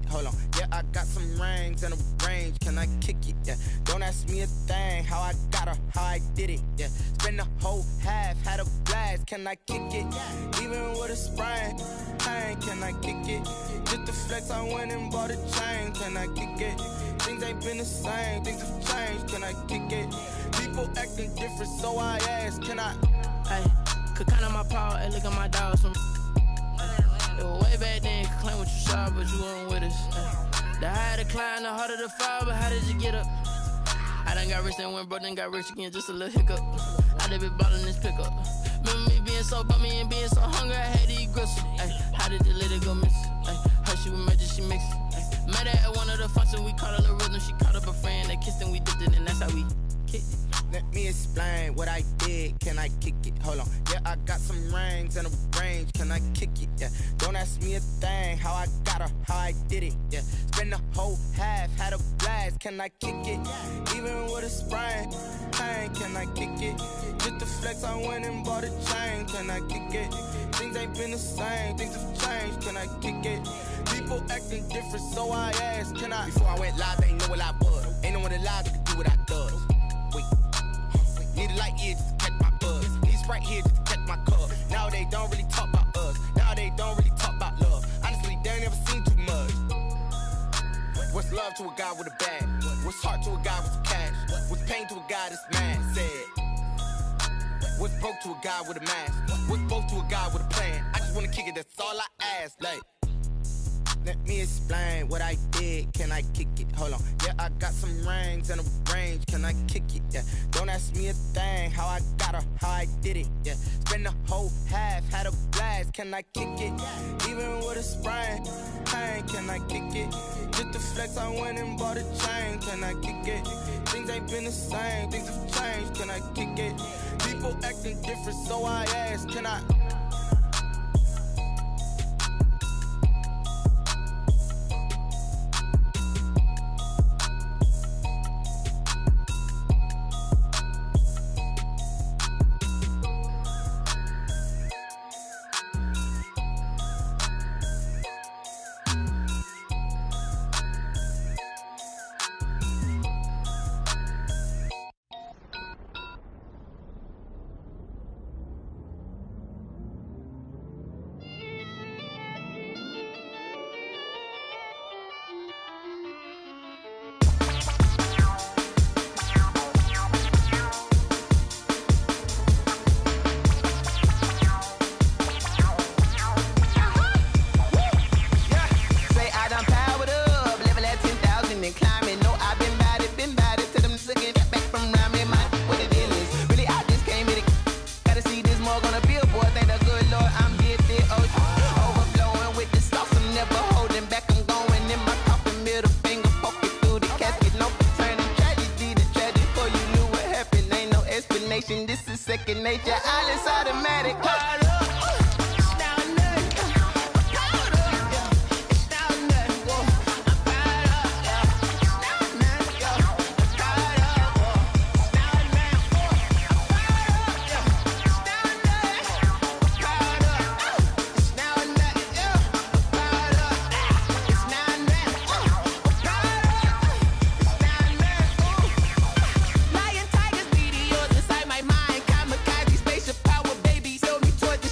Hold on, yeah, I got some rings and a range. Can I kick it? Yeah, don't ask me a thing. How I got her, how I did it. Yeah, spend the whole half, had a blast. Can I kick it? Even with a sprain, pain, can I kick it? Just the flex, I went and bought a chain. Can I kick it? Things ain't been the same, things have changed. Can I kick it? People acting different, so I ask, can I? Hey, could count on my power, hey, look at my dogs. It was way back then, could claim what you saw, but you weren't with us. The higher the climb, the harder the fall, but how did you get up? I done got rich, then went broke, then got rich again, just a little hiccup. I done been ballin' this pickup. Remember me being so bummy and being so hungry, I had to eat gristle. Ay, how did you let it go miss? Ay, how she was magic, she mixed. Met her at one of the functions, we caught a little rhythm, she caught up a friend, they kissed and we dipped it, and that's how we kicked it. Let me explain what I did. Can I kick it? Hold on. Yeah, I got some rings and a range. Can I kick it? Yeah. Don't ask me a thing. How I got her, how I did it. Yeah. Spend the whole half, had a blast. Can I kick it? Even with a sprain, pain. Can I kick it? Just the flex, I went and bought a chain. Can I kick it? Things ain't been the same. Things have changed. Can I kick it? People acting different, so I ask, can I? Before I went live, they ain't know what I was. Ain't no one alive that could do what I does. Wait. Need a light here just to catch my buzz. Need Sprite here just to catch my cup. Now they don't really talk about us. Now they don't really talk about love. Honestly, they ain't never seen too much. What's love to a guy with a bag? What's heart to a guy with some cash? What's pain to a guy that's mad? Said. What's broke to a guy with a mask? What's both to a guy with a plan? I just wanna kick it, that's all I ask. Like, let me explain what I did. Can I kick it? Hold on. Yeah, I got some rings and a range. Can I kick it? Yeah. Don't ask me a thing. How I got her, how I did it. Yeah. Spend the whole half, had a blast. Can I kick it? Even with a sprain, pain. Can I kick it? Just the flex, I went and bought a chain. Can I kick it? Things ain't been the same. Things have changed. Can I kick it? People acting different, so I ask, can I? This is second nature, all is automatic. Lion, tigers, meteors inside my mind. Kamikaze, spaceship power, baby. Sold me toward the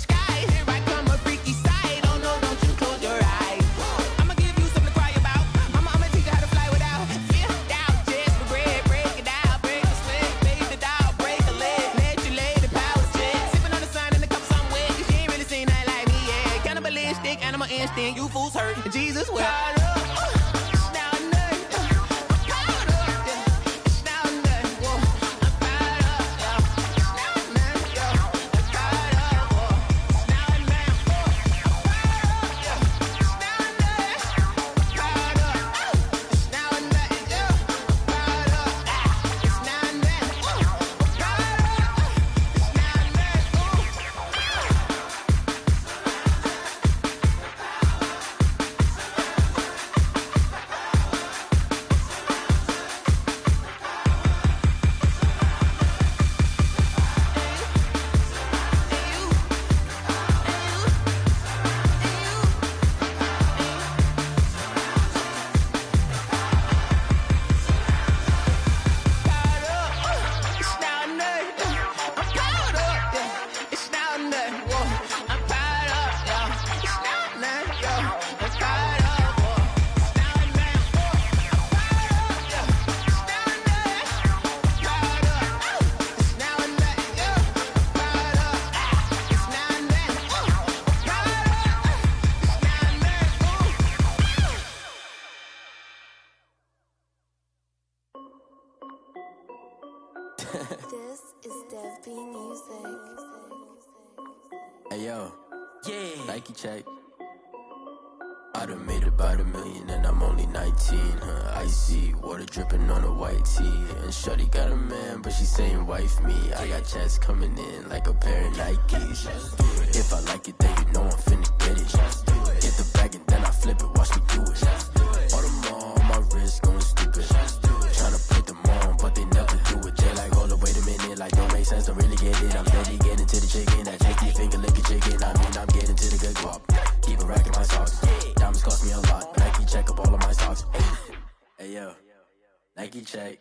This is Dev B Music. Hey yo, yeah. Nike check. I done made about $1 million and I'm only 19. Icy water dripping on a white tee. And shorty got a man, but she saying wife me. I got chats coming in like a pair of Nikes. If I like it, then you know I'm finna get it. Get the bag and then I flip it, watch me do it. All them on my wrist going stupid. Tryna put them on, but they never do it. They like, hold up, wait a minute, like don't make sense, don't really get it. I'm steady getting to the chicken, that chicky finger licking chicken. I mean, I'm getting to the good guap. Keep a rack in my socks. Diamonds cost me a lot. Nike check up all of my socks. Hey yo, Nike check.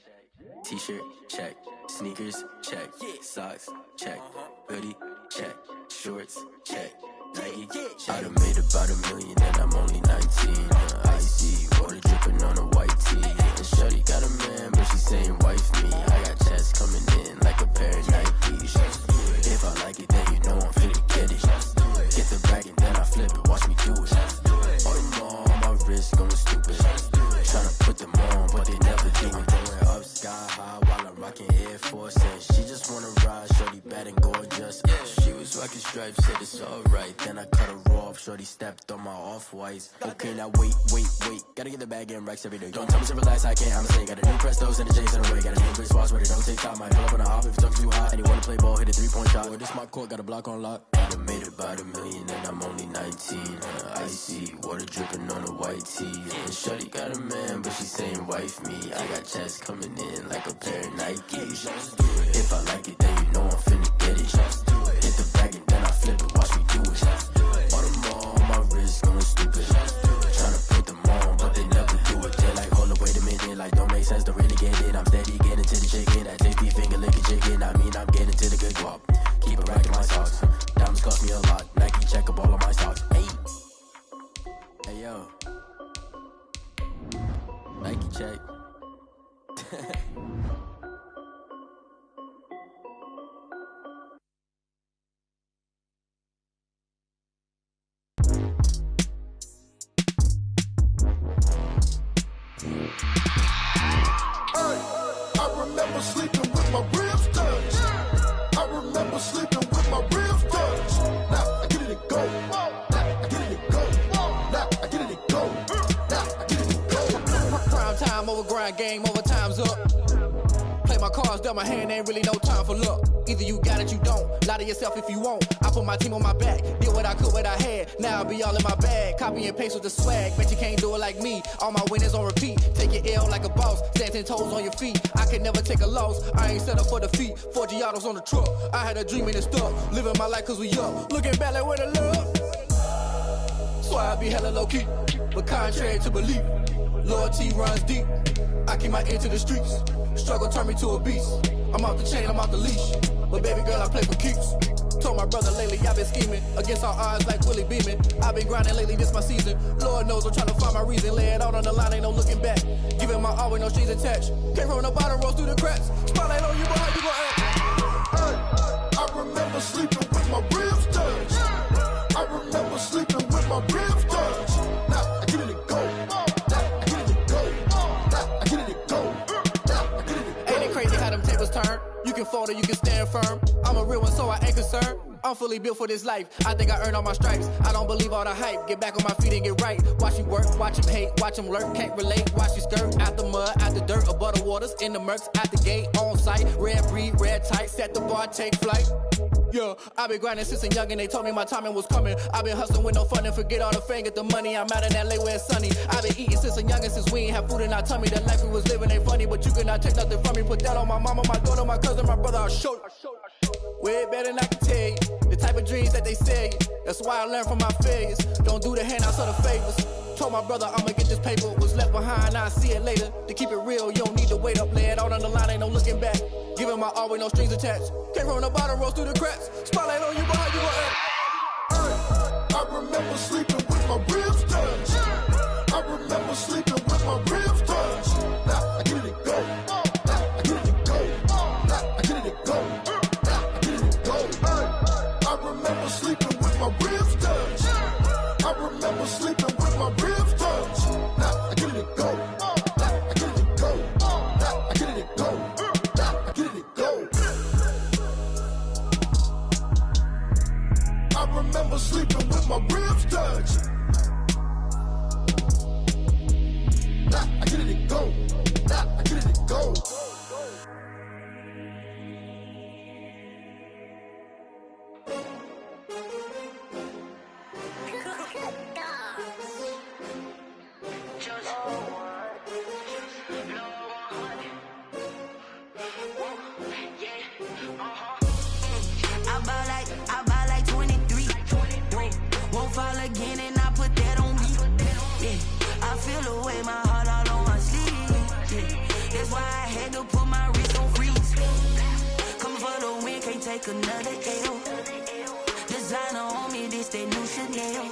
T-shirt check. Sneakers check. Socks check. Hoodie check. Shorts check. Nike I done made about $1 million and I'm only 19. Icy water dripping on a white tee. And shorty got a man, but she saying wife me. I got chats coming in like a pair of Nikes. If I like it, then you know I'm finna get it. Get the bag and then I flip it, watch me do it. All them on my wrist going stupid. Tryna put them on, but they never do it. Going up sky high while I'm rocking Air Force. And she just wanna ride, shorty bad and gorgeous. She was rocking stripes, said it's alright. Then I cut her off, shorty stepped on my off-whites. Okay, now wait. Gotta get the bag and racks every day. Don't tell me to relax, I can't, I'ma say. Got a new Prestos and the J's in the way. Got a new Chris Boss, but it don't take time. I pull up on the hop if it's talking too hot. And you wanna play ball, hit a 3-point shot. Or this my court, got a block on lock. I done made about $1 million and I'm only 19. Icy water dripping on a white tee. And shorty got a man, but she saying wife me. I got chats coming in like a pair of Nikes. If I like it, then you know I'm finna get it. Hit the bag and then I flip it, watch me do it. All them on my wrist going stupid. Tryna put them on, but they never do it. They like, hold up, wait a minute, like don't make sense, don't really get it. I'm steady getting to the chicken, that tasty finger licking chicken. I mean, I'm getting to the good guap. Keep a rack in my socks. Diamonds cost me a lot. Nike check up all of my stocks. Hey yo, Nike check. I remember sleeping with my ribs touched. I remember sleeping with my ribs touched. Now I get it and go. Now I get it and go. Now I get it and go. Now I get it and go. Prime time over grind game, over time's up. Play my cards, dealt my hand, ain't really no time for luck. Either you got it, you don't. Lie to yourself if you won't. I put my team on my back, did what I could, what I had. Now I'll be all in my bag, copy and paste with the swag. Bet you can't do it like me. All my winners on repeat. Take your L like a boss, stand 10 toes on your feet. I can never take a loss. I ain't set up for defeat. 4 Giottos on the truck. I had a dream and it stuck. Living my life cause we up. Looking back like where the love. So I be hella low key, but contrary to belief, loyalty runs deep. I keep my ear to the streets. Struggle turned me to a beast. I'm off the chain, I'm off the leash. But baby girl, I play for keeps. Told my brother lately, I've been scheming against all odds like Willie Beeman. I've been grinding lately, this my season. Lord knows I'm trying to find my reason. Lay it out on the line, ain't no looking back. Giving my all with no strings attached. Came from the bottom, rose through the cracks. Spotlight on you, but how you gon' act? I remember sleeping with my ribs touched. I remember sleeping with my ribs touched. Now I get it and go. Now I get it and go. Now I get it and go. Now I get it and go. Ain't it crazy how them tables turn? You can fold or you can stand firm. I'm a real one, so I ain't concerned. I'm fully built for this life. I think I earned all my stripes. I don't believe all the hype. Get back on my feet and get right. Watch you work, watch him hate, watch him lurk. Can't relate, watch you skirt. Out the mud, out the dirt, above the waters, in the murks, out the gate, on site. Red breed, red tight, set the bar, take flight. Yeah, I been grinding since a youngin', they told me my timing was coming. I been hustling with no fun and forget all the fame, get the money. I'm out in LA where it's sunny. I been eating since a youngin', since we ain't have food in our tummy. The life we was living ain't funny, but you cannot take nothing from me. Put that on my mama, my daughter, my cousin, my brother, I'll show you. Way better than I can tell you. The type of dreams that they sell you. That's why I learned from my failures. Don't do the handouts or the favors. Told my brother I'ma get this paper. Was left behind, I'll see it later. To keep it real, you don't need to wait up. Lay it out on the line, ain't no looking back. Giving my all with no strings attached. Came from the bottom, rose through the cracks. Spotlight on you, but how you gon' act? I remember sleeping with my ribs touched. I remember sleeping with my ribs touched. Now I get it and go. Now I get it and go. Now I get it and go. Now I get it and go. I remember sleeping with my ribs touched. I remember sleeping with my ribs touched. Now I get it and go. Now I get it and go. Now I get it and go. Now I get it and go. had to put my wrist on freeze. Coming for the win, can't take another L. Designer on me, this that new Chanel.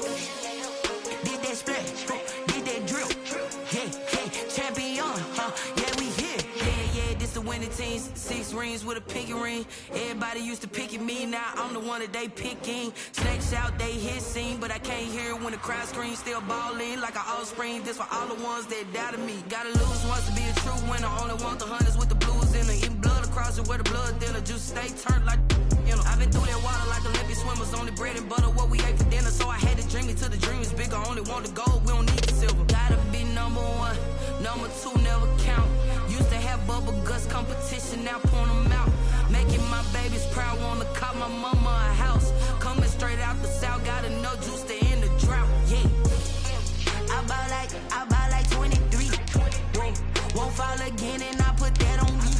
Did that splash, did that drill. Yeah, champion, yeah, we here. Yeah, this the winning teams. 6 rings with a pinky ring. Everybody used to pick at me, now I'm the one that they picking. Snakes out, they hit scene, but I can't hear it when the crowd screams. Still ballin' like an offspring. This for all the ones that doubted me. Gotta lose once to be a true winner. Only want the hunters with the blues in it. Eating blood across it where the blood dealer. Juice stay turned like, you know. I've been through that water like Olympic swimmers. Only bread and butter, what we ate for dinner. So I had to dream it till the dream is bigger. Only want the gold, we don't need the silver. Gotta be number 1, number 2 never count. Used to have bubble guts competition, now point them out. Making my babies proud, wanna cop my mama a house. Coming straight out the south, got enough juice to end the drought. Yeah, I buy like 23. Won't fall again, and I put that on me.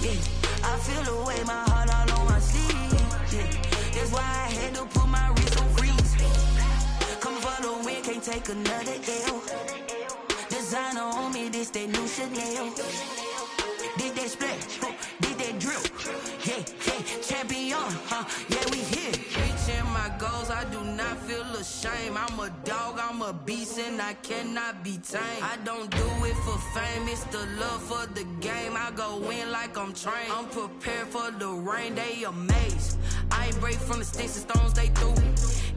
Yeah, I feel the way, my heart all on my sleeve. Yeah, that's why I had to put my wrist on freeze. Coming for the win, can't take another L. Designer on me, this that new Chanel. Did that splash, did that drill. Yeah, champion, yeah, we here. Reaching my goals, I do not feel ashamed. I'm a dog, I'm a beast, and I cannot be tamed. I don't do it for fame, it's the love for the game. I go in like I'm trained. I'm prepared for the rain, they amazed. I ain't break from the sticks and stones they threw.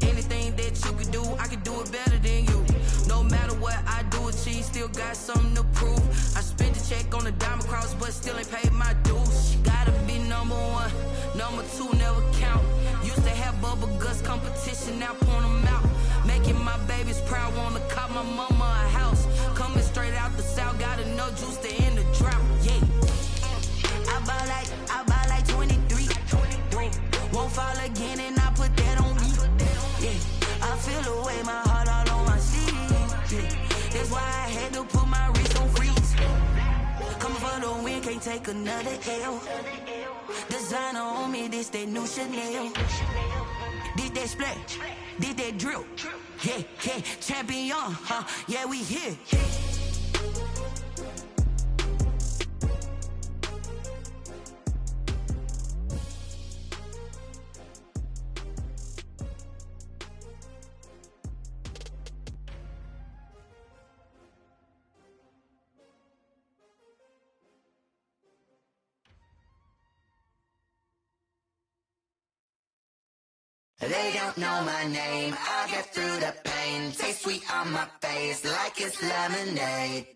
Anything that you could do, I could do it better than you. No matter what I do achieve, still got something to prove. I spent the check on the diamond cross, but still ain't paid my dues. Gotta be number 1, number 2 never count. Used to have bubble guts competition, now point them out. Making my babies proud, wanna cop my mama a house. Coming straight out the south, got enough juice to end the drought. Yeah, I buy like 23. Won't fall again, and I put that on me. Yeah, I feel the way, my heart all on my sleeve. Yeah, that's why I had to put my wrist on freeze. Coming for the win, can't take another L. Designer on me, this that new Chanel. Did that splash, did that drill. Yeah, champion, yeah, we here. They don't know my name, I get through the pain. Taste sweet on my face like it's lemonade.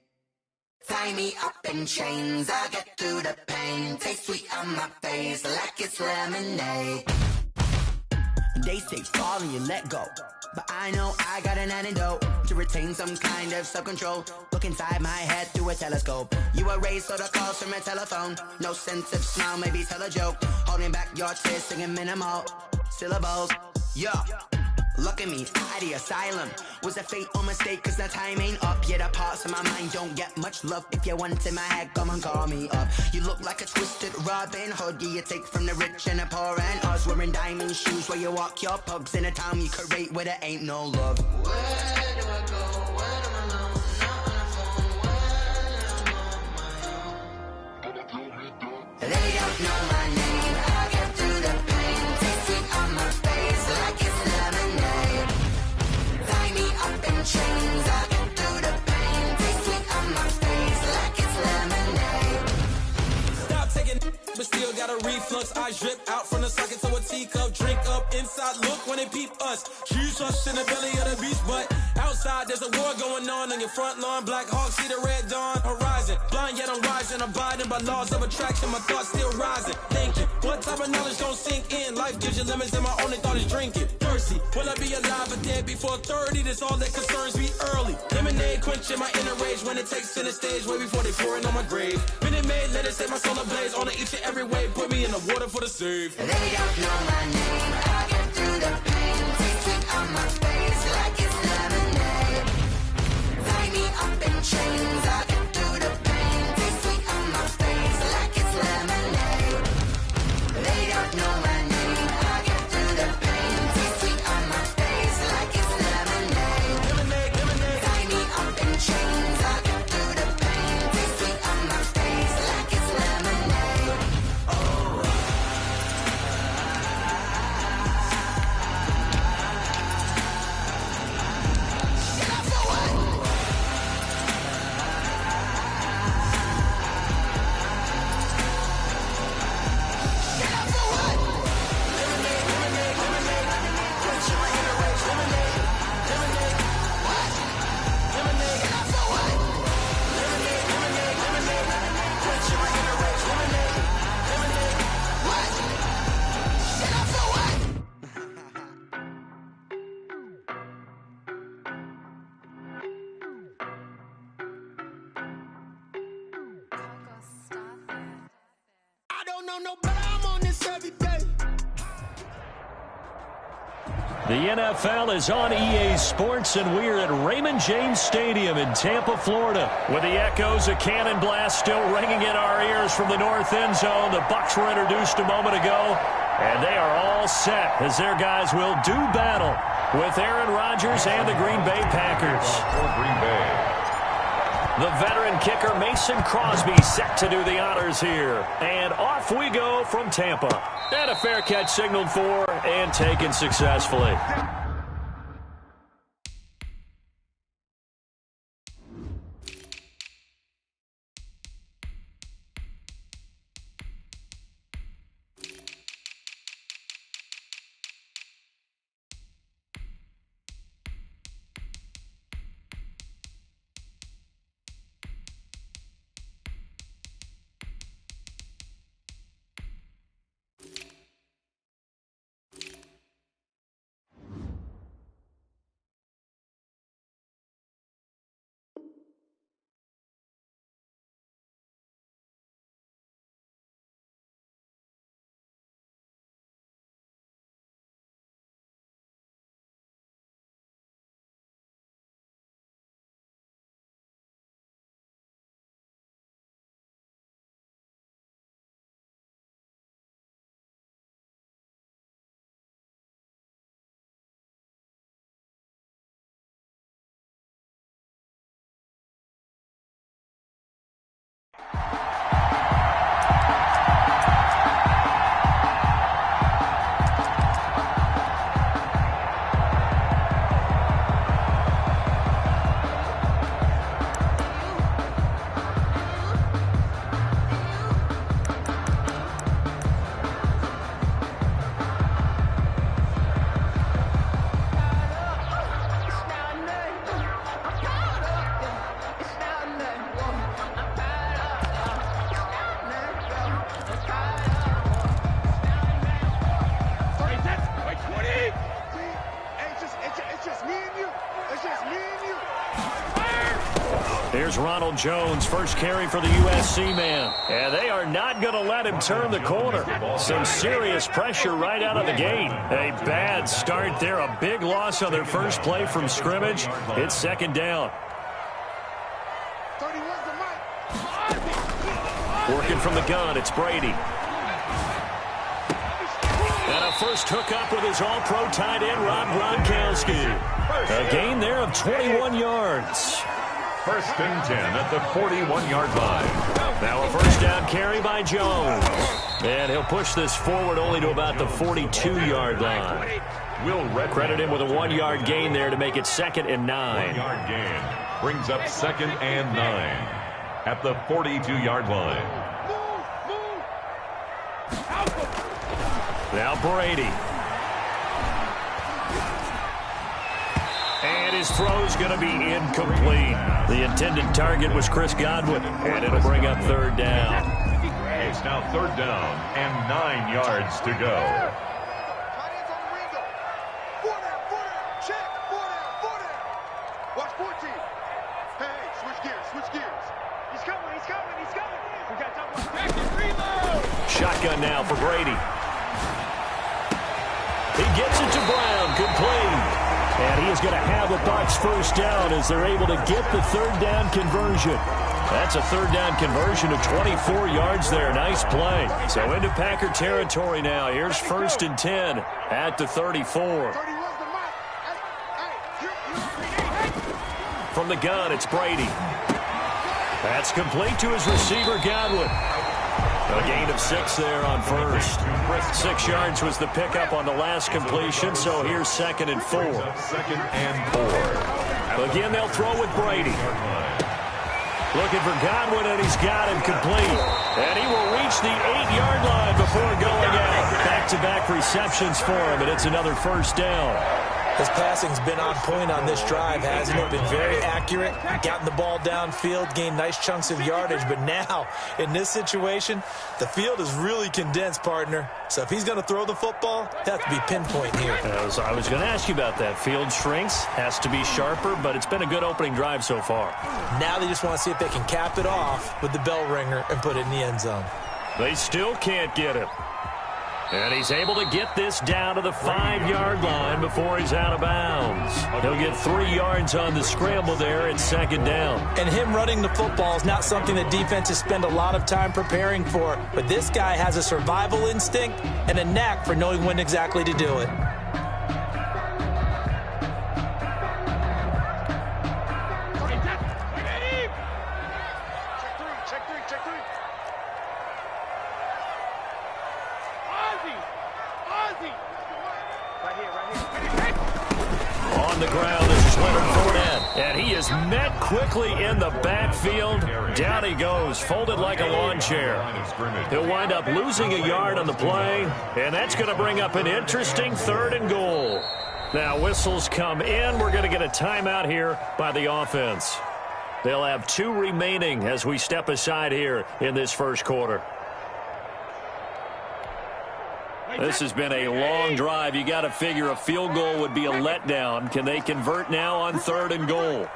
Tie me up in chains, I get through the pain. Taste sweet on my face like it's lemonade. They say fall and you let go, but I know I got an antidote to retain some kind of self-control. Look inside my head through a telescope. You erase all the calls from a telephone. No sense of smile, maybe tell a joke. Holding back your tears, singing minimal syllables. Yeah, look at me, out the asylum. Was a fate or mistake, cause the time ain't up. Yeah, the parts of my mind don't get much love. If you want in my head, come and call me up. You look like a twisted Robin Hood. Yeah, you take from the rich and the poor and us. Wearing diamond shoes where you walk your pugs. In a town you create where there ain't no love. Where do I go? When I'm alone? Not on the phone. When I'm on my own. They don't know my name, I get through the pain. Taste sweet on my face like it's lemonade. Tie me up in chains, I get through the pain. Taste sweet on my face like it's lemonade. Stop taking but still got a reflux. I drip out from the socket to a teacup. Drink up inside, look when they peep us. Choose us in the belly of the beast, but outside there's a war going on your front lawn. Black Hawk, see the red dawn horizon. Blind yet I'm rising, abiding by laws of attraction. My thoughts still rising, thinking what type of knowledge don't sink in. Life gives you limits and my only thought is drinking. Thirsty, will I be alive or dead before 30? That's all that concerns me early. Lemonade quenching my inner rage when it takes to the stage way before they pour it on my grave. Minute Maid, let it set my soul ablaze on each and every way. Put me in the water for the save. They don't know my name, I get through the pain. Taste sweet on my face like it's lemonade. Tie me up in chains, I get through the pain. Taste sweet on my face like it's lemonade. They don't know my name, I get through the pain. Taste sweet on my face like it's lemonade. Tie me up in chains, I get through the pain. Taste sweet on my face like it's lemonade. don't know better, I'm on this every day. The NFL is on EA Sports, and we're at Raymond James Stadium in Tampa, Florida. With the echoes of cannon blast still ringing in our ears from the north end zone, the Bucs were introduced a moment ago, and they are all set as their guys will do battle with Aaron Rodgers and the Green Bay Packers. The veteran kicker Mason Crosby set to do the honors here. And off we go from Tampa. And a fair catch signaled for and taken successfully. Here's Ronald Jones, first carry for the USC man. And they are not going to let him turn the corner. Some serious pressure right out of the gate. A bad start there, a big loss on their first play from scrimmage. It's second down. Working from the gun, it's Brady. And a first hookup with his all-pro tight end, Rob Gronkowski. A gain there of 21 yards. First and 10 at the 41-yard line. Now a first down carry by Jones. And he'll push this forward only to about the 42-yard line. Credit him with a 1-yard gain there to make it 2nd and 9. 1-yard gain brings up 2nd and 9 at the 42-yard line. Now Brady. And his throw's going to be incomplete. The intended target was Chris Godwin, and it'll bring up third down. It's now third down and 9 yards to go. Watch 14. Hey, switch gears. He's coming. We got double back and reload. Shotgun now for Brady. He gets it to Brown, complete. And he is going to have the Bucs first down as they're able to get the third down conversion. That's a third down conversion of 24 yards there. Nice play. So into Packer territory now. Here's 1st and 10 at the 34. From the gun, it's Brady. That's complete to his receiver, Godwin. A gain of 6 there on first. 6 yards was the pickup on the last completion, so here's 2nd and 4. 2nd and 4. Again, they'll throw with Brady. Looking for Godwin, and he's got him complete. And he will reach the 8-yard line before going out. Back-to-back receptions for him, and it's another first down. His passing's been on point on this drive, hasn't it? Been very accurate, gotten the ball downfield, gained nice chunks of yardage. But now, in this situation, the field is really condensed, partner. So if he's going to throw the football, it has to be pinpoint here. I was going to ask you about that. Field shrinks, has to be sharper, but it's been a good opening drive so far. Now they just want to see if they can cap it off with the bell ringer and put it in the end zone. They still can't get him. And he's able to get this down to the 5-yard line before he's out of bounds. He'll get 3 yards on the scramble there at second down. And him running the football is not something that defenses spend a lot of time preparing for. But this guy has a survival instinct and a knack for knowing when exactly to do it. On the ground, this is Leonard Fournette. And he is met quickly in the backfield. Down he goes, folded like a lawn chair. He'll wind up losing a yard on the play, and that's going to bring up an interesting 3rd and goal. Now whistles come in. We're going to get a timeout here by the offense. They'll have 2 remaining as we step aside here in this first quarter. This has been a long drive. You got to figure a field goal would be a letdown. Can they convert now on 3rd and goal?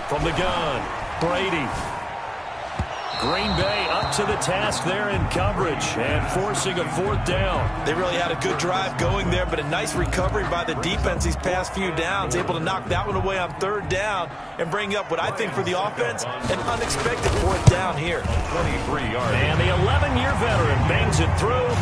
From the gun, Brady. Green Bay up to the task there in coverage and forcing a 4th down. They really had a good drive going there, but a nice recovery by the defense these past few downs, able to knock that one away on 3rd down and bring up what I think for the offense, an unexpected 4th down here. 23 yards. And the 11-year veteran bangs it through.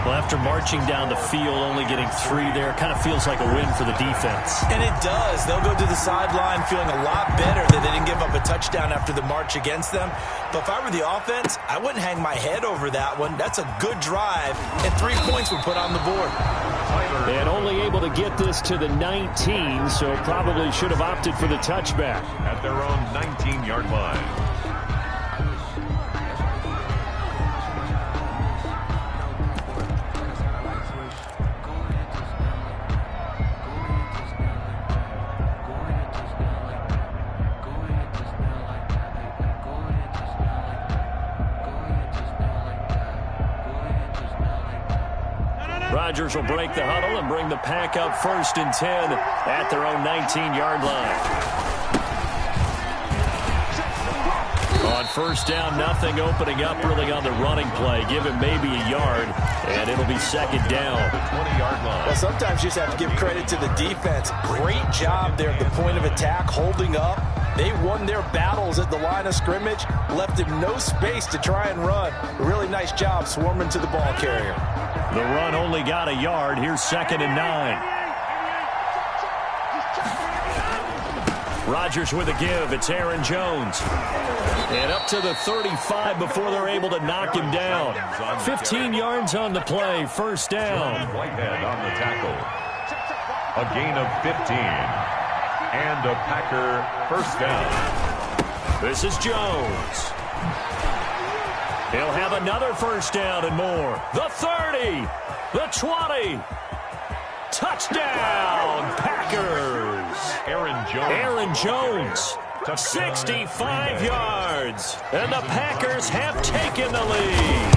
Well, after marching down the field, only getting 3 there, kind of feels like a win for the defense. And it does. They'll go to the sideline feeling a lot better that they didn't give up a touchdown after the march against them. But if I were the offense, I wouldn't hang my head over that one. That's a good drive, and 3 points were put on the board. And only able to get this to the 19, so probably should have opted for the touchback. At their own 19-yard line. Rodgers will break the huddle and bring the pack up 1st and 10 at their own 19-yard line. On 1st down, nothing opening up really on the running play. Give him maybe a yard, and it'll be 2nd down. The 20-yard line. Well, sometimes you just have to give credit to the defense. Great job there at the point of attack, holding up. They won their battles at the line of scrimmage, left him no space to try and run. A really nice job swarming to the ball carrier. The run only got a yard. Here's 2nd and 9. Rodgers with a give. It's Aaron Jones. And up to the 35 before they're able to knock him down. 15 yards on the play. 1st down. Whitehead on the tackle. A gain of 15. And a Packer 1st down. This is Jones. He'll have another 1st down and more. The 30. The 20. Touchdown, Packers. Aaron Jones. 65 yards. And the Packers have taken the lead.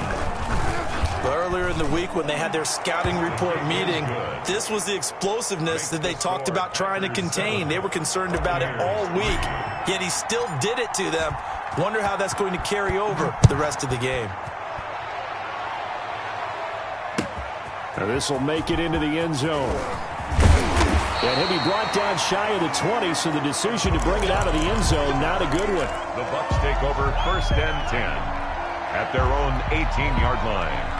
Earlier in the week when they had their scouting report meeting, this was the explosiveness that they talked about trying to contain. They were concerned about it all week, yet he still did it to them. Wonder how that's going to carry over the rest of the game. Now this will make it into the end zone. And he'll be brought down shy of the 20, so the decision to bring it out of the end zone, not a good one. The Bucs take over 1st and 10 at their own 18-yard line.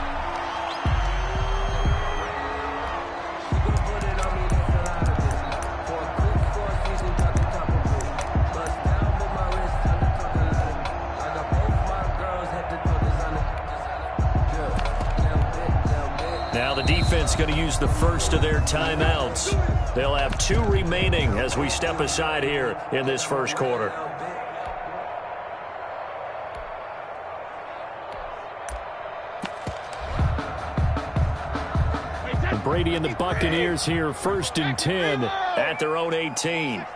Now the defense going to use the first of their timeouts. They'll have 2 remaining as we step aside here in this first quarter. And Brady and the Buccaneers here 1st and 10 at their own 18.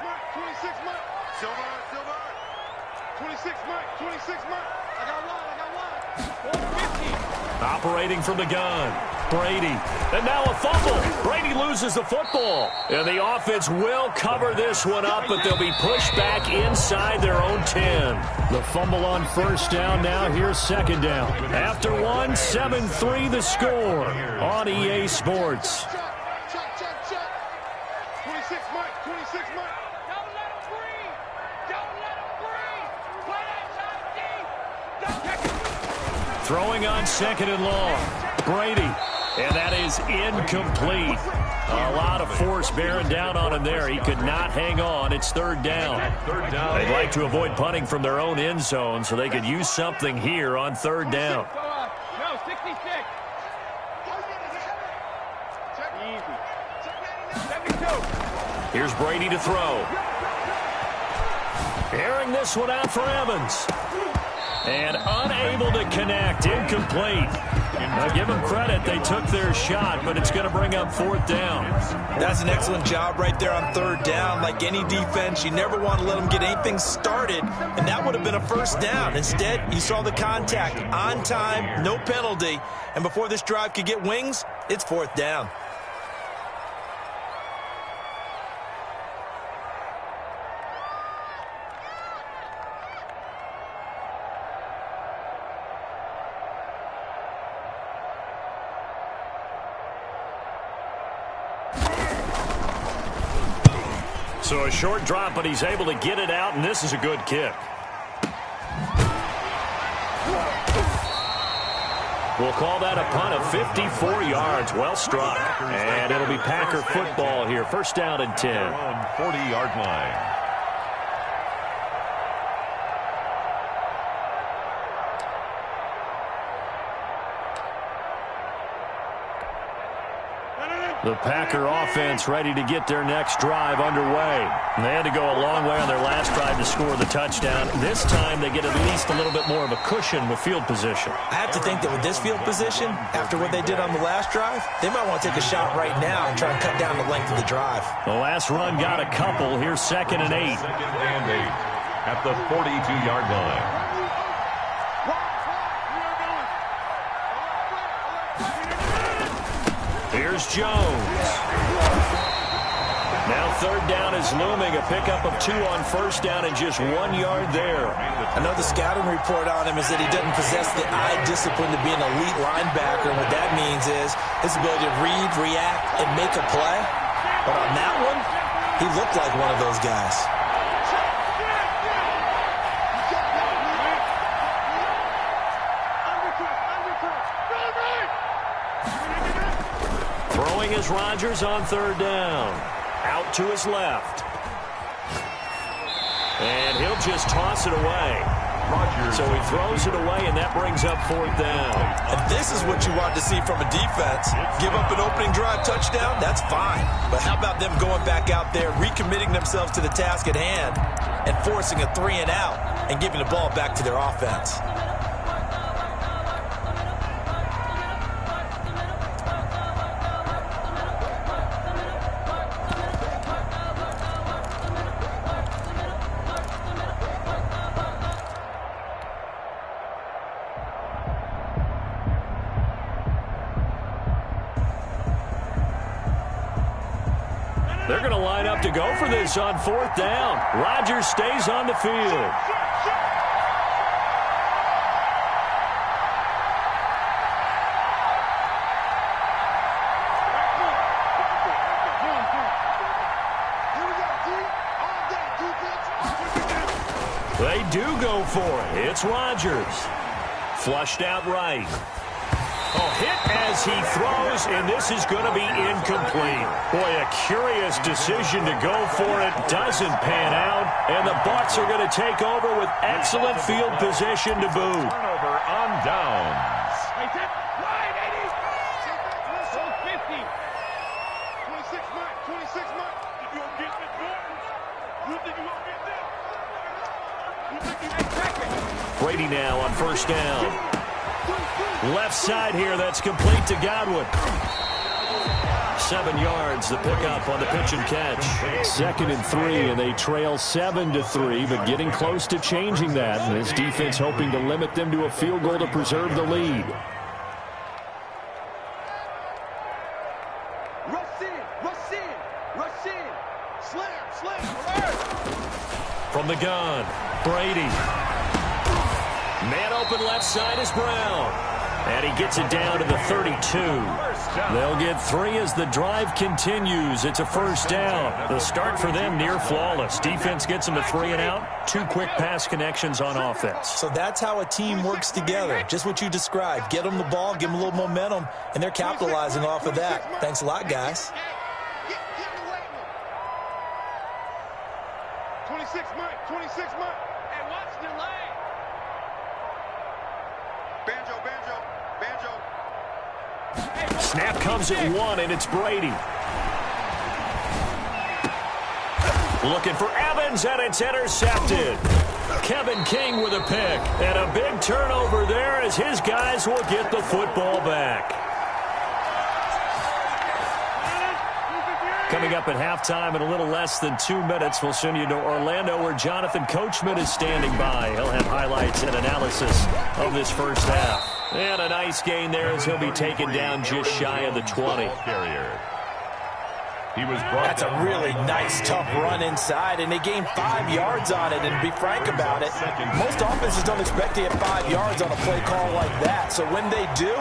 Operating from the gun. Brady. And now a fumble. Brady loses the football. And the offense will cover this one up, but they'll be pushed back inside their own 10. The fumble on first down now. Here's second down. After one, 7-3 the score on EA Sports. Throwing on second and long. Brady. And that is incomplete. A lot of force bearing down on him there. He could not hang on. It's third down. They'd like to avoid punting from their own end zone so they could use something here on third down. No, 66. Easy. 72. Here's Brady to throw. Airing this one out for Evans. And unable to connect. Incomplete. Now give them credit. They took their shot, but it's going to bring up fourth down. That's an excellent job right there on third down. Like any defense, you never want to let them get anything started, and that would have been a first down. Instead, you saw the contact on time, no penalty, and before this drive could get wings, it's fourth down. So a short drop, but he's able to get it out, and this is a good kick. We'll call that a punt of 54 yards. Well struck. And it'll be Packer football here. First down and 10. On 40-yard line. The Packer offense ready to get their next drive underway. And they had to go a long way on their last drive to score the touchdown. This time they get at least a little bit more of a cushion with field position. I have to think that with this field position, after what they did on the last drive, they might want to take a shot right now and try and cut down the length of the drive. The last run got a couple. Here's second and 8. Second and 8 at the 42-yard line. Here's Jones. Now third down is looming. A pickup of 2 on first down and just 1 yard there. I know the scouting report on him is that he doesn't possess the eye discipline to be an elite linebacker. And what that means is his ability to read, react, and make a play. But on that one, he looked like one of those guys. Throwing is Rodgers on third down. Out to his left. And he'll just toss it away. So he throws it away, and that brings up fourth down. And this is what you want to see from a defense. Give up an opening drive touchdown, that's fine. But how about them going back out there, recommitting themselves to the task at hand, and forcing a 3 and out, and giving the ball back to their offense. They're going to line up to go for this on fourth down. Rodgers stays on the field. They do go for it. It's Rodgers. Flushed out right. Oh, hit as he throws, and this is going to be incomplete. Boy, a curious decision to go for it. Doesn't pan out, and the Bucs are going to take over with excellent field position to boot. Turnover on downs. Hey, tip, line 80. So 50. 26 months, 26 months. If you don't get this one, you think you won't get this? You think you ain't second? Brady now on first down. Left side here, that's complete to Godwin. 7 yards, the pickup on the pitch and catch. 2nd and 3, and they trail 7-3, but getting close to changing that. And this defense hoping to limit them to a field goal to preserve the lead. From the gun, Brady. Man open left side is Brown. And he gets it down to the 32. They'll get 3 as the drive continues. It's a first down. The start for them near flawless. Defense gets them to 3 and out. 2 quick pass connections on offense. So that's how a team works together. Just what you described. Get them the ball, give them a little momentum, and they're capitalizing off of that. Thanks a lot, guys. 26 Mike, 26 Mike. Hey, watch the lane. Banjo. Snap comes at 1, and it's Brady. Looking for Evans, and it's intercepted. Kevin King with a pick. And a big turnover there as his guys will get the football back. Coming up at halftime in a little less than 2 minutes, we'll send you to Orlando where Jonathan Coachman is standing by. He'll have highlights and analysis of this first half. And a nice gain there as he'll be taken down just shy of the 20. That's a really nice, tough run inside, and they gained 5 yards on it. And to be frank about it, most offenses don't expect to get 5 yards on a play call like that. So when they do,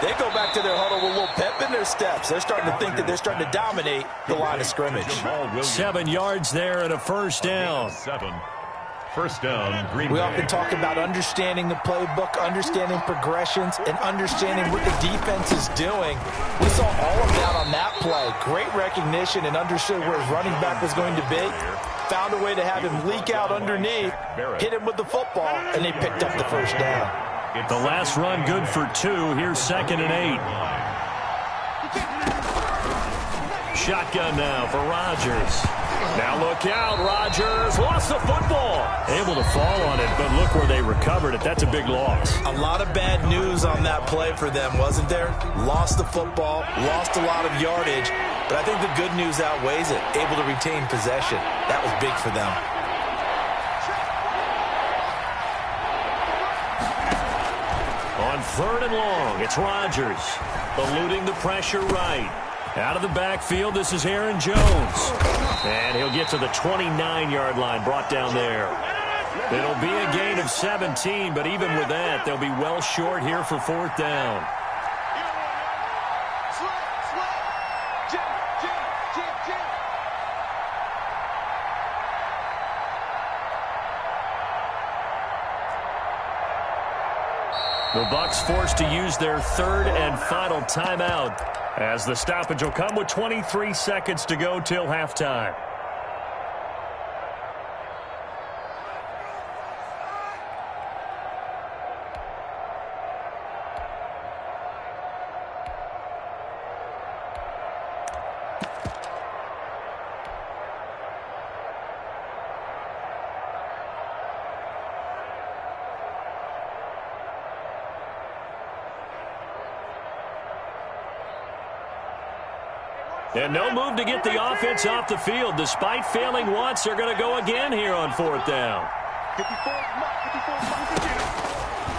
they go back to their huddle with a little pep in their steps. They're starting to think that they're starting to dominate the line of scrimmage. 7 yards there and a first down. First down, Green Bay. We often talk about understanding the playbook, understanding progressions, and understanding what the defense is doing. We saw all of that on that play. Great recognition and understood where his running back was going to be. Found a way to have him leak out underneath, hit him with the football, and they picked up the first down. The last run good for 2. Here's 2nd and 8. Shotgun now for Rodgers. Now look out, Rodgers lost the football. Able to fall on it, but look where they recovered it. That's a big loss. A lot of bad news on that play for them, wasn't there? Lost the football, lost a lot of yardage, but I think the good news outweighs it. Able to retain possession. That was big for them. On 3rd and long, it's Rodgers. Eluding the pressure right. Out of the backfield, this is Aaron Jones. And he'll get to the 29-yard line, brought down there. It'll be a gain of 17, but even with that, they'll be well short here for 4th down. The Bucs forced to use their 3rd and final timeout as the stoppage will come with 23 seconds to go till halftime. And no move to get the offense off the field. Despite failing once, they're going to go again here on 4th down.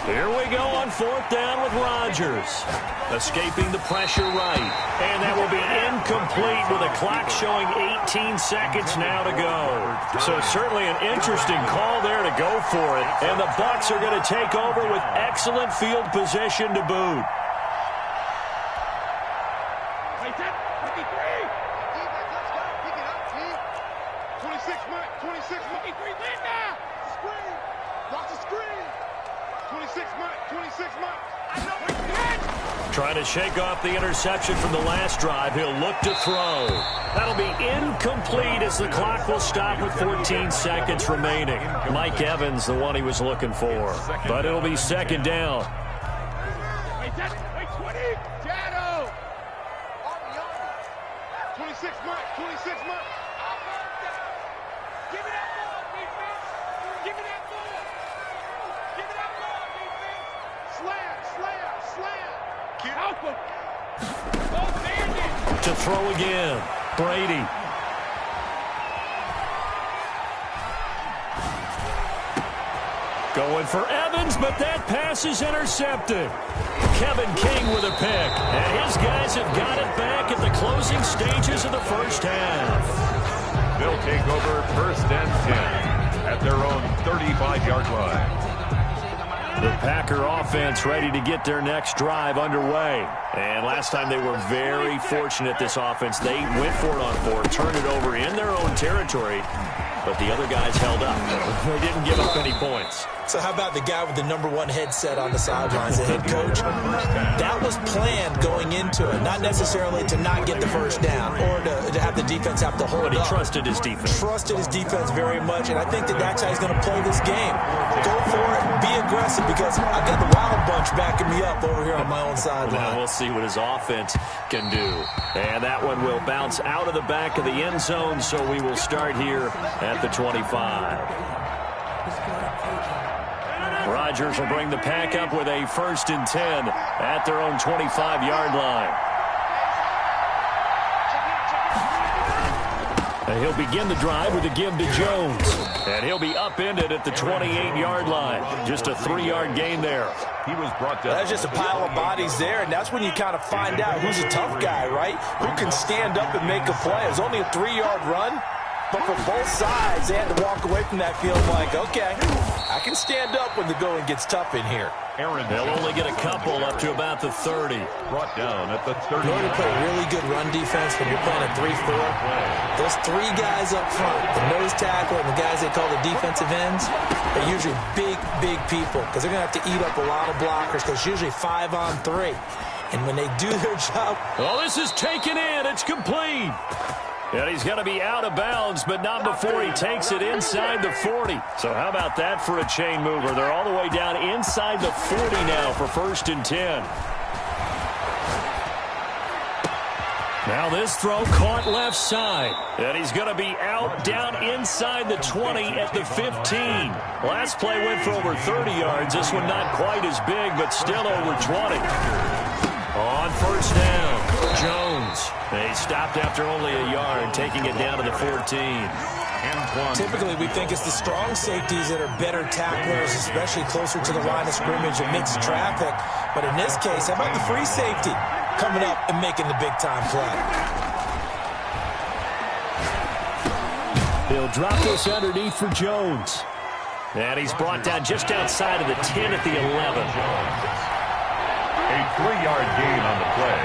Here we go on 4th down with Rodgers. Escaping the pressure right. And that will be incomplete with a clock showing 18 seconds now to go. So certainly an interesting call there to go for it. And the Bucs are going to take over with excellent field position to boot. 26 Mike. Trying to shake off the interception from the last drive. He'll look to throw. That'll be incomplete as the clock will stop with 14 seconds remaining. Mike Evans, the one he was looking for. But it'll be 2nd down. Wait, 20. Shadow. 26 Mike. 26 Mike. Give me that ball, defense. Give me that ball. Give me that ball, defense. Slam. Help him. To throw again. Brady. Going for Evans, but that pass is intercepted. Kevin King with a pick. And his guys have got it back at the closing stages of the first half. They'll take over 1st and 10 at 35-yard line. The Packer offense ready to get their next drive underway. And last time they were very fortunate, this offense. They went for it on fourth, turned it over in their own territory, but the other guys held up. They didn't give up any points. So how about the guy with the #1 headset on the sidelines, the head coach? That was planned going into it, not necessarily to not get the first down or to have the defense have to hold up. But he trusted his defense. Trusted his defense very much, and I think that's how he's going to play this game. Go for it, be aggressive, because I've got the Wild Bunch backing me up over here on my own sideline. Well, we'll see what his offense can do. And that one will bounce out of the back of the end zone, so we will start here at the 25. Rodgers will bring the Pack up with a 1st and 10 at their own 25-yard line. And he'll begin the drive with a give to Jones. And he'll be upended at the 28-yard line. Just a 3-yard gain there. He was brought down. That's just a pile of bodies there, and that's when you kind of find out who's a tough guy, right? Who can stand up and make a play. It was only a 3-yard run, but for both sides, they had to walk away from that feeling like, okay, I can stand up when the going gets tough in here. They'll only get a couple up to about the 30. Brought down at the 30. In order to play a really good run defense when you're playing a 3-4, those 3 guys up front, the nose tackle and the guys they call the defensive ends, are usually big people because they're going to have to eat up a lot of blockers because it's usually 5 on 3. And when they do their job... Oh, this is taken in. It's complete. And he's going to be out of bounds, but not before he takes it inside the 40. So how about that for a chain mover? They're all the way down inside the 40 now for 1st and 10. Now this throw caught left side. And he's going to be out down inside the 20 at the 15. Last play went for over 30 yards. This one not quite as big, but still over 20. On 1st down, Jones. They stopped after only a yard, taking it down to the 14. Typically, we think it's the strong safeties that are better tacklers, especially closer to the line of scrimmage amidst traffic. But in this case, how about the free safety coming up and making the big-time play? They'll drop this underneath for Jones. And he's brought down just outside of the 10 at the 11. A 3-yard gain on the play.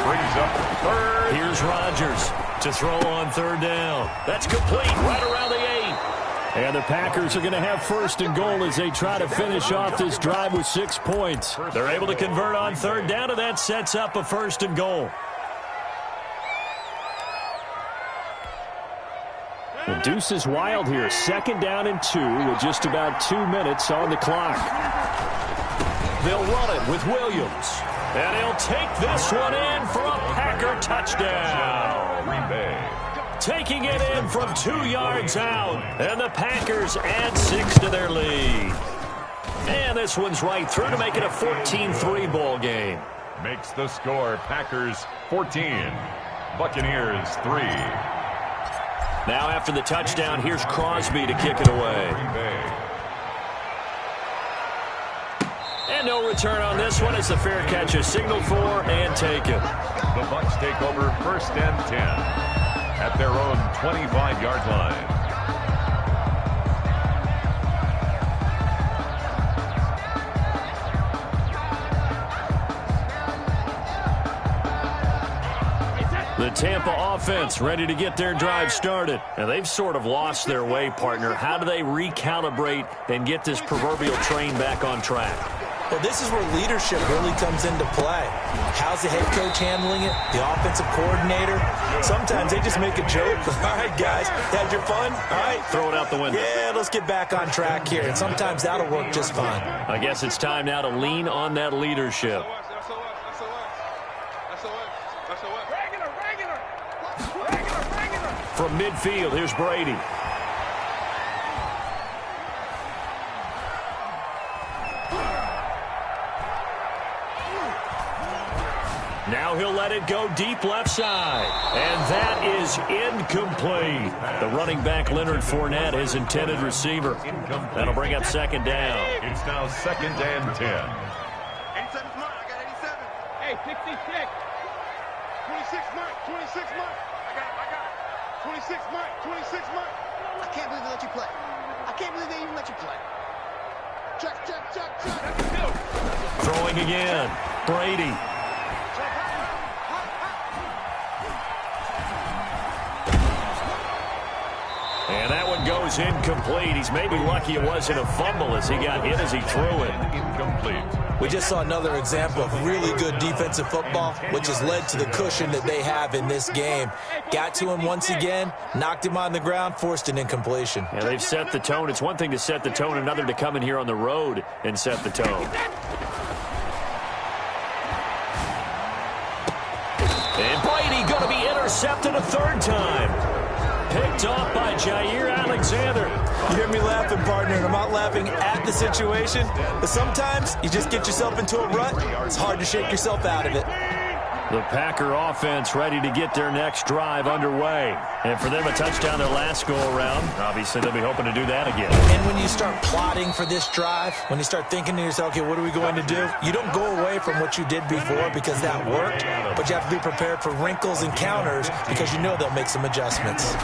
Brings up 3rd. Here's Rodgers to throw on 3rd down. That's complete right around the 8. And the Packers are going to have 1st and goal as they try to finish off this drive with 6 points. They're able to convert on 3rd down, and that sets up a 1st and goal. The deuce is wild here. 2nd down and 2 with just about 2 minutes on the clock. They'll run it with Williams. And he'll take this one in for a Packer touchdown. Green Bay. Taking it in from 2 yards out. And the Packers add 6 to their lead. And this one's right through to make it a 14-3 ball game. Makes the score Packers 14. Buccaneers 3. Now after the touchdown, here's Crosby to kick it away. Green Bay. And no return on this one as the fair catch is signaled for and taken. The Bucs take over 1st and 10 at their own 25-yard line. The Tampa offense ready to get their drive started. And they've sort of lost their way, partner. How do they recalibrate and get this proverbial train back on track? Well, this is where leadership really comes into play. How's the head coach handling it? The offensive coordinator? Sometimes they just make a joke. All right, guys, had your fun? All right. Throw it out the window. Yeah, let's get back on track here. And sometimes that'll work just fine. I guess it's time now to lean on that leadership. From midfield, here's Brady. Now he'll let it go deep left side. And that is incomplete. The running back, Leonard Fournette, his intended receiver. That'll bring up 2nd down. It's now 2nd and 10. 87's mine. I got 87. Hey, 66. 26 mine. 26 mine. I got it. 26 mine. 26 mine. I can't believe they let you play. I can't believe they even let Catch a play. Check. Throwing again. Brady. And that one goes incomplete. He's maybe lucky it wasn't a fumble as he got hit as he threw it. Incomplete. We just saw another example of really good defensive football, which has led to the cushion that they have in this game. Got to him once again, knocked him on the ground, forced an incompletion. Yeah, they've set the tone. It's one thing to set the tone, another to come in here on the road and set the tone. And Brady going to be intercepted a third time. Picked off by Jair Alexander. You hear me laughing, partner, and I'm not laughing at the situation. But sometimes you just get yourself into a rut. It's hard to shake yourself out of it. The Packer offense ready to get their next drive underway. And for them, a touchdown their last go-around. Obviously, they'll be hoping to do that again. And when you start plotting for this drive, when you start thinking to yourself, okay, what are we going to do? You don't go away from what you did before because that worked, but you have to be prepared for wrinkles and counters because you know they'll make some adjustments.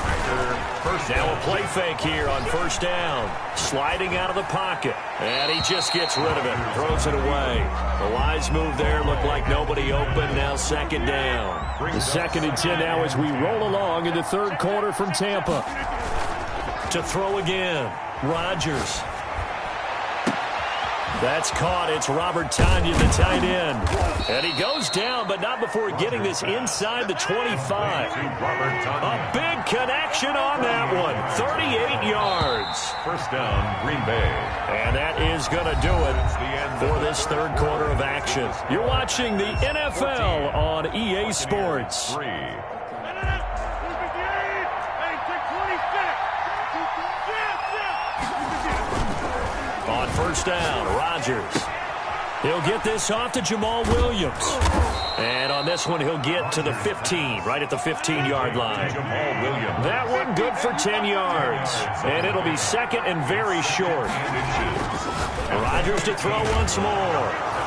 Now a play fake here on first down. Sliding out of the pocket. And he just gets rid of it. Throws it away. The wise move there looked like nobody open. Now second down. The 2nd and 10 now as we roll along in the third quarter from Tampa. To throw again. Rodgers. That's caught. It's Robert Tonyan, the tight end. And he goes down, but not before getting this inside the 25. A big connection on that one. 38 yards. First down, Green Bay. And that is going to do it for this third quarter of action. You're watching the NFL on EA Sports. On first down, Rodgers. He'll get this off to Jamal Williams. And on this one, he'll get to the 15, right at the 15-yard line. Jamal Williams. That one good for 10 yards. And it'll be second and very short. Rodgers to throw once more.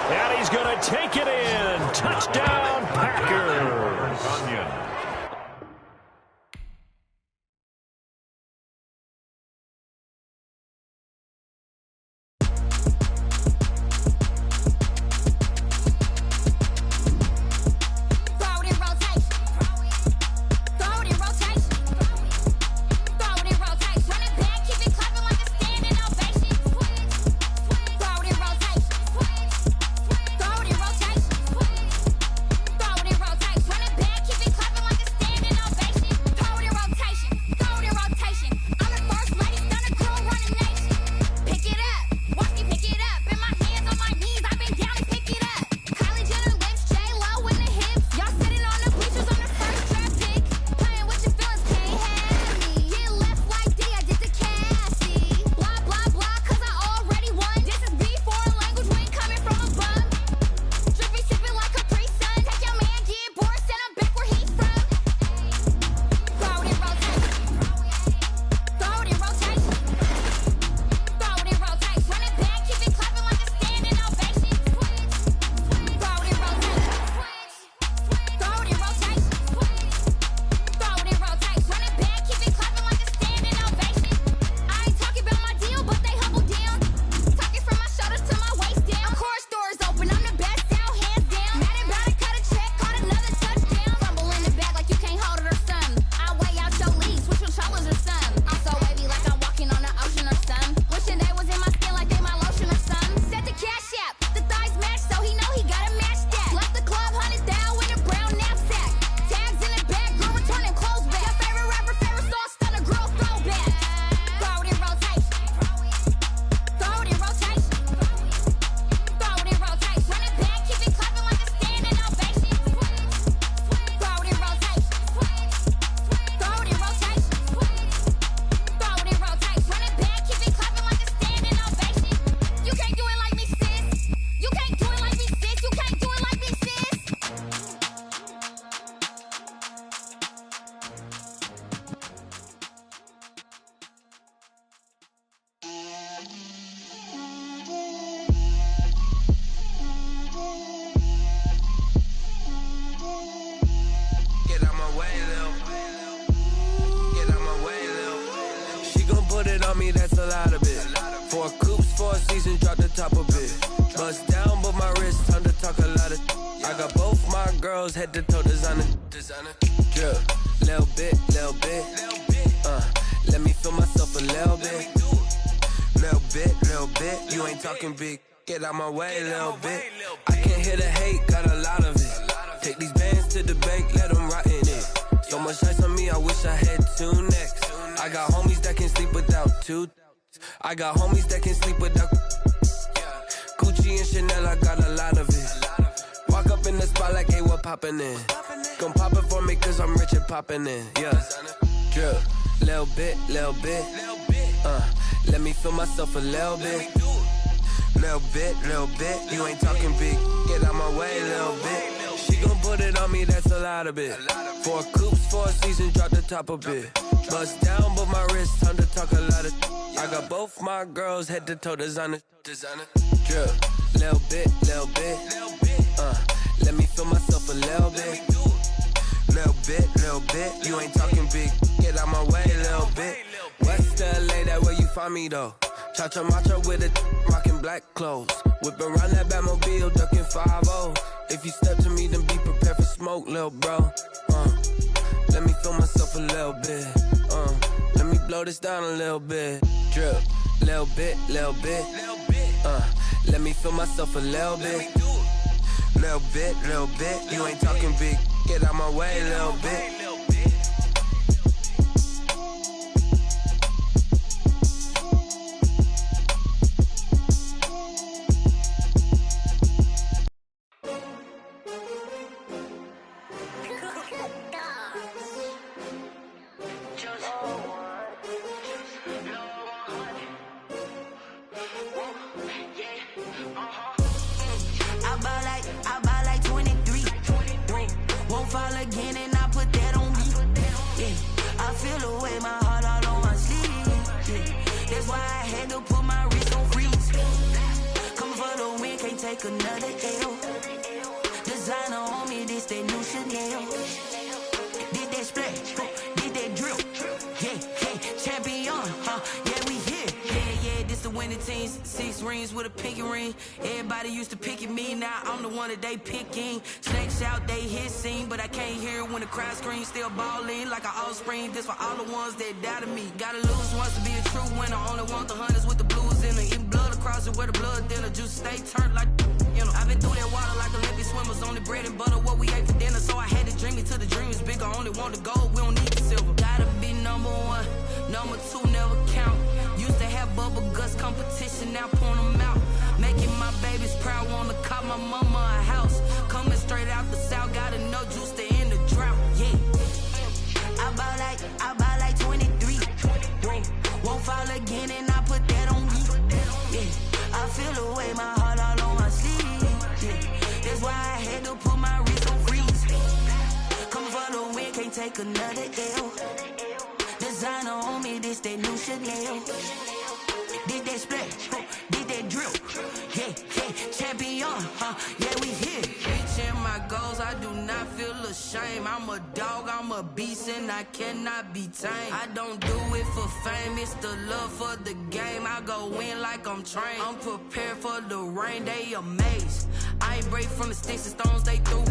And he's going to take it in. Touchdown, Packers. seasons, drop the top a bit. Bust down, but my wrist, time to talk a lot of. I got both my girls, head to toe designer. Drip, little bit. Let me feel myself a little bit. Little bit. You ain't talking big. Get out my way, little bit. I can't hear the hate, got a lot of it. Take these bands to the bank, let them rot in it. So much ice on me, I wish I had two necks. I got homies that can sleep without two. I got homies that can sleep without. Gucci and Chanel, I got a lot of it. Walk up in the spot like, hey, what poppin' in? Gon' pop it for me, cause I'm rich and poppin' in. Yeah. Drip, little bit. Let me feel myself a little bit. Little bit. You ain't talking big. Get out my way, little bit. She gon' put it on me, that's a lot of it. 4 coops, 4 seasons, drop the top a bit. Bust down, but my wrist, time to talk a lot of. I got both my girls, head to toe designer. Drip, little bit. Let me feel myself a little bit. Little bit. You ain't talking big. Get out my way, little bit. West LA, that where you find me though. Cha-cha macha with a rockin' black clothes. Whippin' around that Batmobile, duckin' 5-0. If you step to me, then be prepared for smoke, lil' bro. Let me feel myself a little bit. Let me blow this down a little bit. Drip, little bit. Let me feel myself a little bit. Little bit. You ain't talking big. Get out my way, little bit. I buy like 23. Won't fall again and I put that on me. Yeah, I feel the way, my heart all on my sleeve. Yeah, that's why I had to put my wrist on freeze. Coming for the win, can't take another L. Designer on me, this that new Chanel. Did that splash, did that drill. Yeah, champion, yeah, we here. Yeah, this the winning teams. 6 rings with a pinky ring. Everybody used to pick at me, now I'm the one that they picking. Snakes out, they hit scene, but I can't hear it when the crowd screams. Still ballin' like an offspring. This for all the ones that doubted me. Gotta lose once to be a true winner. Only want the hunters with the blues in it. Even blood across it where the blood dinner. Juice stay turned like, you know. I've been through that water like Olympic swimmers. Only bread and butter, what we ate for dinner. So I had to dream it till the dream is bigger. Only want the gold, we don't need the silver. Gotta be number 1, number 2 never count. Used to have bubble guts competition, now point them out. Making my babies proud, wanna cop my mama a house. Coming straight out the south, gotta know juice to end the drought. Yeah, I buy like 23. Won't fall again and I put that on me. Yeah, I feel the way, my heart all on my sleeve. Yeah, that's why I had to put my wrist on freeze. Coming for the win, can't take another L. Designer on me, this that new Chanel. Did that splash, did that drill. Yeah, champion, yeah, we here. Reaching my goals, I do not feel ashamed. I'm a dog, I'm a beast, and I cannot be tamed. I don't do it for fame, it's the love for the game. I go in like I'm trained. I'm prepared for the rain, they amazed. I ain't break from the sticks and stones they threw.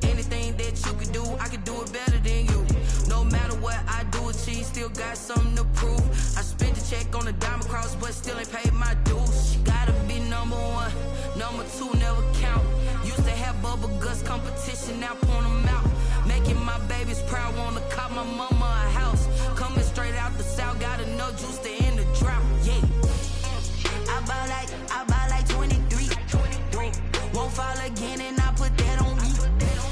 Anything that you can do, I can do it better than you. No matter what I do, achieve, still got something to prove. I spent the check on the diamond cross, but still ain't paid my dues. Gotta be number 1, number 2 never count. Used to have bubble guts competition, now point them out. Making my babies proud, wanna cop my mama a house. Coming straight out the south, gotta know juice to end the drought. Yeah, I buy like 23. Won't fall again and I put that on me.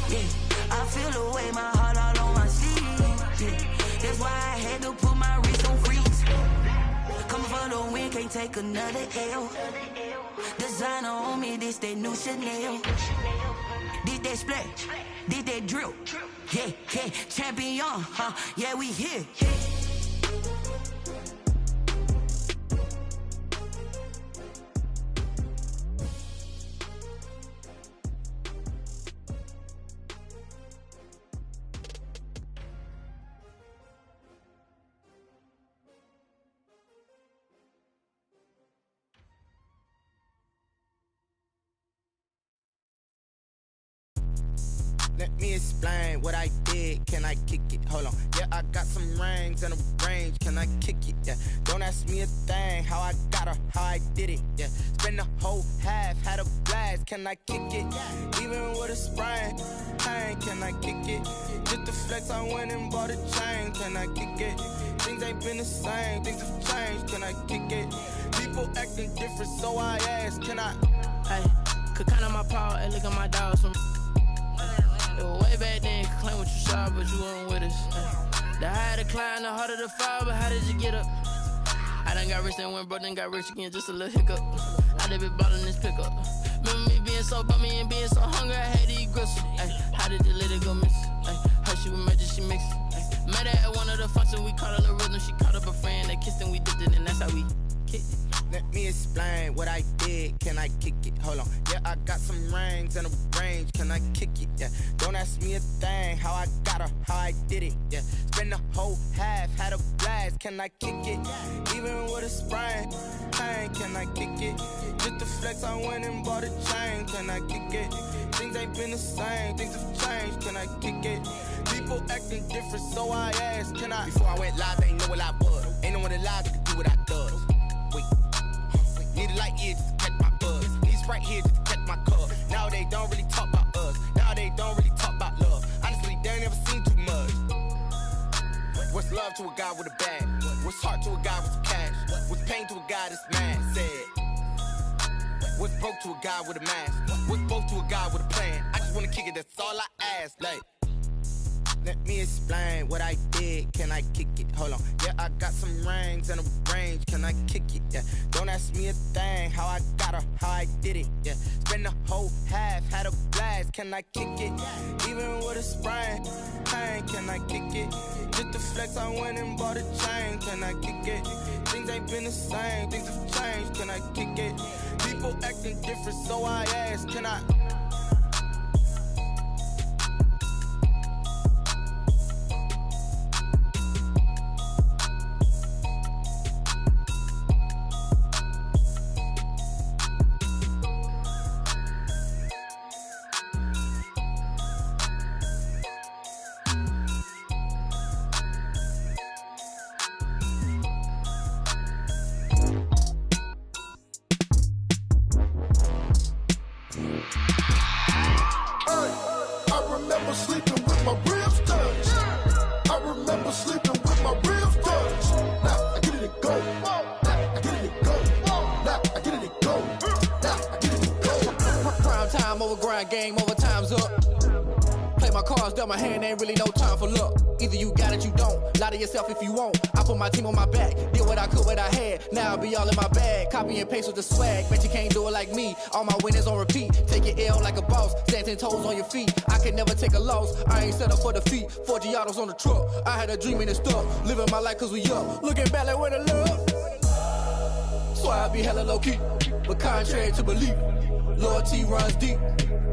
Yeah, I feel the way, my heart all on my sleeve. Yeah, that's why I had to put my wrist on freeze. Coming for the win, can't take another L. Designer on me, this that new Chanel. Did that splash, did that drill. Yeah, champion, yeah, we here. Let me explain what I did. Can I kick it? Hold on. Yeah, I got some rings and a range. Can I kick it? Yeah. Don't ask me a thing. How I got her, how I did it. Yeah. Spend the whole half, had a blast. Can I kick it? Even with a sprain, pain. Can I kick it? Just the flex, I went and bought a chain. Can I kick it? Things ain't been the same. Things have changed. Can I kick it? People acting different, so I ask. Can I? Hey, could count on my power and look at my dogs from. It was way back then, could claim what you saw, but you weren't with us. The higher the climb, the harder the fall, but how did you get up? I done got rich, then went broke, then got rich again, just a little hiccup. I done been bottling this pickup. Remember me being so bummy and being so hungry, I had to eat gristle. Ay, how did the little go miss? Ay, her she was magic, she mixed. Ay, met her at one of the functions, we caught a little rhythm, she caught up a friend, they kissed and we dipped it, and that's how we kicked it. Let me explain what I did. Can I kick it? Hold on. Yeah, I got some rings and a range. Can I kick it? Yeah. Don't ask me a thing. How I got her, how I did it. Yeah. Spend the whole half, had a blast. Can I kick it? Even with a sprain, pain. Can I kick it? Just the flex, I went and bought a chain. Can I kick it? Things ain't been the same. Things have changed. Can I kick it? People acting different, so I asked. Can I? Before I went live, they ain't know what I was. Ain't no one alive that could do what I does. Need a light here just to catch my buzz. Need Sprite here just to catch my cup. Now they don't really talk about us. Now they don't really talk about love. Honestly, they ain't never seen too much. What's love to a guy with a bag? What's heart to a guy with some cash? What's pain to a guy that's mad? Said. What's broke to a guy with a mask? What's both to a guy with a plan? I just wanna kick it, that's all I ask. Like, let me explain what I did. Can I kick it? Hold on. Yeah, I got some rings and a range. Can I kick it? Yeah. Don't ask me a thing. How I got her, how I did it. Yeah. Spend the whole half, had a blast. Can I kick it? Even with a sprain, pain. Can I kick it? Just the flex, I went and bought a chain. Can I kick it? Things ain't been the same. Things have changed. Can I kick it? People acting different, so I ask. Can I? Game over, time's up. Play my cards, dealt my hand, ain't really no time for luck. Either you got it, you don't. Lie to yourself if you won't. I put my team on my back, did what I could, what I had. Now I'll be all in my bag. Copy and paste with the swag. Bet you can't do it like me. All my winners on repeat. Take your L like a boss. Stand 10 toes on your feet. I can never take a loss. I ain't set up for defeat. 4 Giottos on the truck. I had a dream and it's stuck. Living my life cause we up. Looking back like where the love. So I be hella low key. But contrary to belief, loyalty runs deep.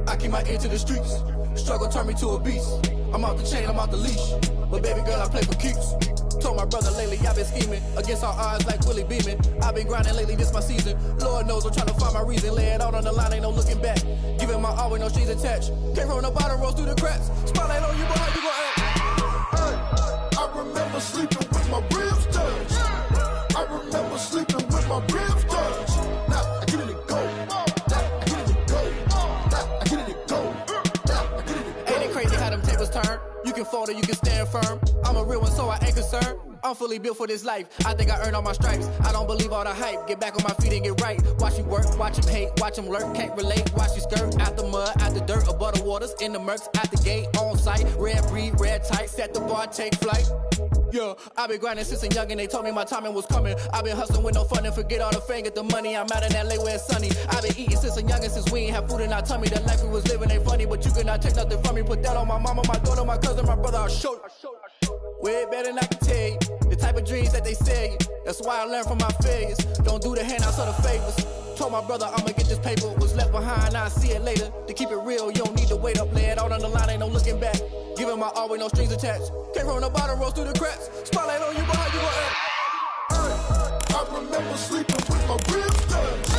I keep my ear to the streets. Struggle turned me to a beast. I'm off the chain, I'm off the leash. But baby girl, I play for keeps. Told my brother lately, I've been scheming. Against all odds like Willie Beeman. I've been grinding lately, this my season. Lord knows I'm trying to find my reason. Lay it out on the line, ain't no looking back. Giving my all with no strings attached. Came from the bottom, rose through the cracks. Spotlight on you, boy, how you gon' act? Hey, I remember sleeping with my ribs touched. I remember sleeping with my ribs touched. Now I get it and go. Turn. You can fold or you can stand firm. I'm a real one, so I ain't concerned. I'm fully built for this life. I think I earned all my stripes. I don't believe all the hype. Get back on my feet and get right. Watch you work, watch him hate, watch him lurk. Can't relate, watch you skirt. Out the mud, out the dirt, above the waters, in the murks, out the gate, on site. Red breed, red tight, set the bar, take flight. Yeah, I've been grinding since a young and they told me my timing was coming. I've been hustling with no fun and forget all the fame, get the money. I'm out in LA where it's sunny. I've been eating since a young and since we ain't have food in our tummy. The life we was living ain't funny, but you cannot take nothing from me. Put that on my mama, my daughter, my cousin, my brother, I'll show you. Way better than I can tell you. The type of dreams that they sell you. That's why I learned from my failures. Don't do the handouts or the favors. Told my brother I'ma get this paper. Was left behind, I'll see it later. To keep it real, you don't need to wait up. Lay it out on the line, ain't no looking back. Giving my all with no strings attached. Came from the bottom, rose through the cracks. Spotlight on you, but how you gon' act? I remember sleeping with my ribs touched.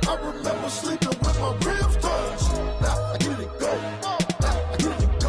I remember sleeping with my ribs touched. Now I get it and go. Now I get it and go.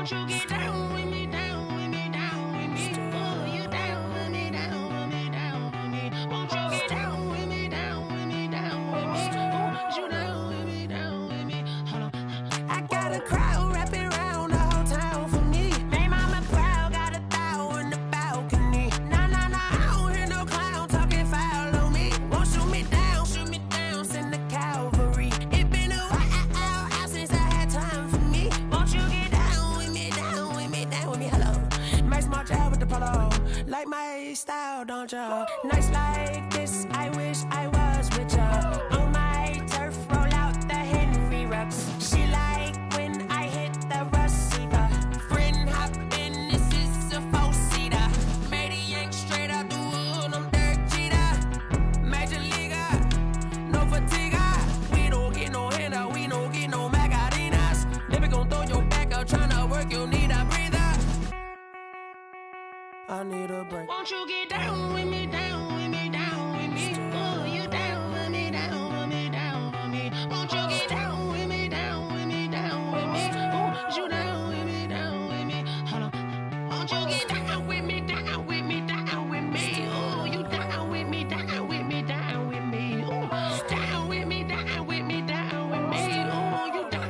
Won't you get down with me, down with me, down with me? Oh, you down with me, down with me, down with me. Won't you get down with me, down with me, down with me? Oh, you down with me, down with me? Hold on. I got a crowd wrapping around the whole town for me. Made mama proud, got a thou in the balcony. Nah, nah, nah, I don't hear no clown talking foul on me. Won't shoot me down, send the cavalry. It been a while since I had time for me. Won't you get down with me, down with me, down with me? Hello. Max my job with the polo. Like my style, don't ya? Nights like this, I wish I was with ya. On my turf, roll out the Henry rocks. She like when I hit the receiver. Friend hop in, this is a four-seater. Made a yank straight out the wood, I'm Derek Jeter. Major leaguer, no fatigue. We don't get no handout, we don't get no Magarinas. Never gon' throw your back out, tryna work, you need a breather. I need a break. Won't you get down with me, down with me, down with me? Oh, you down with me, down with me, down with me? Won't you get down with me, down with me, down with me? Oh, you down with me, down with me? Hold on. Won't you get down with me, down with me, down with me? Oh, you down with me, down with me, down with me? Oh, down with me, down with me, down with me? Oh, you down.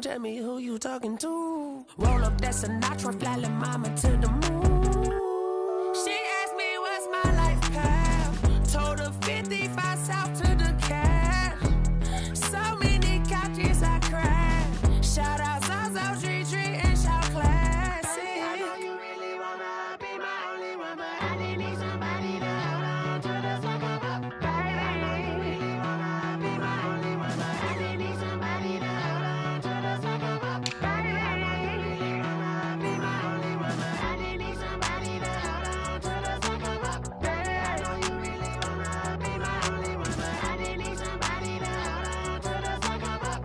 Tell me who you talking to. Roll up that Sinatra, fly la mama to the moon. She asked me what's my life path. Told her 55 south to the cash. So many couches I cried. Shout out South Street and shout classic. I know you really wanna be my only one, but I didn't need somebody to hold on to the second up. Baby, I know you really wanna be my only one, but I didn't need somebody to hold on to the second up. Baby, I know you really wanna be my only one, but I didn't need somebody to hold on to the second up. Baby, I know you really wanna be my only one, but I didn't need somebody to hold on to the second up.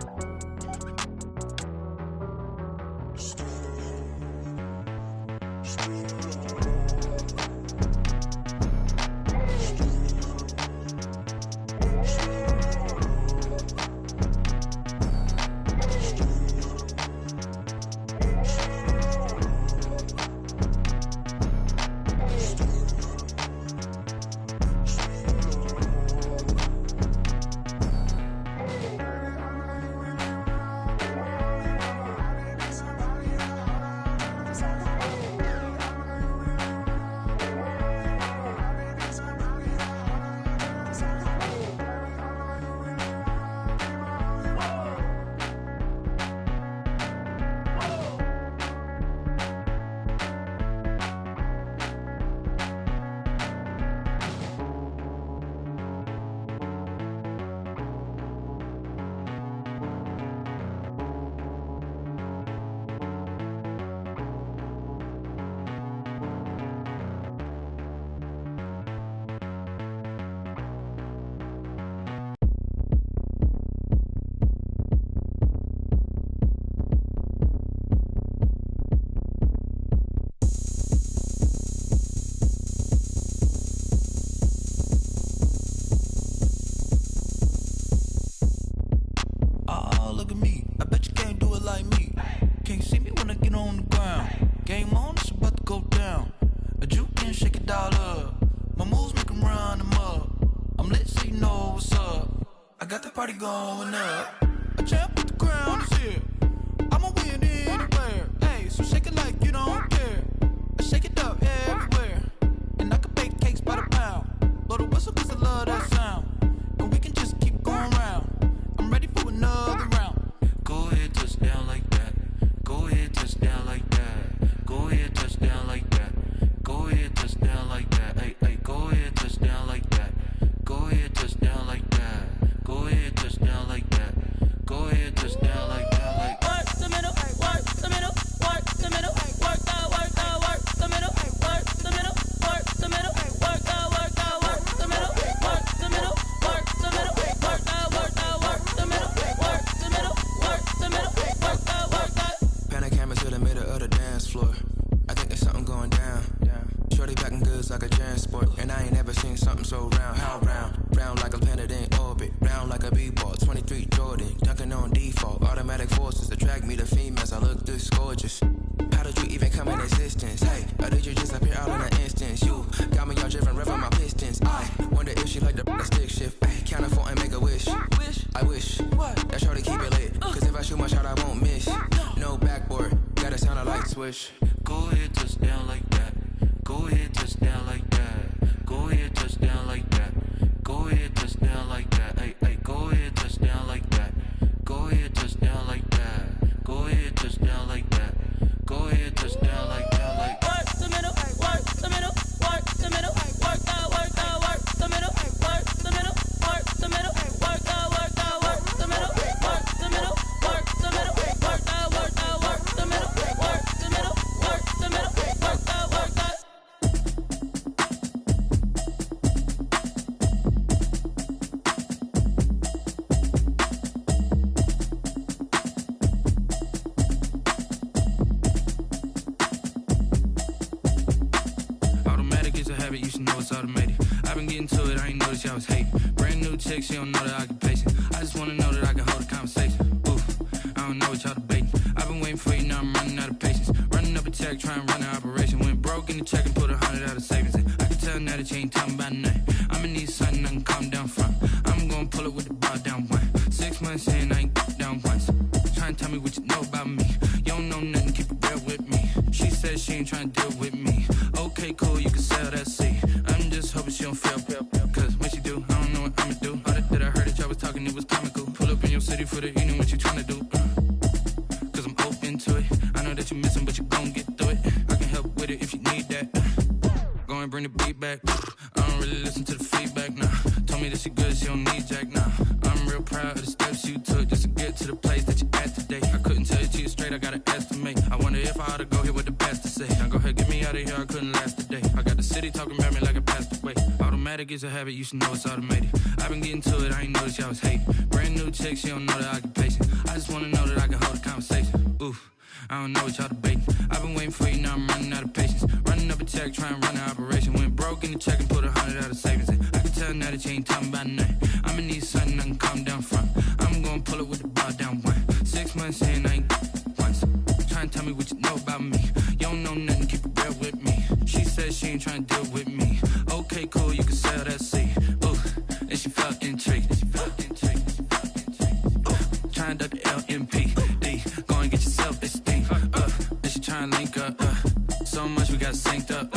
Party going up. A champ with the crown is here. I'ma win anywhere. Hey, so shake it like you don't care. I shake it up everywhere. And I can bake cakes by the pound. Blow the whistle cause I love that sound. And we can just keep going round. I'm ready for another round. Go ahead, touch down like that. Go ahead, touch down like that. Go ahead, touch down like that. Go ahead, touch down like that. Hey, hey, go ahead, touch down like that. Go ahead, touch down like that. Go ahead, touch down like that. Go ahead, touch down like that. Like work the middle, work the middle, work the middle, work the middle, work the middle, work the middle, work the middle, work the middle, work the middle, work the middle, work the middle, work the middle, work the. Pan a camera to the middle of the dance floor. I think there's something going down. Shorty backing goods like a transport, and I ain't never seen something so round. How round? Round like a planet in orbit, round like a b-ball. 23 Jordan, dunking on default. attract me to females, I look this gorgeous. How did you even come in existence? Hey, or did you just appear all in an instance? You got me all driven, revving my pistons. I wonder if she like the stick shift. Ay, count it 4 and make a wish. I wish that shorty keep it lit. Cause if I shoot my shot, I won't miss. No backboard, gotta sound a light switch. Go ahead, touch down like that. Go ahead, touch down like that. Go ahead, touch down like that. Go ahead, touch down like that. Ay, ay, go ahead, touch down like that. Go ahead, touch down like that. Go ahead, touch down like that. Go ahead, touch down like that. Like work the middle, work the middle, work the middle, work the middle, work the middle, work the middle, work the middle, work the middle, work the middle, work the middle, work the middle, work the middle, work the. Automatic is a habit, you should know it's automated. I've been getting to it, I ain't noticed y'all was hating. Brand new chick, she don't know the occupation. I just wanna know that I can hold a conversation. Oof, I don't know what y'all debating. I've been waiting for you, now I'm running out of patience. Running up a check, trying to run an operation. Went broke in the check and put 100 out of savings in. I can tell now that you ain't talking about nothing. I'ma need something I can calm down from. I'm gonna pull it with the bar down one. 6 months in, I ain't down once. Trying to tell me what you know about me. You don't know nothing, keep it real with me. She said she ain't trying to deal with me. Okay, cool, you can sell that seat. I'm just hoping she don't feel. Cause when she do, I don't know what I'ma do. All that I heard that y'all was talking, it was comical. Pull up in your city for the evening, what you trying to do? Cause I'm open to it. I know that you're missing, but you gon' get through it. I can help with it if you need that. Go and bring the beat back. I don't really listen to the feedback, nah. Told me that she good, she don't need jack, nah. I'm real proud of the steps you took just to get to the place that you at today. I couldn't tell you to you straight, I gotta estimate. I wonder if I ought to go here with the best to say. Now go ahead, get me out of here, I couldn't last a day. I got the city talking about me like I passed away. Automatic is a habit, you should know it's automated. I've been getting to it, I ain't noticed y'all was hating. Brand new chick, she don't know the occupation. I just wanna know that I can hold a conversation. Oof, I don't know what y'all debating. I've been waiting for you, now I'm running out of patience. Running up a check, trying to run an operation. Went broke in the check and put 100 out of savings in. I can tell now that you ain't talking about nothing. I'ma need something I can calm down from. I'm gonna pull it with the bar down one. 6 months in, I ain't once. Trying to tell me what you know about me. You don't know nothing, keep it real with me. She said she ain't trying to deal with me. Okay, cool, you can sell that seat. Ooh, and she felt intrigued. Trying to duck the LMP. Go and get yourself this thing. And she trying to link up. So much we got synced up.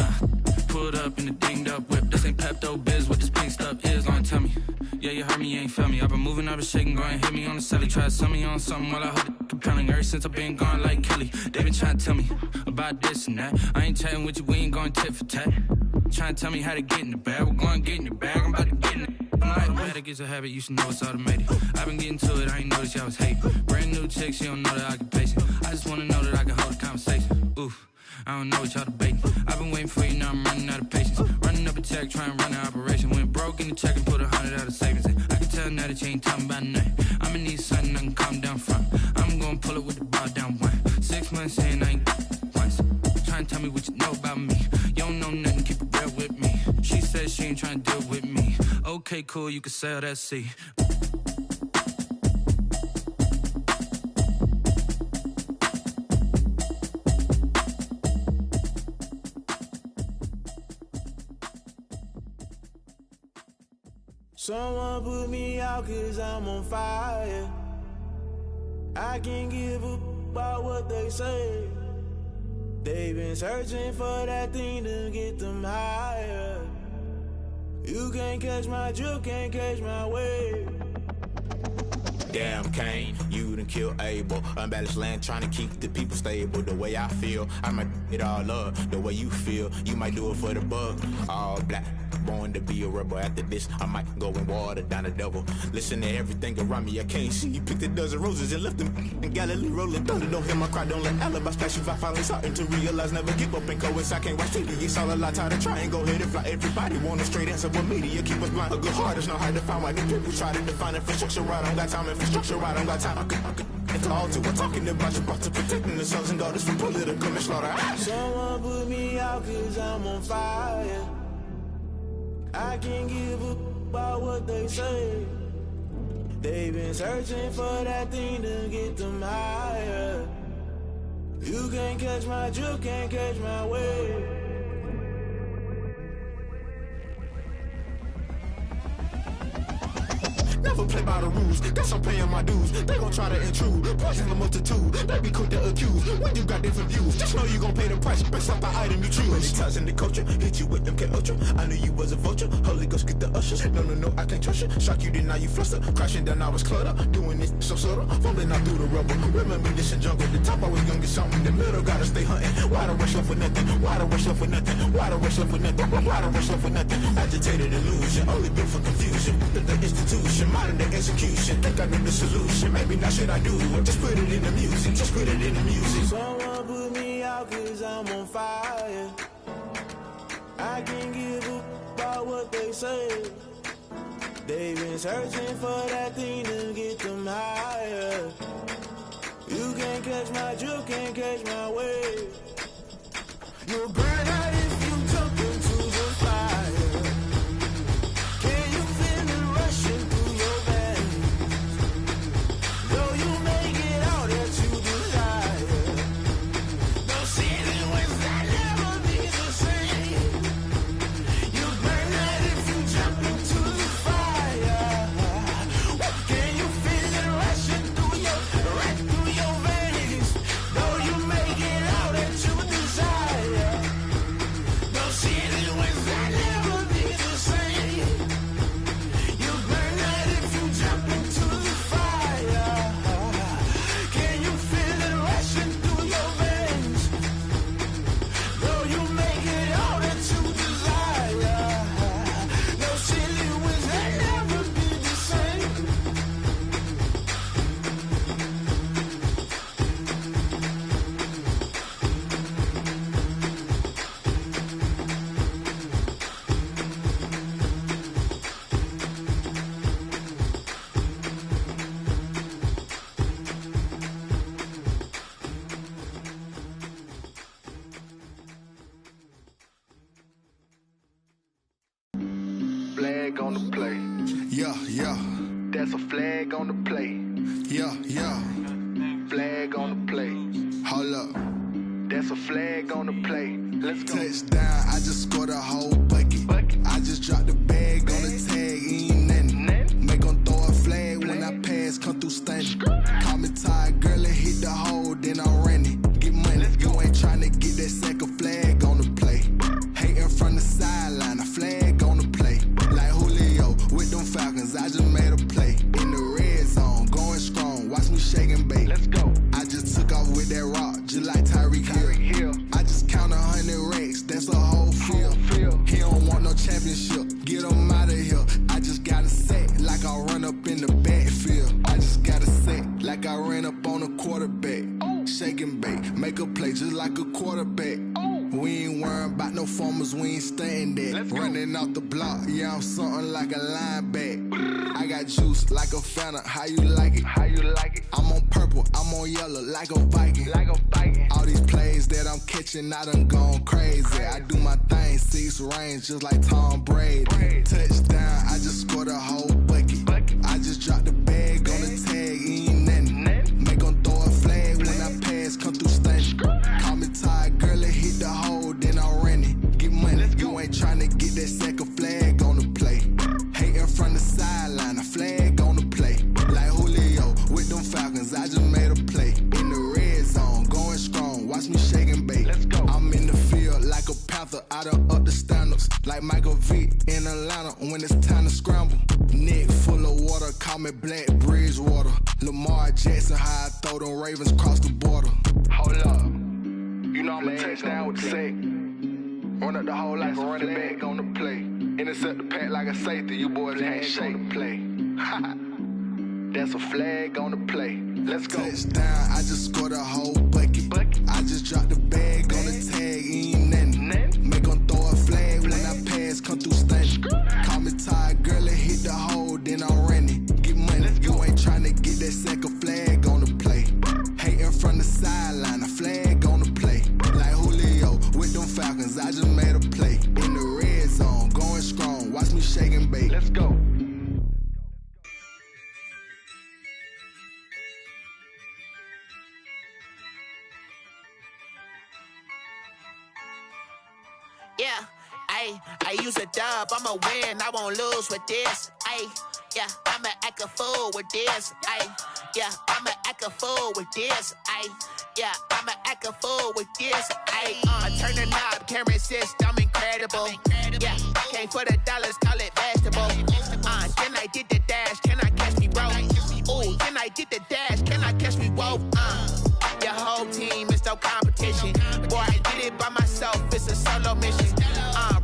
Pulled up in the dinged up whip. This ain't Pepto Biz, what this pink stuff is. Don't tell me. Yeah, you heard me, you ain't felt me. I've been moving, I've been shaking, go and hit me on the celly. Try to sell me on something while I hold it compelling. Ever since I've been gone like Kelly, they been trying to tell me about this and that. I ain't chatting with you, we ain't going tit for tat. Trying to tell me how to get in the bag. We're going to get in the bag, I'm about to get in it. Automatic is a habit, you should know it's automated. I've been getting to it, I ain't noticed y'all was hating. Brand new chick, she don't know the occupation. I just wanna know that I can hold a conversation. Oof, I don't know what y'all debating. I've been waiting for you, now I'm running out of patience. Running up a check, trying to run an operation. Went broke in the check and put 100 out of savings in. I can tell now that you ain't talking about nothing. I'ma need something I can calm down from. I'm gonna pull it with the bar down one. 6 months in, I ain't once. Trying to tell me what you know about me. You don't know nothing, keep it real with me. She said she ain't trying to deal with me. Okay, cool, you can sell that seat. Someone put me out cause I'm on fire. I can't give up about what they say. They've been searching for that thing to get them higher. You can't catch my drift, can't catch my wave. Damn Kane, you done killed Abel. Unbalanced land trying to keep the people stable. The way I feel, I might it all up. The way you feel, you might do it for the buck. All black, born to be a rebel. After this, I might go and water down the devil. Listen to everything around me, I can't see. Picked a dozen roses and left them in Galilee rolling thunder. Don't hear my cry, don't let alibis flash. If I finally starting to realize, never give up and coincide. Can't watch TV, it's all a lot. Tired of trying, go ahead and fly. Everybody want a straight answer, but media keep us blind. A good heart is not hard to find. Why these people try to define infrastructure right? I don't got time, infrastructure right, I don't got time. I could it's all to. We're talking about you, about to protecting the sons and daughters from political and slaughter. Someone put me out cause I'm on fire. I can't give up about what they say. They've been searching for that thing to get them higher. You can't catch my drift, can't catch my wave. Never play by the rules, guess I'm paying my dues. They gon' try to intrude, poison the multitude. They be quick to accuse, when you got different views. Just know you gon' pay the price, based off the item you choose. Many times in the culture, hit you with them K Ultra. I knew you was a vulture, Holy Ghost get the ushers. No, I can't trust you. Shock you, then now you fluster. Crashing down, I was cluttered. Doing this so subtle, falling out through the rubble. Remember this in jungle, the top I was young and something. The middle gotta stay hunting. Why the rush left for nothing? Why the rush left for nothing? Why the rush left for nothing? Why the rush left for nothing? Agitated illusion, only built for confusion. The institution, modern day execution. Think I know the solution. Maybe not shit I do. Just put it in the music. Just put it in the music. Someone put me out 'cause I'm on fire. I can't give up about what they say. They've been searching for that thing to get them higher. You can't catch my drift, can't catch my wave. You'll burn out if you jump into the fire. Can you feel it rushing through your veins? Though you make it all that you desire. Those feelings that never be the same. You burn out if you jump into the fire. Can you feel it rushing through your veins? Though you make it all that you desire. Those feelings that never be the same. You burn out if you jump into the fire. Can you feel it rushing through your veins? Though you make it all that you desire. Those feelings that never be the same. Flag on the play. Yeah. That's a flag on the play. Yeah. Flag on the play. Hold up. That's a flag on the play. Let's go. Touchdown, I just scored a whole bucket. I just dropped the bag on the tag, ain't nothing. Make 'em throw a flag when I pass, come through stunning. Call me tired, girl, and hit the hole, then I'm running. Get money, you ain't tryna get that second flag on the play. Hating from the sideline, a flag on the play. Like Julio with them Falcons, I just made a play. In the red zone, going strong, watch me shake and bake. Let's go. I just took off with that rock, just like Tyreek Hill. I just count 100 racks, that's a whole field. He don't want no championship, get him out of here. I just gotta set like I run up in the backfield. I just gotta set like I ran up on a quarterback. Shake and bake, make a play just like a quarterback. We ain't worrying about no formers, we ain't staying there. Running off the block, yeah, I'm something like a linebacker. I got juice like a Fanta, how you like it? I'm on purple, I'm on yellow like a Viking. All these plays that I'm catching, I done gone crazy. I do my thing, 6 range just like Tom Brady. Touchdown, I just scored a whole bucket. I just dropped the bag on the tag, ain't nothing. Make 'em throw a flag when I pass, come through stunning. Call me tired, girl, and hit the hole, then I'm running. Get money, you ain't tryna get that second flag on the play. Hating from the sideline, a flag on the play. Like Julio with them Falcons, I just made a play. In the red zone, going strong, watch me shake and bake. I'm in the field like a panther, I done up the standards. Like Michael Vick in Atlanta when it's time to scramble. Neck full of water, call me Black Bridgewater. Lamar Jackson, how I throw them Ravens cross the border. Hold up, you know I'm a touchdown with the sack. Run up the hole like a running back on the play. Intercept the pack like a safety, you boys ain't shake the play. That's a flag on the play. Let's go. Touchdown, I just scored a whole bucket. I just dropped the bag on the tag, ain't nothing. Make 'em throw a flag when I pass, come through stunning. Call me tired, girl, and hit the hole, then I'm running. Get money, you ain't tryna get that second flag on the play. Hating from the sideline, a flag on the play. Like Julio with them Falcons, I just made a play. In the red zone, going strong, watch me shake and bake. Let's go. Yeah, I use a dub, I'ma win, I won't lose with this. Yeah, I'ma act a fool with this. Yeah, I'ma act a fool with this. Yeah, I'ma act a fool with this. Turn the knob, camera assist, I'm incredible. Yeah, came for the dollars, call it vegetable. Then I did the dash, can I catch me, bro? Ooh, then I did the dash, can I catch me, whoa? Your whole team is no competition. Boy, I did it by myself, it's a solo mission.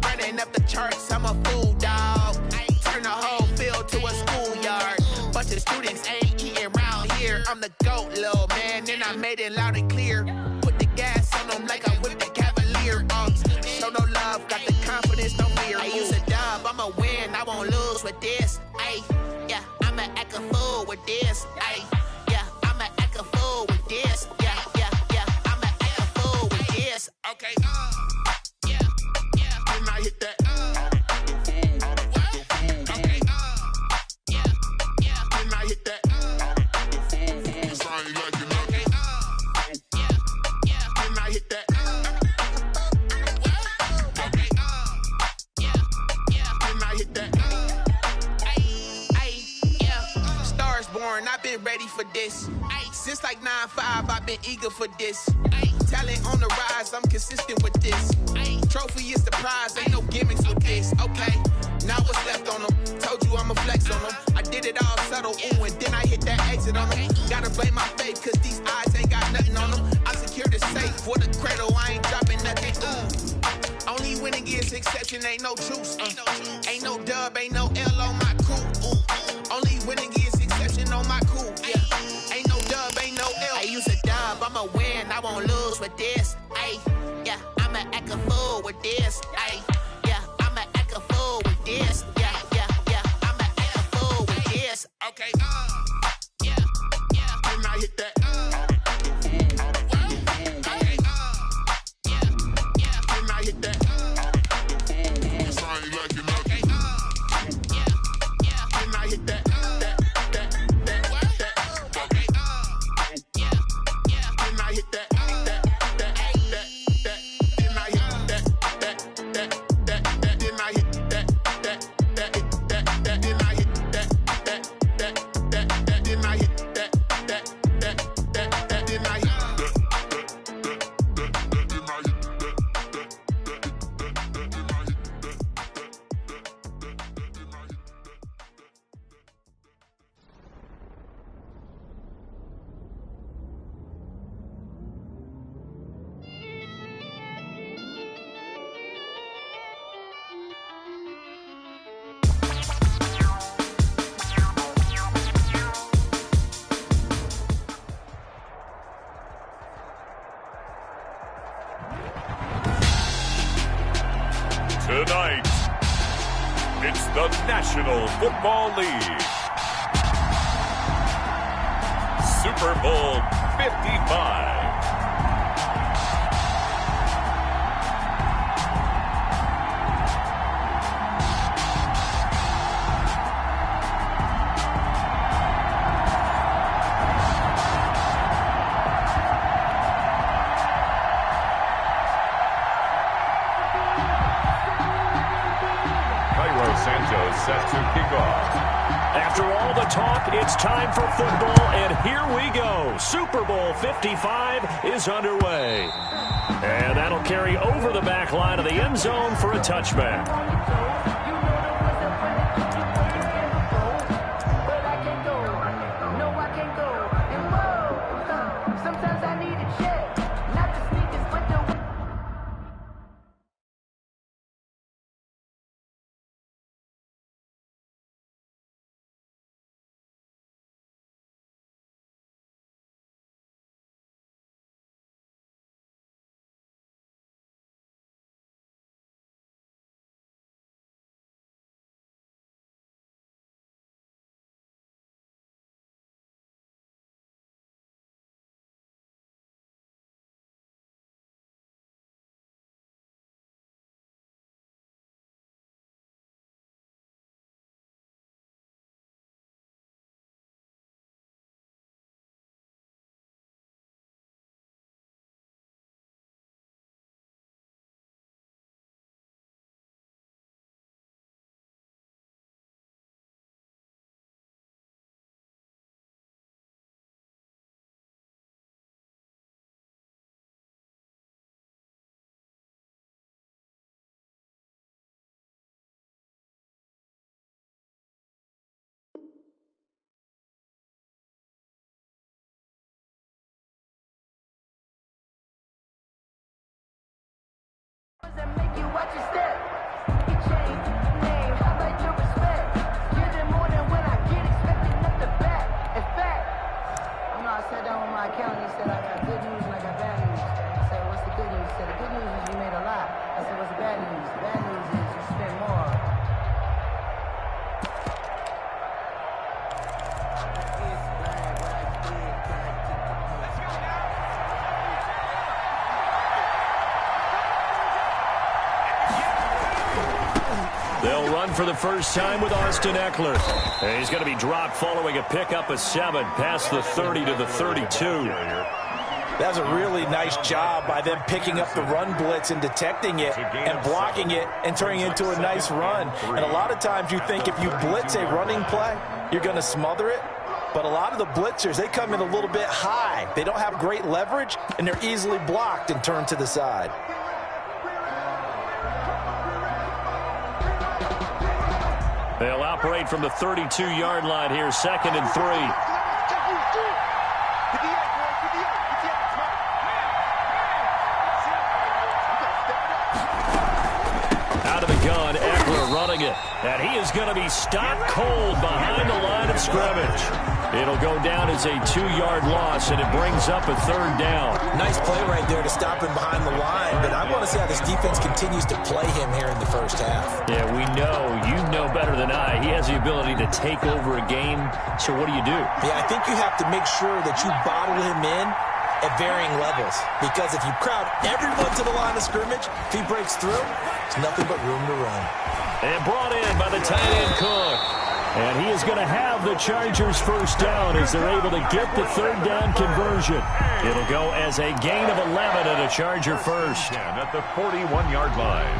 Running up the charts, I'm a fool, dog. Turn the whole field to a schoolyard. Bunch of students ain't eating round here. I'm the GOAT, little man, and I made it loud and clear. Put the gas on them like I whipped the Cavalier. Show no love, got the confidence, no fear. I use a dub, I'ma win, I won't lose with this. Yeah, I'ma act a fool with this. Yeah, I'ma act a fool with this. Yeah, I'ma act a fool with this. Okay, yeah, then I hit that. Okay, yeah, then I hit that. Cause I ain't like it. Okay, yeah, then I hit that. Okay, yeah, then I hit that. Yeah, Stars born, I've been ready for this. Since like 9-5, I've been eager for this. Talent on the rise, I'm consistent with this. Trophy is the prize, ain't no gimmicks with this. Okay, now what's left on them? Told you I'ma flex on them. I did it all subtle, ooh, and then I hit that exit on them. Gotta blame my faith, cause these eyes ain't got nothing on them. I secure the safe for the cradle, I ain't dropping nothing. Ooh. Only winning is exception, ain't no truce. Ain't no dub, ain't no L on my crew. Only winning is exception on my crew. Yeah, ain't no dub, ain't no L. I use a dub, I'ma win, I won't lose with this. Yeah, I'ma act a fool with this. Yeah, I'ma act a fool with this. Yeah, I'ma act a fool with this. Okay, yeah, then I hit that. Okay, yeah, then I hit that. Cause I ain't like it. Okay, yeah, then I hit that. Okay, yeah, then I hit that. Tonight, it's the National Football League. Super Bowl 55. Set to kick off. After all the talk, it's time for football, and here we go. Super Bowl 55 is underway. And that'll carry over the back line of the end zone for a touchback. They'll run for the first time with Austin Eckler. And he's going to be dropped following a pickup of 7 past the 30 to the 32. That's a really nice job by them picking up the run blitz and detecting it and blocking it and turning it into a nice run. And a lot of times you think if you blitz a running play, you're going to smother it. But a lot of the blitzers, they come in a little bit high. They don't have great leverage, and they're easily blocked and turned to the side. They'll operate from the 32-yard line here, 2nd and 3. Out of the gun, Eckler running it. And he is going to be stopped cold behind the line of scrimmage. It'll go down as a 2-yard loss, and it brings up a 3rd down. Nice play right there to stop him behind the line, but I want to see how this defense continues to play him here in the first half. Yeah, we know. You know better than I. He has the ability to take over a game, so what do you do? Yeah, I think you have to make sure that you bottle him in at varying levels, because if you crowd everyone to the line of scrimmage, if he breaks through, there's nothing but room to run. And brought in by the tight end Cook. And he is going to have the Chargers first down as they're able to get the 3rd down conversion. It'll go as a gain of 11 and a Charger first. At the 41-yard line.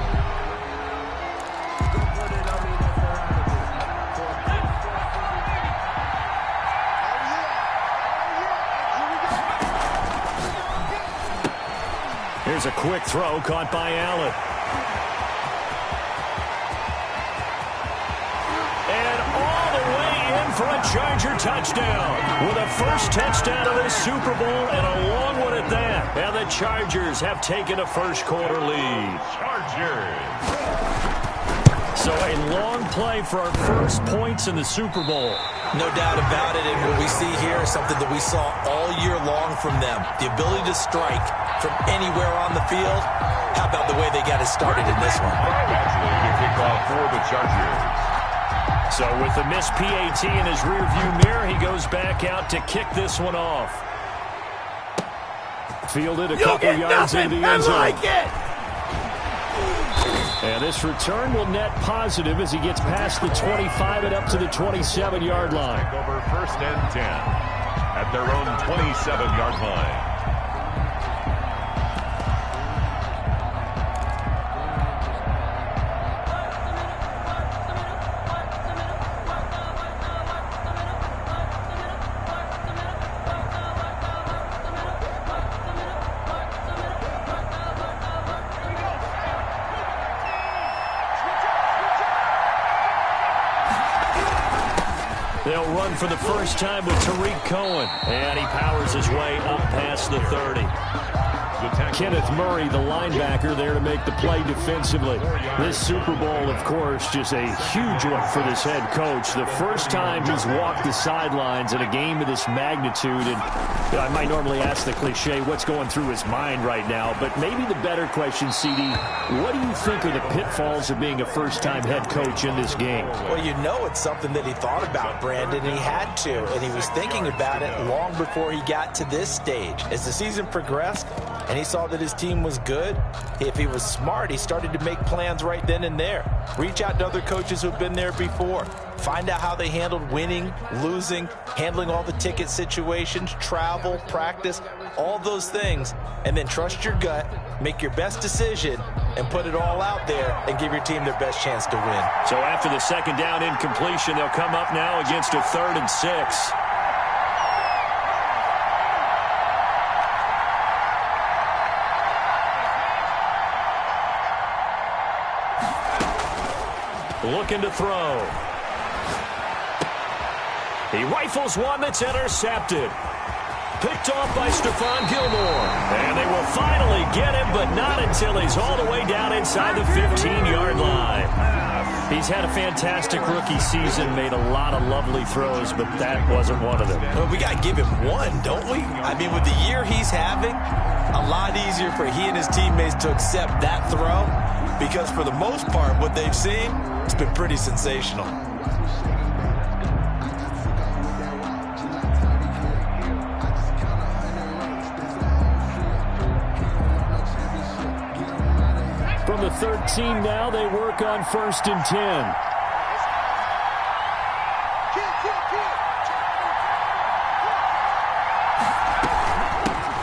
Here's a quick throw caught by Allen. For a Charger touchdown with a first touchdown of the Super Bowl and a long one at that. And the Chargers have taken a first-quarter lead. Chargers. So a long play for our first points in the Super Bowl. No doubt about it, and what we see here is something that we saw all year long from them. The ability to strike from anywhere on the field. How about the way they got it started in this one? Actually, the kickoff for the Chargers. So with the missed PAT in his rearview mirror, he goes back out to kick this one off. Fielded a couple yards into the end zone. Like it. And this return will net positive as he gets past the 25 and up to the 27-yard line. Over 1st and 10 at their own 27-yard line. They'll run for the first time with Tariq Cohen. And he powers his way up past the 30. Kenneth Murray, the linebacker, there to make the play defensively. This Super Bowl, of course, just a huge one for this head coach. The first time he's walked the sidelines in a game of this magnitude. And I might normally ask the cliche, what's going through his mind right now? But maybe the better question, CD, what do you think are the pitfalls of being a first-time head coach in this game? Well, you know it's something that he thought about, Brandon, and he had to. And he was thinking about it long before he got to this stage. As the season progressed, and he saw that his team was good, if he was smart, he started to make plans right then and there. Reach out to other coaches who've been there before. Find out how they handled winning, losing, handling all the ticket situations, travel, practice, all those things. And then trust your gut, make your best decision, and put it all out there and give your team their best chance to win. So after the second down incompletion, they'll come up now against a 3rd and 6. Looking to throw. He rifles one that's intercepted. picked off by Stephon Gilmore. And they will finally get him, but not until he's all the way down inside the 15-yard line. He's had a fantastic rookie season, made a lot of lovely throws, but that wasn't one of them. Well, we got to give him one, don't we? I mean, with the year he's having, a lot easier for he and his teammates to accept that throw, because for the most part, what they've seen, it's been pretty sensational. From the 13 now, they work on 1st and 10.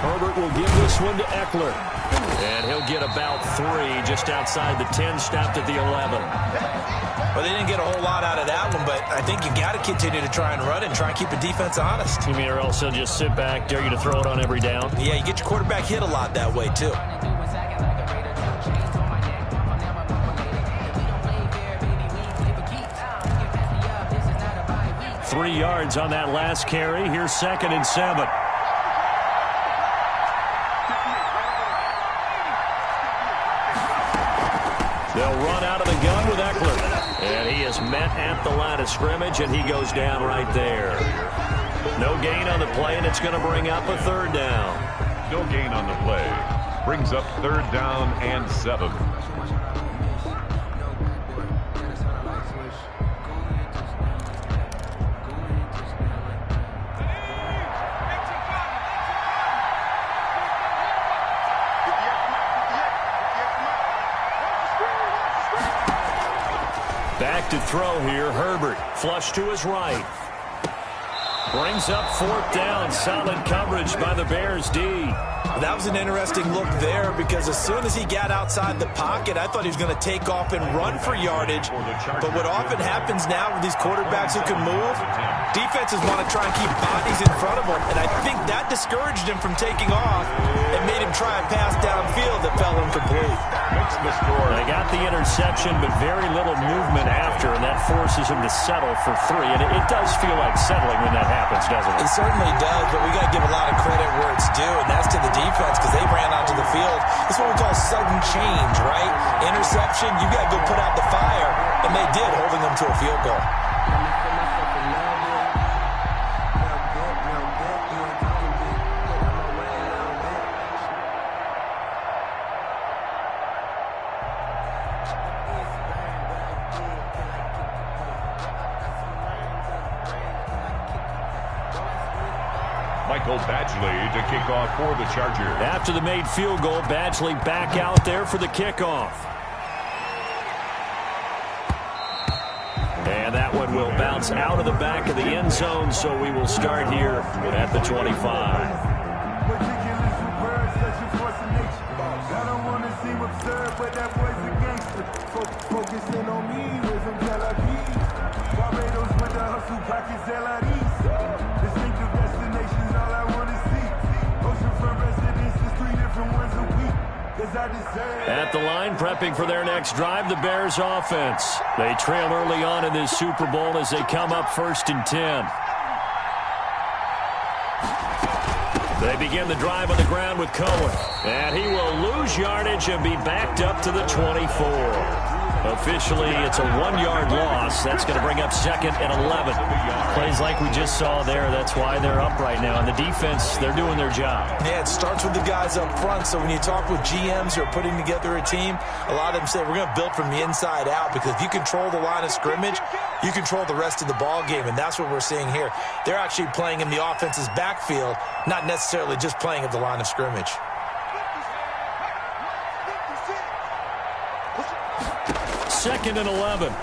Herbert will give this one to Eckler. And he'll get about 3 just outside the 10, stopped at the 11. Well, they didn't get a whole lot out of that one, but I think you got to continue to try and run and try and keep the defense honest. You mean or else they'll just sit back, dare you to throw it on every down? Yeah, you get your quarterback hit a lot that way, too. 3 yards on that last carry. Here's 2nd and 7. They'll run out of the gun with Eckler. And he is met at the line of scrimmage, and he goes down right there. No gain on the play, and it's going to bring up a 3rd down. No gain on the play. Brings up 3rd down and 7. Back to throw here. Herbert flush to his right. Brings up 4th down. Solid coverage by the Bears D. That was an interesting look there, because as soon as he got outside the pocket, I thought he was going to take off and run for yardage. But what often happens now with these quarterbacks who can move, defenses want to try and keep bodies in front of them. And I think that discouraged him from taking off and made him try a pass downfield that fell incomplete. They got the interception, but very little movement after, and that forces him to settle for 3. And it does feel like settling when that happens, doesn't it? It certainly does, but we got to give a lot of credit where it's due, and that's to the defense, because they ran onto the field. This is what we call sudden change, right? Interception, you got to go put out the fire, and they did, holding them to a field goal. Badgley to kick off for the Chargers. After the made field goal, Badgley back out there for the kickoff. And that one will bounce out of the back of the end zone, so we will start here at the 25. At the line, prepping for their next drive, the Bears offense. They trail early on in this Super Bowl as they come up 1st and 10. They begin the drive on the ground with Cohen. And he will lose yardage and be backed up to the 24. Officially, it's a 1-yard loss. That's going to bring up 2nd and 11. Plays like we just saw there. That's why they're up right now. And the defense, they're doing their job. Yeah, it starts with the guys up front. So when you talk with GMs who are putting together a team, a lot of them say we're going to build from the inside out, because if you control the line of scrimmage, you control the rest of the ball game. And that's what we're seeing here. They're actually playing in the offense's backfield, not necessarily just playing at the line of scrimmage. 2nd and 11.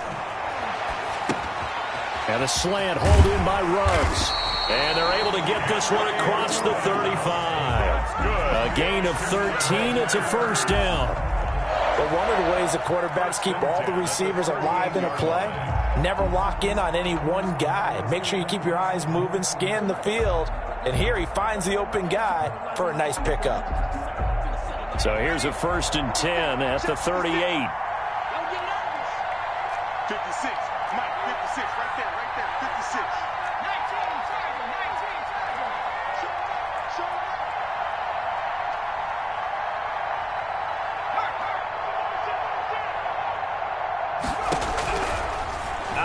And a slant hold in by Ruggs. And they're able to get this one across the 35. A gain of 13. It's a 1st down. But one of the ways the quarterbacks keep all the receivers alive in a play, never lock in on any one guy. Make sure you keep your eyes moving, scan the field. And here he finds the open guy for a nice pickup. So here's a 1st and 10 at the 38. 56, Mike, 56, right there, 56.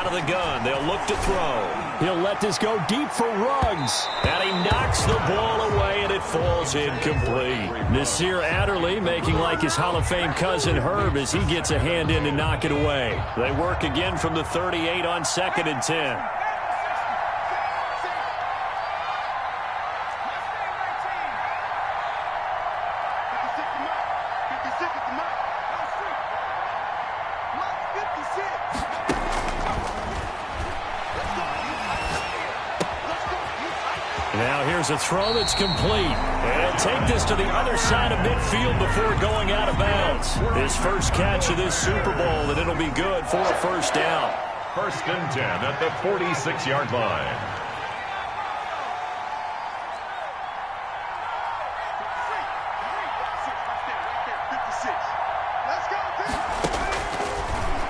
Out of the gun, they'll look to throw. He'll let this go deep for Ruggs. And he knocks the ball away, and it falls incomplete. Nasir Adderley making like his Hall of Fame cousin Herb as he gets a hand in to knock it away. They work again from the 38 on 2nd and 10. Now here's a throw that's complete. And take this to the other side of midfield before going out of bounds. His first catch of this Super Bowl, and it'll be good for a first down. 1st and 10 at the 46-yard line.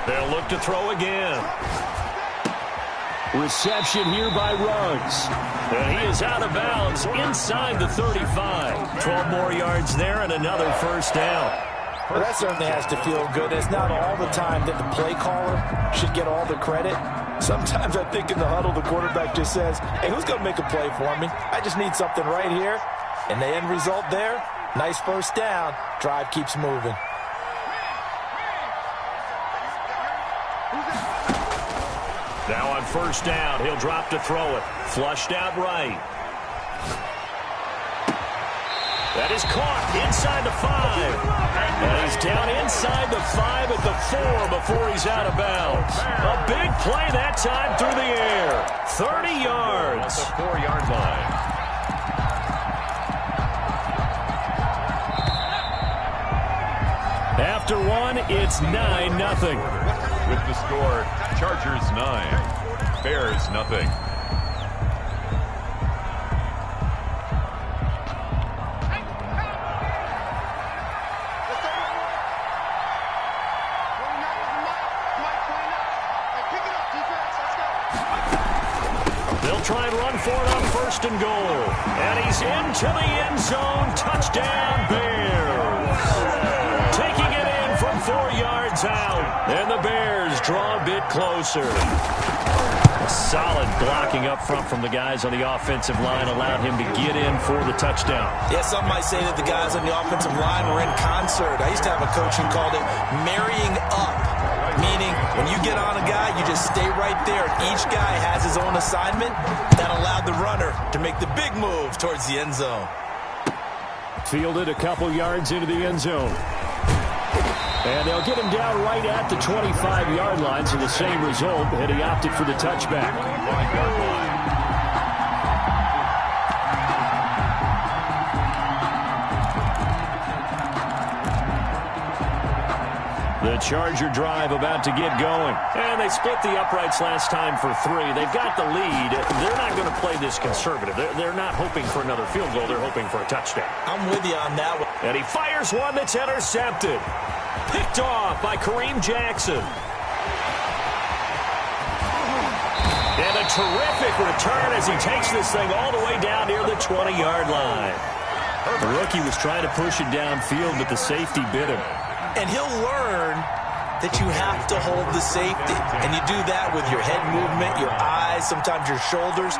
They'll look to throw again. Reception here by Ruggs. And he is out of bounds inside the 35. 12 more yards there and another first down. Well, that certainly has to feel good. It's not all the time that the play caller should get all the credit. Sometimes I think in the huddle, the quarterback just says, hey, who's going to make a play for me? I just need something right here. And the end result there, nice first down. Drive keeps moving. Now on first down, he'll drop to throw it. Flushed out right. That is caught inside the 5. And he's down inside the 5 at the 4 before he's out of bounds. A big play that time through the air. 30 yards. At the 4-yard line. After one, it's 9-0. With the score, Chargers 9, Bears nothing. They'll try and run for it on 1st and goal. And he's into the end zone. Touchdown, Bears. Taking it in from 4 yards out. And the Bears draw a bit closer. A solid blocking up front from the guys on the offensive line allowed him to get in for the touchdown. Yeah, some might say that the guys on the offensive line were in concert. I used to have a coach who called it marrying up, meaning when you get on a guy, you just stay right there. Each guy has his own assignment. That allowed the runner to make the big move towards the end zone. Fielded a couple yards into the end zone. And they'll get him down right at the 25-yard line, so the same result, and he opted for the touchback. The Charger drive about to get going. And they split the uprights last time for 3. They've got the lead. They're not going to play this conservative. They're not hoping for another field goal. They're hoping for a touchdown. I'm with you on that one. And he fires one that's intercepted. Picked off by Kareem Jackson. And a terrific return as he takes this thing all the way down near the 20-yard line. The rookie was trying to push it downfield, but the safety bit him. And he'll learn that you have to hold the safety. And you do that with your head movement, your eyes, sometimes your shoulders.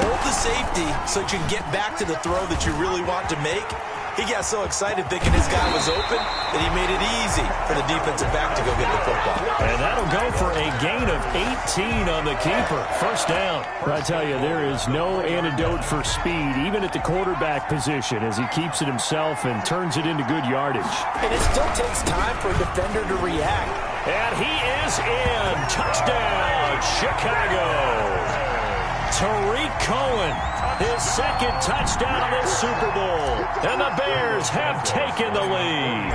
Hold the safety so that you can get back to the throw that you really want to make. He got so excited thinking his guy was open that he made it easy for the defensive back to go get the football. And that'll go for a gain of 18 on the keeper. First down. I tell you, there is no antidote for speed, even at the quarterback position, as he keeps it himself and turns it into good yardage. And it still takes time for a defender to react. And he is in. Touchdown, Chicago. Tariq Cohen, his second touchdown of this Super Bowl. And the Bears have taken the lead.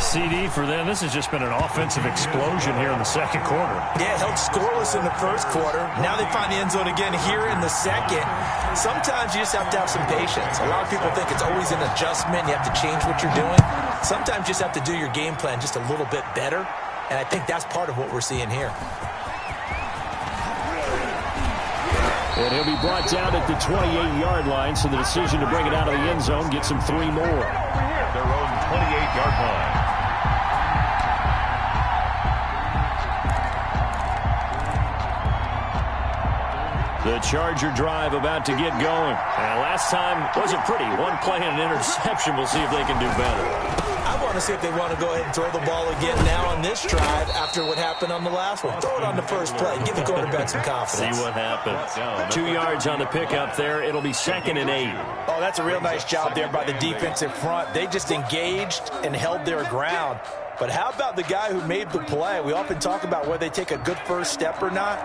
CD for them. This has just been an offensive explosion here in the second quarter. Yeah, held scoreless in the first quarter. Now they find the end zone again here in the second. Sometimes you just have to have some patience. A lot of people think it's always an adjustment. You have to change what you're doing. Sometimes you just have to do your game plan just a little bit better. And I think that's part of what we're seeing here. And he'll be brought down at the 28-yard line, so the decision to bring it out of the end zone gets him 3 more. Their own 28-yard line. The Charger drive about to get going. And last time wasn't pretty. One play and an interception. We'll see if they can do better. I want to see if they want to go ahead and throw the ball again now on this drive after what happened on the last one. Throw it on the first play. Give the quarterback some confidence. See what happens. 2 yards on the pickup there. It'll be 2nd and 8. Oh, that's a real nice job there by the defensive front. They just engaged and held their ground. But how about the guy who made the play? We often talk about whether they take a good first step or not.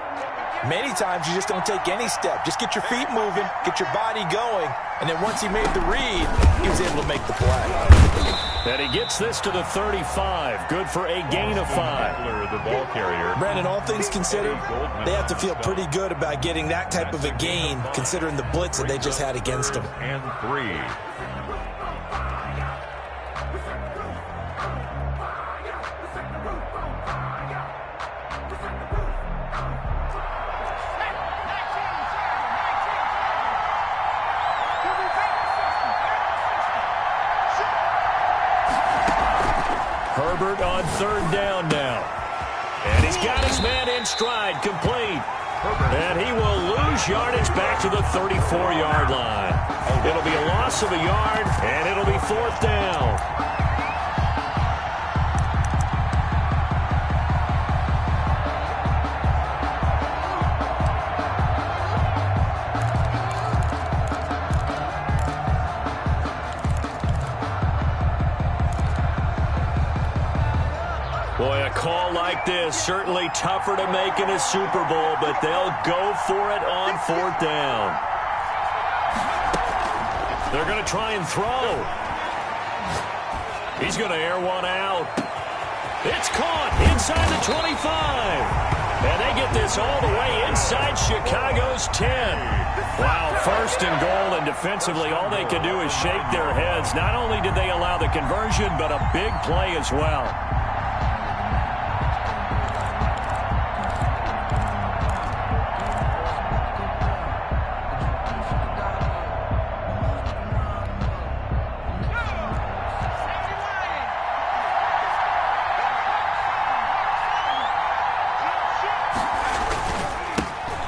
Many times you just don't take any step. Just get your feet moving, get your body going, and then once he made the read, he was able to make the play. And he gets this to the 35. Good for a gain of 5. The ball carrier. Brandon, all things considered, they have to feel pretty good about getting that type of a gain, considering the blitz that they just had against them. And 3. Herbert on 3rd down now. And he's got his man in stride, complete. And he will lose yardage back to the 34-yard line. It'll be a loss of a yard, and it'll be 4th down. Boy, a call like this, certainly tougher to make in a Super Bowl, but they'll go for it on 4th down. They're going to try and throw. He's going to air one out. It's caught inside the 25. And they get this all the way inside Chicago's 10. Wow, 1st and goal, and defensively all they can do is shake their heads. Not only did they allow the conversion, but a big play as well.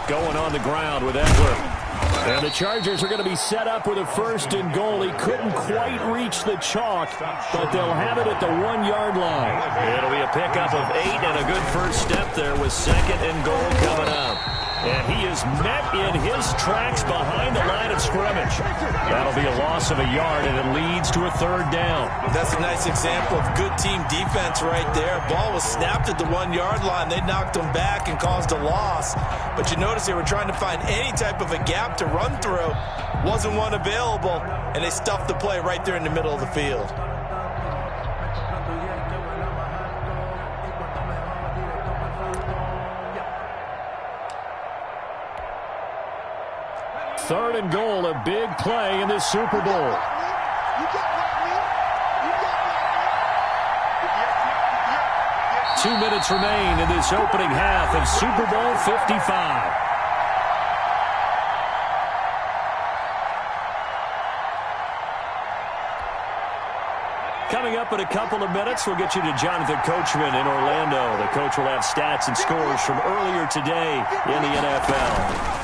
Going on the ground with Edler. And the Chargers are going to be set up with a 1st and goal. He couldn't quite reach the chalk, but they'll have it at the 1-yard line. It'll be a pickup of 8 and a good first step there with 2nd and goal coming up. And he is met in his tracks behind the line of scrimmage. That'll be a loss of a yard, and it leads to a 3rd down. That's a nice example of good team defense right there. Ball was snapped at the 1-yard line. They knocked him back and caused a loss. But you notice they were trying to find any type of a gap to run through. Wasn't one available, and they stuffed the play right there in the middle of the field. Third and goal, a big play in this Super Bowl. 2 minutes remain in this opening half of Super Bowl 55. Coming up in a couple of minutes, we'll get you to Jonathan Coachman in Orlando. The coach will have stats and scores from earlier today in the NFL.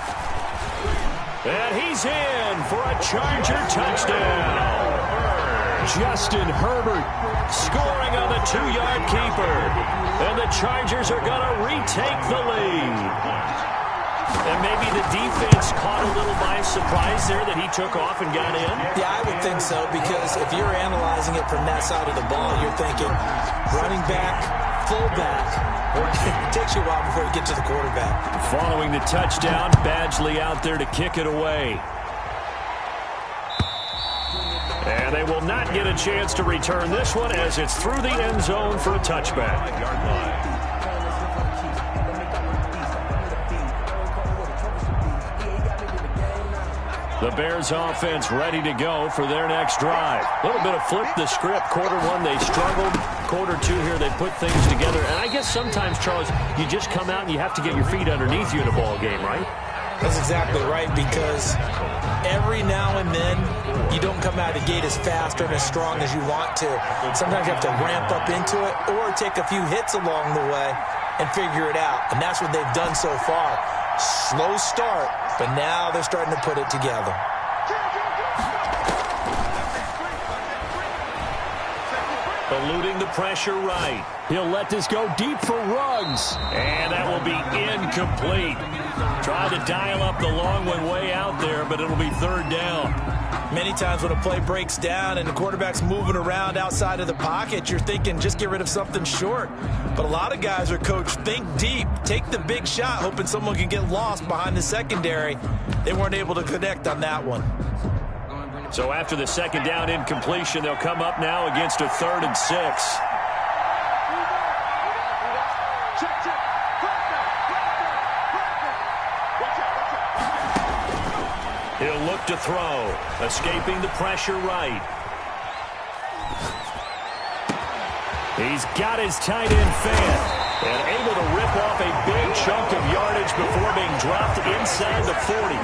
And he's in for a Charger touchdown. Justin Herbert scoring on the 2-yard keeper. And the Chargers are going to retake the lead. And maybe the defense caught a little by surprise there that he took off and got in? Yeah, I would think so, because if you're analyzing it from that side of the ball, you're thinking running back, fullback, or it takes you a while before you get to the quarterback. Following the touchdown, Badgley out there to kick it away. And they will not get a chance to return this one as it's through the end zone for a touchback. The Bears offense ready to go for their next drive. A little bit of flip the script. Quarter 1, they struggled. Quarter 2 here, they put things together. And I guess sometimes, Charles, you just come out and you have to get your feet underneath you in a ball game, right? That's exactly right, because every now and then you don't come out of the gate as fast or as strong as you want to. Sometimes you have to ramp up into it or take a few hits along the way and figure it out. And that's what they've done so far. Slow start, but now they're starting to put it together. Eluding the pressure right. He'll let this go deep for Ruggs. And that will be incomplete. Tried to dial up the long one way out there, but it'll be third down. Many times when a play breaks down and the quarterback's moving around outside of the pocket, you're thinking just get rid of something short. But a lot of guys are coached, think deep, take the big shot, hoping someone can get lost behind the secondary. They weren't able to connect on that one. So after the second down incompletion, they'll come up now against a 3rd and 6. He'll look to throw, escaping the pressure right. He's got his tight end fan and able to rip off a big chunk of yardage before being dropped inside the 40.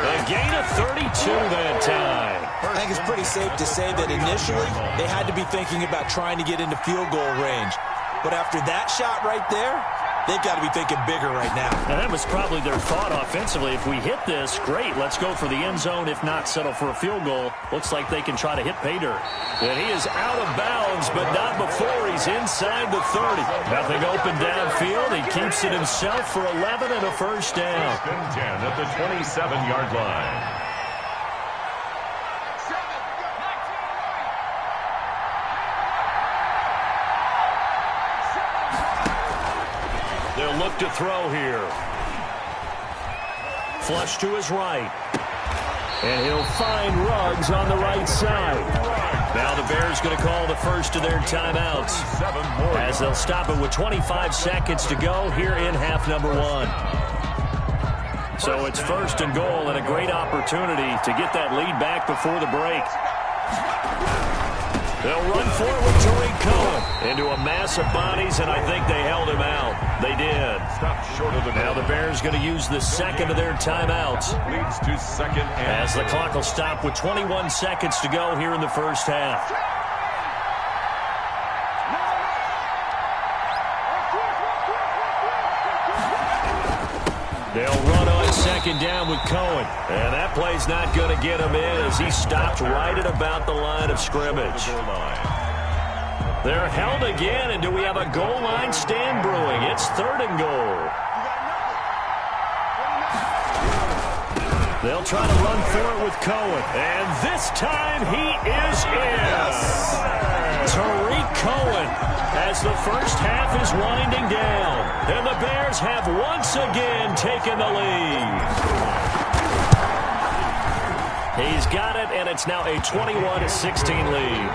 A gain of 32 that time. I think it's pretty safe to say that initially they had to be thinking about trying to get into field goal range. But after that shot right there, they've got to be thinking bigger right now. And that was probably their thought offensively. If we hit this, great. Let's go for the end zone. If not, settle for a field goal. Looks like they can try to hit pay dirt. And he is out of bounds, but not before he's inside the 30. Nothing open downfield. He keeps it himself for 11 and a first down. 10 at the 27-yard line. They'll look to throw here. Flush to his right. And he'll find Ruggs on the right side. Now the Bears going to call the first of their timeouts as they'll stop it with 25 seconds to go here in half number 1. So it's 1st and goal and a great opportunity to get that lead back before the break. They'll run for it with Tariq Cohen into a mass of bodies, and I think they held him out. They did. Stop short of the now the Bears going to use the second of their timeouts. Leads to second and as the clock will stop with 21 seconds to go here in the first half. They'll run on second down with Cohen. And that play's not going to get him in as he stopped right at about the line of scrimmage. They're held again, and do we have a goal line stand brewing? It's 3rd and goal. They'll try to run for it with Cohen. And this time he is in. Tariq Cohen as the first half is winding down. And the Bears have once again taken the lead. He's got it, and it's now a 21-16 lead.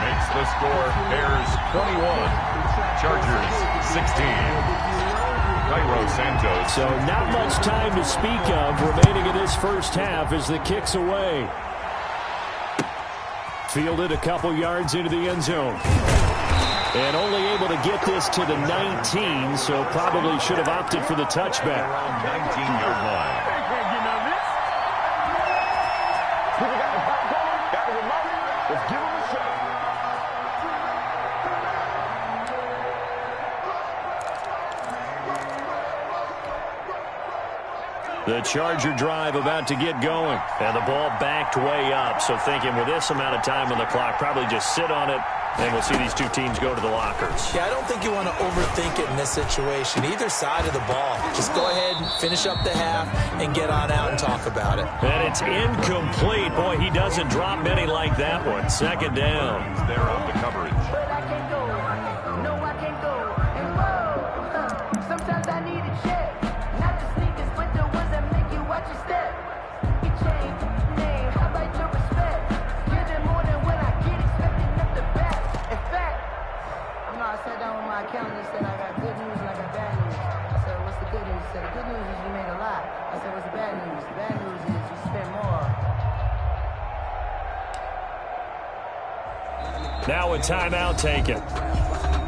Makes the score Bears 21, Chargers 16. Cairo Santos. So not much time to speak of remaining in this first half as the kick's away. Fielded a couple yards into the end zone. And only able to get this to the 19, so probably should have opted for the touchback. 19-yard line. Let's give him a shot. The Charger drive about to get going. And the ball backed way up. So thinking with this amount of time on the clock, probably just sit on it, and we'll see these two teams go to the lockers. Yeah, I don't think you want to overthink it in this situation. Either side of the ball. Just go ahead and finish up the half and get on out and talk about it. And it's incomplete. Boy, he doesn't drop many like that one. Second down. They're on the coverage. Sometimes I need a check. Not the sneakers, but the ones that make you watch your step. You change name, how about your respect? Giving more than when I get expecting up the back. In fact, I sat down with my accountant and said I got good news and I got bad news. I said, what's the good news? He said, the good news is you made a lot. I said, what's the bad news? The bad news is you spent more. Now a timeout taken.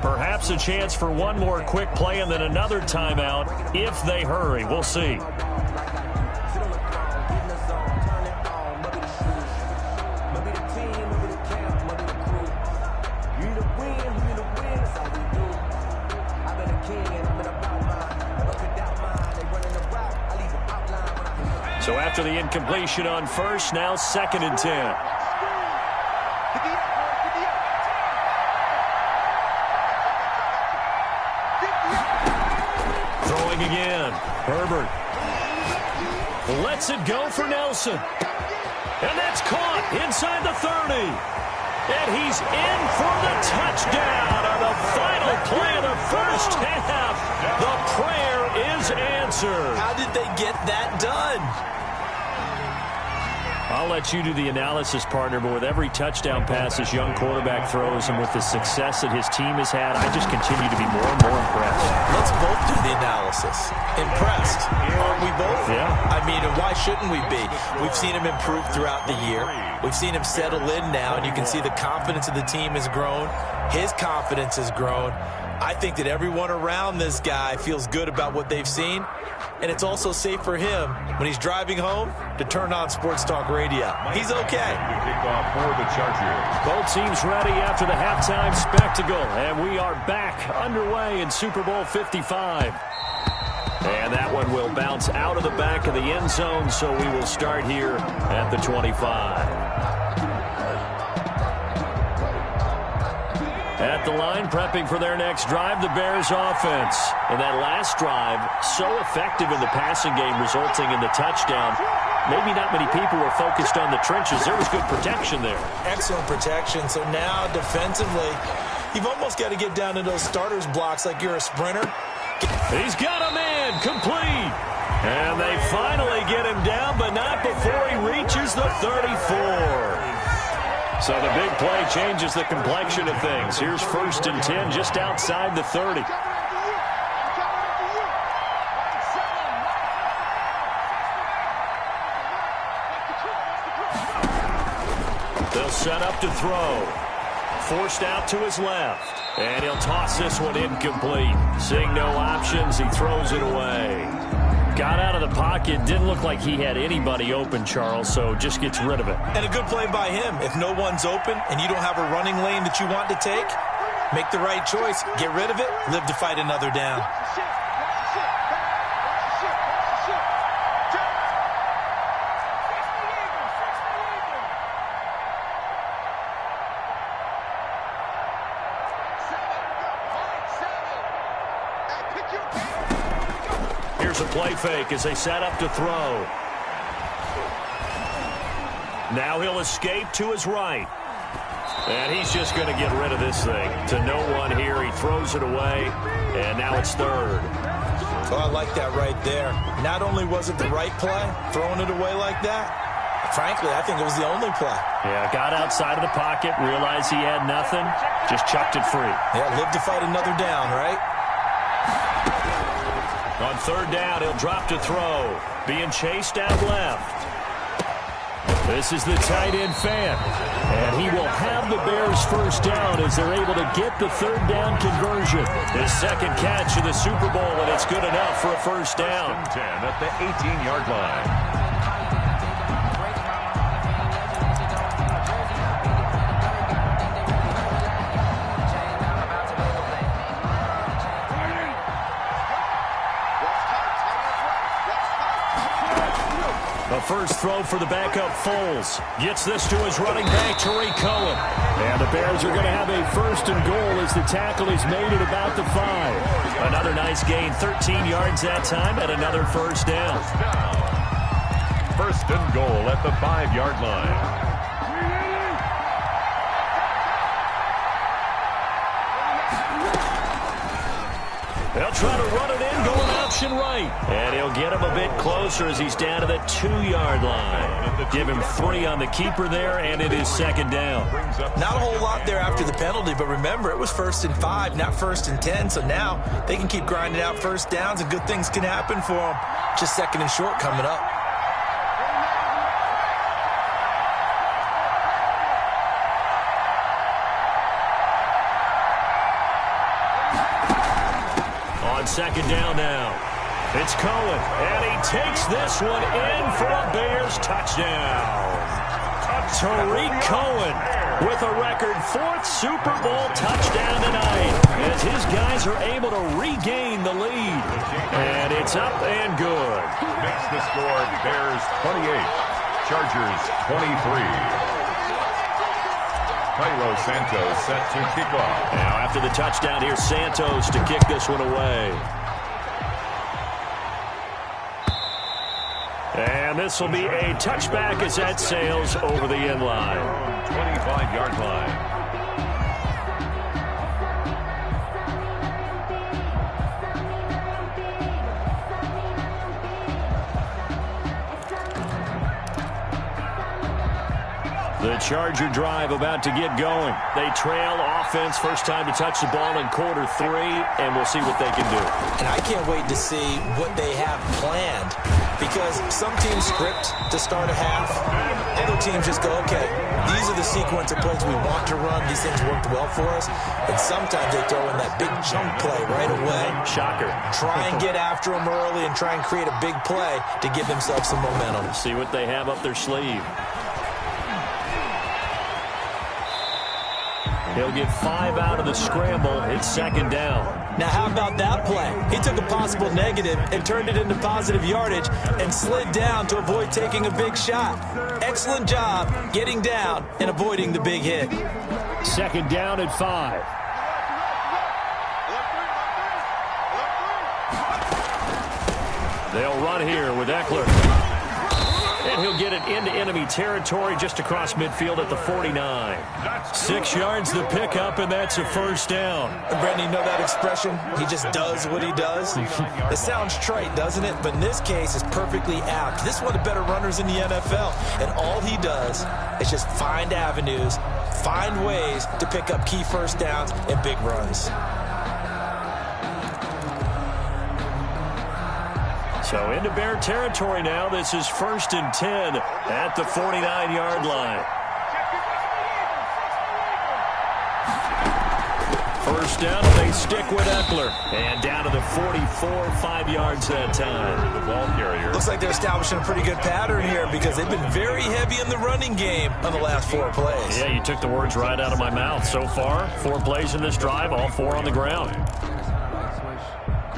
Perhaps a chance for one more quick play and then another timeout if they hurry. We'll see. So after the incompletion on first, now 2nd and 10. Throwing again. Herbert lets it go for Nelson. And that's caught inside the 30. And he's in for the touchdown on the final play of the first half. The prayer is answered. How did they get that done? I'll let you do the analysis, partner, but with every touchdown pass this young quarterback throws and with the success that his team has had, I just continue to be more and more impressed. Let's both do the analysis. Impressed. Aren't we both? Yeah. I mean, and why shouldn't we be? We've seen him improve throughout the year. We've seen him settle in now, and you can see the confidence of the team has grown. His confidence has grown. I think that everyone around this guy feels good about what they've seen, and it's also safe for him when he's driving home to turn on Sports Talk Radio. He's okay. Kickoff for the Chargers. Both teams ready after the halftime spectacle, and we are back underway in Super Bowl 55. And that one will bounce out of the back of the end zone, so we will start here at the 25. At the line, prepping for their next drive, the Bears offense. And that last drive, so effective in the passing game, resulting in the touchdown. Maybe not many people were focused on the trenches. There was good protection there. Excellent protection. So now, defensively, you've almost got to get down to those starters blocks like you're a sprinter. He's got a man, complete. And they finally get him down, but not before he reaches the 34. So the big play changes the complexion of things. Here's 1st and 10 just outside the 30. They'll set up to throw. Forced out to his left. And he'll toss this one incomplete. Seeing no options, he throws it away. Got out of the pocket. Didn't look like he had anybody open, Charles, so just gets rid of it. And a good play by him. If no one's open and you don't have a running lane that you want to take, make the right choice. Get rid of it. Live to fight another down. Here's a play fake as they set up to throw. Now he'll escape to his right. And he's just going to get rid of this thing. To no one here. He throws it away. And now it's 3rd. Oh, I like that right there. Not only was it the right play, throwing it away like that, frankly, I think it was the only play. Yeah, got outside of the pocket, realized he had nothing, just chucked it free. Yeah, live to fight another down, right? On 3rd down, he'll drop to throw. Being chased out left. This is the tight end fan. And he will have the Bears 1st down as they're able to get the 3rd down conversion. His 2nd catch in the Super Bowl, and it's good enough for a 1st down. 10 at the 18-yard line. A first throw for the backup Foles. Gets this to his running back, Tariq Cohen. And the Bears are going to have a 1st and goal as the tackle is made at about the 5. Another nice gain, 13 yards that time, and another 1st down. 1st and goal at the 5-yard line. They'll try to run it in, going option right. And he'll get him a bit closer as he's down to the 2-yard line. Give him 3 on the keeper there, and it is 2nd down. Not a whole lot there after the penalty, but remember, it was 1st and 5, not 1st and 10. So now they can keep grinding out 1st downs, and good things can happen for them. Just 2nd and short coming up. On 2nd down now. It's Cohen, and he takes this one in for a Bears touchdown. Tariq Cohen with a record 4th Super Bowl touchdown tonight as his guys are able to regain the lead. And it's up and good. Makes the score Bears 28, Chargers 23. Cairo Santos set to kick off. Now after the touchdown, here's Santos to kick this one away. And this will be a touchback as that sails over the end line. 25-yard line. The Charger drive about to get going. They trail offense, first time to touch the ball in quarter 3, and we'll see what they can do. And I can't wait to see what they have planned, because some teams script to start a half. Other teams just go, okay, these are the sequence of plays we want to run. These things worked well for us. And sometimes they throw in that big chunk play right away. Shocker. Try and get after them early and try and create a big play to give themselves some momentum. See what they have up their sleeve. He'll get 5 out of the scramble. It's second down. Now, how about that play? He took a possible negative and turned it into positive yardage and slid down to avoid taking a big shot. Excellent job getting down and avoiding the big hit. Second down at 5. They'll run here with Eckler. And he'll get it into enemy territory just across midfield at the 49. 6 yards the pickup, and that's a first down. Brendan, you know that expression? He just does what he does. It sounds trite, doesn't it? But in this case, it's perfectly apt. This is one of the better runners in the NFL. And all he does is just find avenues, find ways to pick up key first downs and big runs. So into Bear territory now. This is 1st and 10 at the 49-yard line. First down, they stick with Eckler. And down to the 44, 5 yards that time. The ball carrier. Looks like they're establishing a pretty good pattern here because they've been very heavy in the running game on the last 4 plays. Yeah, you took the words right out of my mouth. So far, 4 plays in this drive, all 4 on the ground.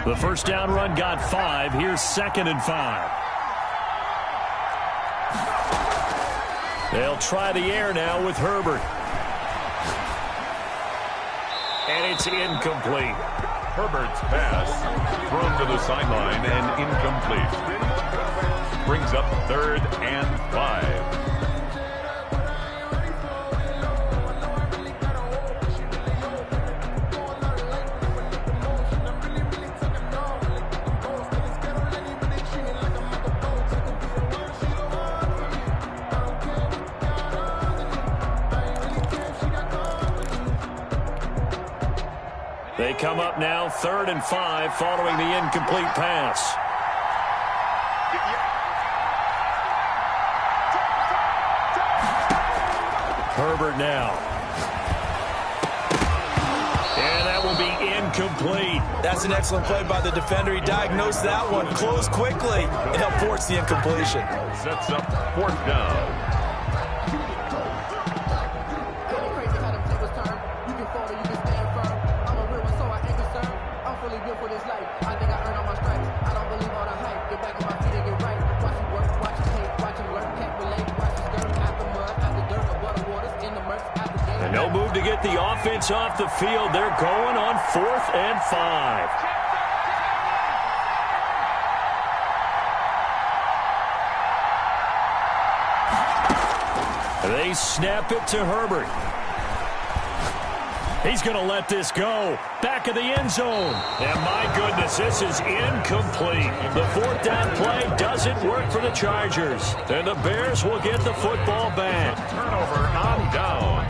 The first down run got 5. Here's 2nd and 5. They'll try the air now with Herbert. And it's incomplete. Herbert's pass thrown to the sideline and incomplete. Brings up 3rd and 5. They come up now 3rd and 5 following the incomplete pass. Herbert now. And that will be incomplete. That's an excellent play by the defender. He diagnosed that one, closed quickly, and helped force the incompletion. Sets up 4th down. No move to get the offense off the field. They're going on 4th and 5. They snap it to Herbert. He's going to let this go. Back of the end zone. And my goodness, this is incomplete. The 4th down play doesn't work for the Chargers. And the Bears will get the football back. Turnover on down.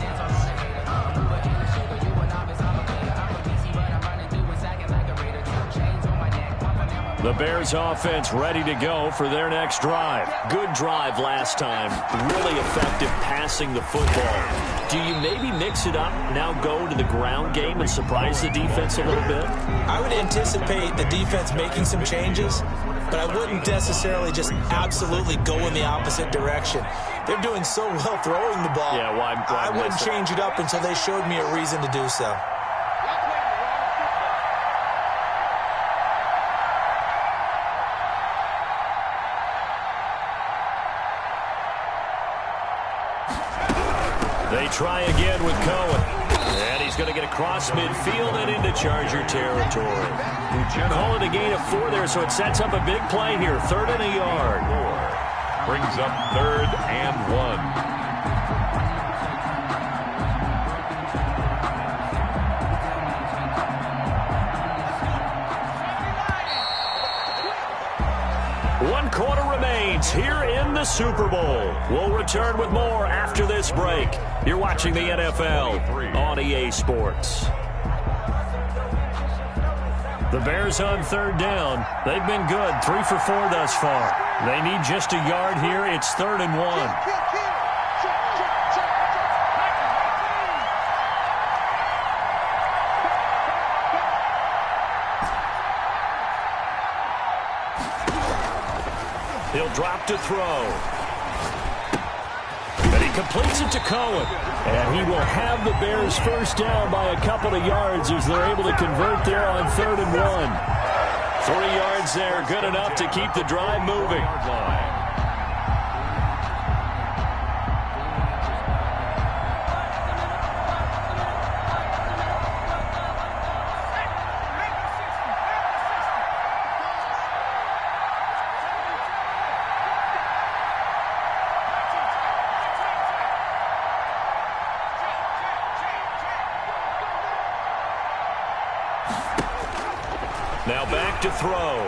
The Bears offense ready to go for their next drive. Good drive last time. Really effective passing the football. Do you maybe mix it up, now go to the ground game and surprise the defense a little bit? I would anticipate the defense making some changes, but I wouldn't necessarily just absolutely go in the opposite direction. They're doing so well throwing the ball. Yeah, why I wouldn't change it up until they showed me a reason to do so. They try again with Cohen. And he's going to get across midfield and into Charger territory. Call it a gain of 4 there, so it sets up a big play here. 3rd and a yard. Brings up 3rd and 1. One quarter remains here in the Super Bowl. We'll return with more after this break. You're watching the NFL on EA Sports. The Bears on 3rd down. They've been good, 3 for 4 thus far. They need just a yard here. It's 3rd and 1. He'll drop to throw. And he completes it to Cohen. And he will have the Bears first down by a couple of yards as they're able to convert there on 3rd and 1. 3 yards there, good enough to keep the drive moving. Now back to throw.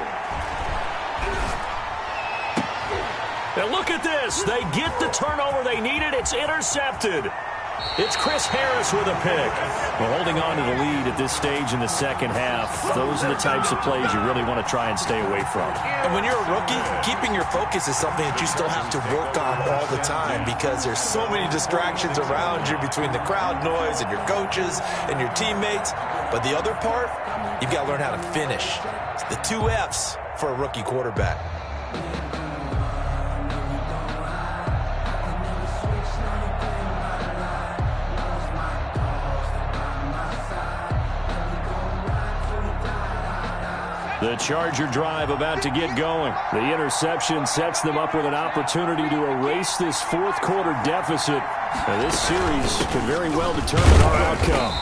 And look at this. They get the turnover they needed. It's intercepted. It's Chris Harris with a pick. Well, holding on to the lead at this stage in the second half, those are the types of plays you really want to try and stay away from. And when you're a rookie, keeping your focus is something that you still have to work on all the time because there's so many distractions around you between the crowd noise and your coaches and your teammates. But the other part, you've got to learn how to finish. It's the 2 F's for a rookie quarterback. The Charger drive about to get going. The interception sets them up with an opportunity to erase this 4th quarter deficit. Now, this series could very well determine our outcome.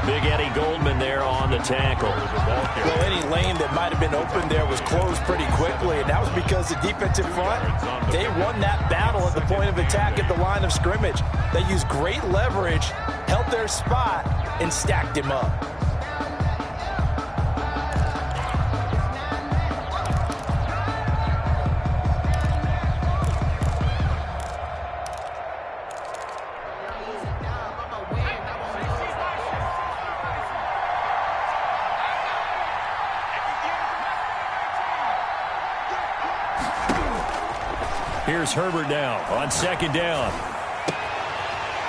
Big Eddie Goldman there on the tackle. Well, any lane that might have been open there was closed pretty quickly, and that was because the defensive front, they won that battle at the point of attack at the line of scrimmage. They used great leverage, held their spot, and stacked him up. Here's Herbert now on 2nd down.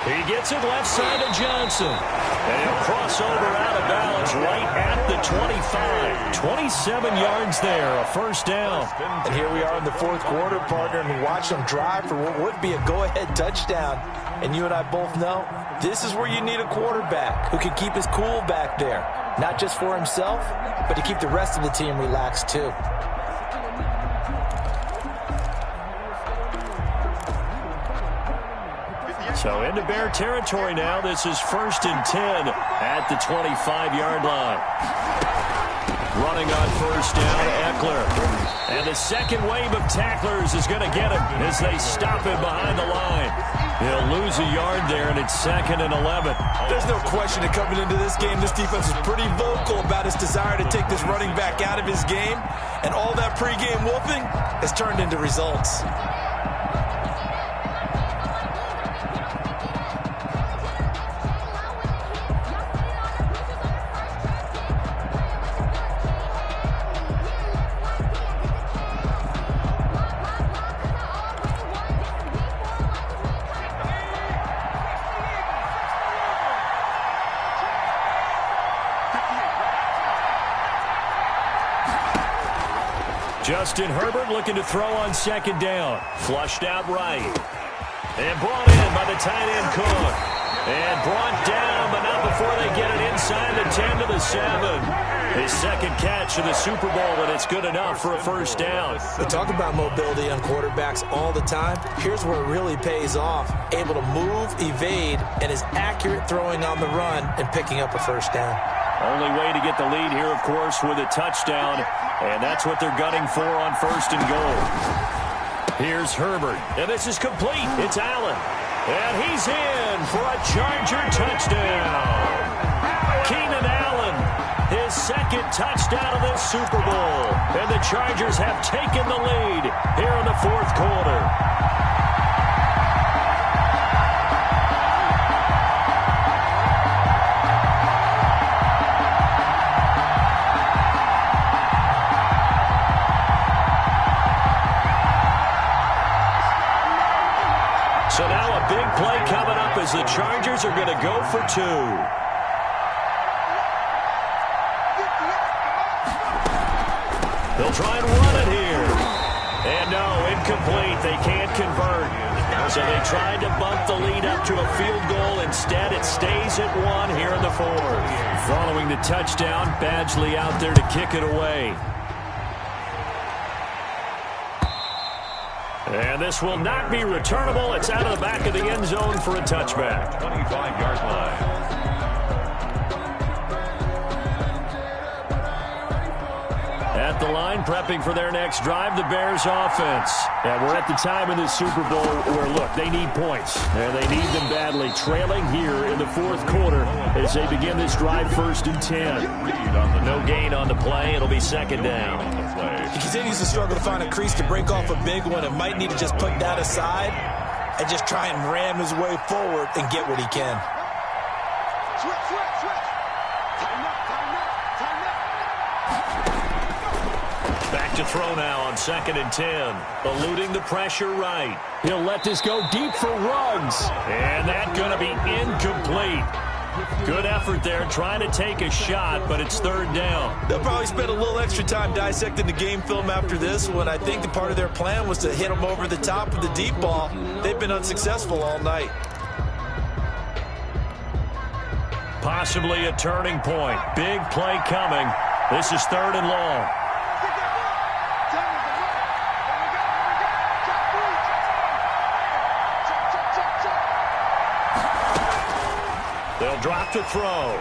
He gets it left side to Johnson. And he'll cross over out of bounds right at the 25. 27 yards there, a 1st down. And here we are in the 4th quarter, partner, and we watch them drive for what would be a go-ahead touchdown. And you and I both know this is where you need a quarterback who can keep his cool back there. Not just for himself, but to keep the rest of the team relaxed too. So into Bear territory now. This is 1st and 10 at the 25-yard line. Running on 1st down, Eckler. And the second wave of tacklers is going to get him as they stop him behind the line. He'll lose a yard there, and it's 2nd and 11. There's no question that coming into this game, this defense is pretty vocal about its desire to take this running back out of his game. And all that pregame whooping has turned into results. Justin Herbert looking to throw on second down. Flushed out right. And brought in by the tight end Cook. And brought down, but not before they get it inside the 10 to the 7. His second catch of the Super Bowl, and it's good enough for a first down. We talk about mobility on quarterbacks all the time. Here's where it really pays off. Able to move, evade, and is accurate throwing on the run and picking up a first down. Only way to get the lead here, of course, with a touchdown, and that's what they're gunning for on first and goal. Here's Herbert, and this is complete. It's Allen, and he's in for a Charger touchdown. Keenan Allen, his second touchdown of this Super Bowl, and the Chargers have taken the lead here in the fourth quarter. So now a big play coming up as the Chargers are going to go for 2. They'll try and run it here. And no, incomplete. They can't convert. So they tried to bump the lead up to a field goal. Instead, it stays at 1 here in the fourth. Following the touchdown, Badgley out there to kick it away. And this will not be returnable. It's out of the back of the end zone for a touchback. 25-yard line. At the line, prepping for their next drive, the Bears offense. And we're at the time in the Super Bowl where, look, they need points. And they need them badly. Trailing here in the fourth quarter as they begin this drive, 1st and 10. No gain on the play. It'll be second down. He continues to struggle to find a crease to break off a big one and might need to just put that aside and just try and ram his way forward and get what he can. Back to throw now on 2nd and 10. Eluding the pressure right. He'll let this go deep for Ruggs. And that's going to be incomplete. Good effort there, trying to take a shot, but it's 3rd down. They'll probably spend a little extra time dissecting the game film after this one. I think the part of their plan was to hit them over the top of the deep ball. They've been unsuccessful all night. Possibly a turning point. Big play coming. This is 3rd and long. They'll drop to throw.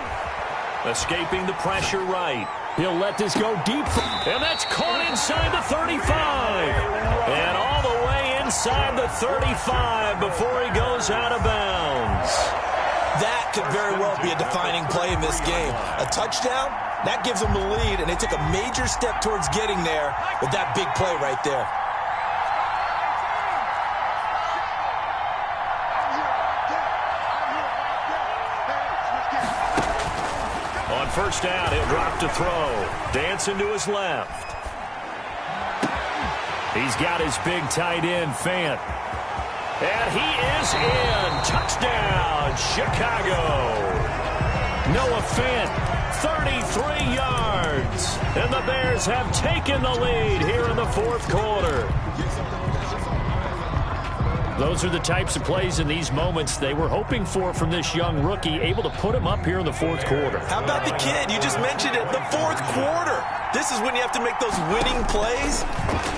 Escaping the pressure right. He'll let this go deep. And that's caught inside the 35. And all the way inside the 35 before he goes out of bounds. That could very well be a defining play in this game. A touchdown, that gives them the lead, and they took a major step towards getting there with that big play right there. On 1st down, he'll drop to throw. Dancing to his left. He's got his big tight end, Fant. And he is in. Touchdown, Chicago. Noah Fant, 33 yards. And the Bears have taken the lead here in the fourth quarter. Those are the types of plays in these moments they were hoping for from this young rookie, able to put him up here in the fourth quarter. How about the kid? You just mentioned it, the fourth quarter. This is when you have to make those winning plays.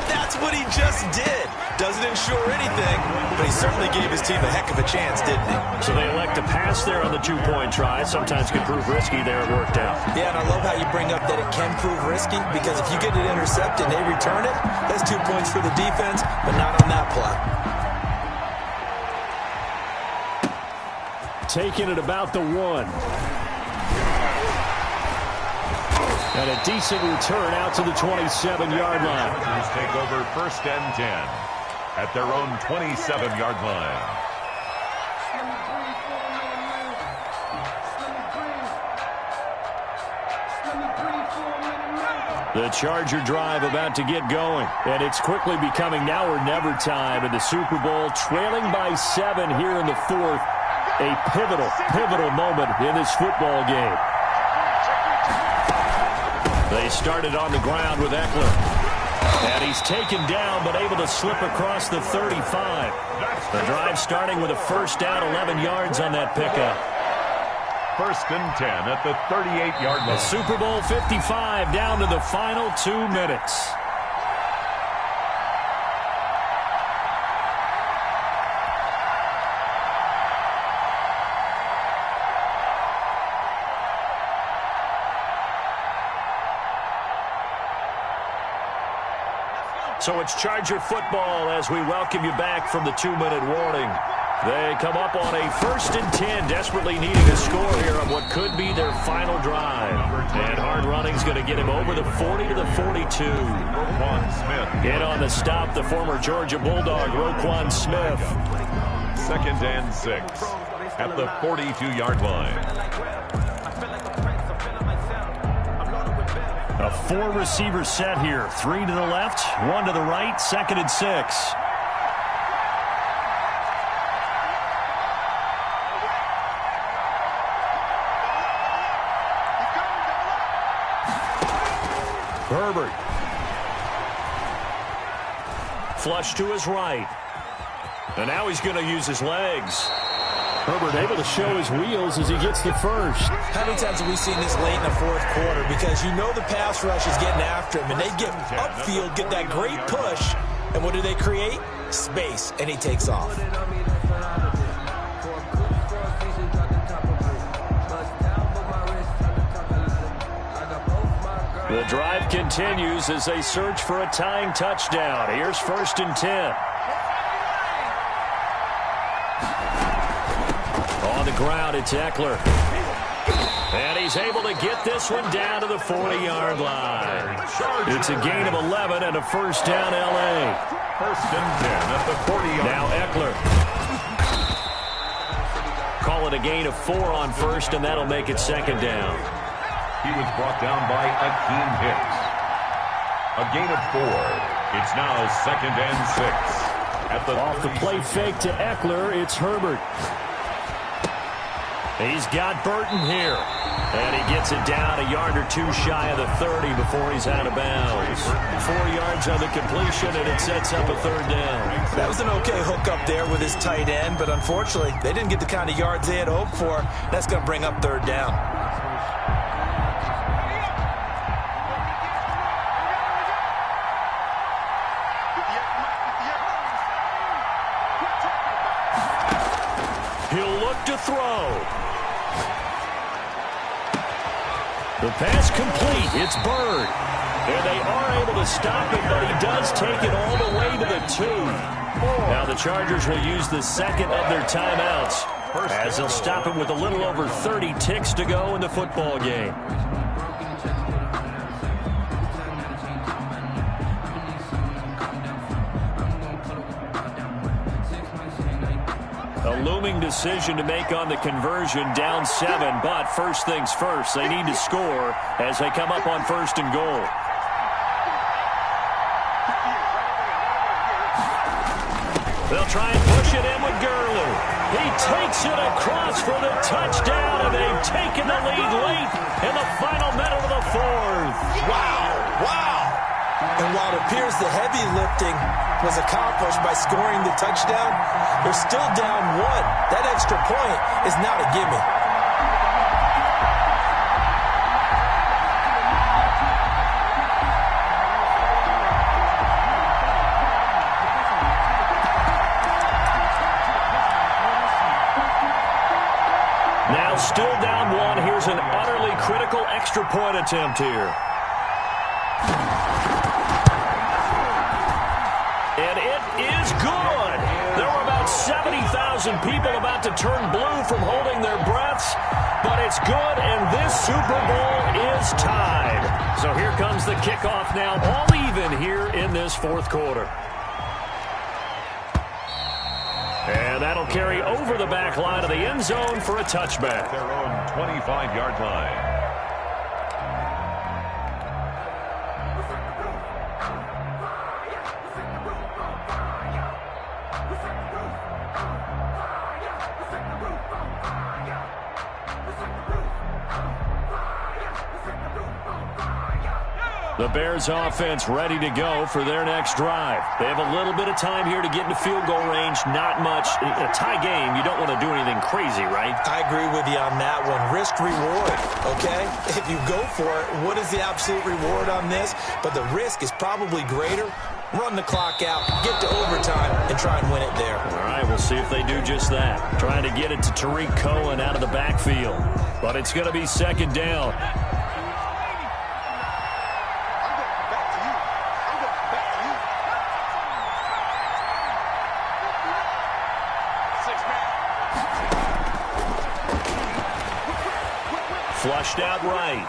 That's what he just did. Doesn't ensure anything, but he certainly gave his team a heck of a chance, didn't he? So they elect to pass there on the 2-point try. Sometimes can prove risky there. It worked out. Yeah, and I love how you bring up that it can prove risky, because if you get it intercepted and they return it, that's 2 points for the defense, but not on that play. Taking it about the 1. And a decent return out to the 27-yard line. Chargers take over 1st and 10 at their own 27-yard line. The Charger drive about to get going. And it's quickly becoming now or never time in the Super Bowl, trailing by 7 here in the fourth. A pivotal moment in this football game. They started on the ground with Eckler. And he's taken down, but able to slip across the 35. The drive starting with a first down, 11 yards on that pickup. First and 10 at the 38-yard line. The Super Bowl 55 down to the final 2 minutes. So it's Charger football as we welcome you back from the 2-minute warning. They come up on a first and 10, desperately needing a score here on what could be their final drive. And hard running's going to get him over the 40 to the 42. Roquan Smith. In on the stop, the former Georgia Bulldog, Roquan Smith. Second and 6 at the 42-yard line. A 4-receiver set here. 3 to the left, 1 to the right, second and 6. Herbert. Flush to his right. And now he's going to use his legs. Herbert able to show his wheels as he gets the first. How many times have we seen this late in the fourth quarter? Because you know the pass rush is getting after him, and they get upfield, get that great push, and what do they create? Space, and he takes off. The drive continues as they search for a tying touchdown. Here's first and 10. On the ground, it's Eckler. And he's able to get this one down to the 40-yard line. It's a gain of 11 and a first down, L.A. First and 10 at the 40-yard line. Now Eckler. Call it a gain of 4 on first, and that'll make it second down. He was brought down by Akeem Hicks. A gain of 4. It's now second and 6. Off the play fake to Eckler, it's Herbert. He's got Burton here. And he gets it down a yard or 2 shy of the 30 before he's out of bounds. 4 yards on the completion, and it sets up a third down. That was an okay hook up there with his tight end, but unfortunately, they didn't get the kind of yards they had hoped for. That's going to bring up third down. He'll look to throw. The pass complete. It's Bird. And they are able to stop him, but he does take it all the way to the 2. Now the Chargers will use the second of their timeouts as they'll stop him with a little over 30 ticks to go in the football game. A looming decision to make on the conversion, down 7, but first things first, they need to score as they come up on first and goal. They'll try and push it in with Gurley. He takes it across for the touchdown, and they've taken the lead late in the final minute of the fourth. Wow, wow. And while it appears the heavy lifting was accomplished by scoring the touchdown, they're still down 1. That extra point is not a gimme. Now still down 1. Here's an utterly critical extra point attempt here. And it is good. There were about 70,000 people about to turn blue from holding their breaths, but it's good, and this Super Bowl is tied. So here comes the kickoff now, all even here in this fourth quarter. And that'll carry over the back line of the end zone for a touchback. Their own 25-yard line. The Bears offense ready to go for their next drive. They have a little bit of time here to get into field goal range. Not much. In a tie game, you don't want to do anything crazy, right? I agree with you on that one. Risk reward, okay? If you go for it, what is the absolute reward on this? But the risk is probably greater. Run the clock out, get to overtime, and try and win it there. All right, we'll see if they do just that. Trying to get it to Tariq Cohen out of the backfield. But it's going to be second down. Flushed out right.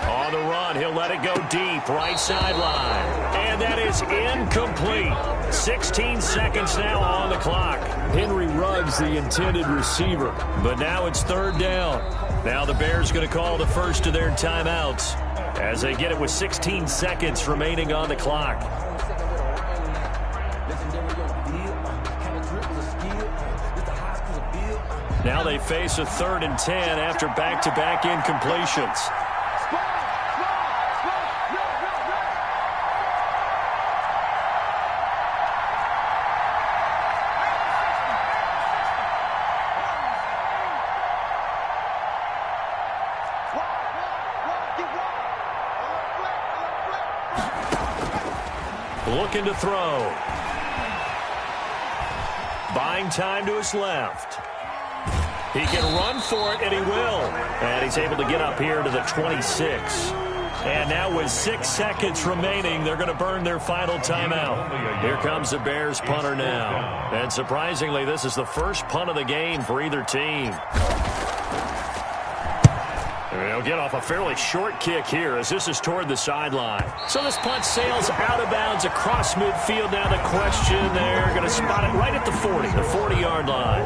On the run, he'll let it go deep, right sideline. And that is incomplete. 16 seconds now on the clock. Henry Ruggs, the intended receiver. But now it's third down. Now the Bears going to call the first of their timeouts as they get it with 16 seconds remaining on the clock. Now they face a 3rd and 10 after back-to-back incompletions. Looking to throw. Buying time to his left. He can run for it, and he will. And he's able to get up here to the 26. And now with 6 seconds remaining, they're going to burn their final timeout. Here comes the Bears punter now. And surprisingly, this is the first punt of the game for either team. They'll get off a fairly short kick here as this is toward the sideline. So this punt sails out of bounds across midfield. Now the question, they're going to spot it right at the 40, the 40-yard line.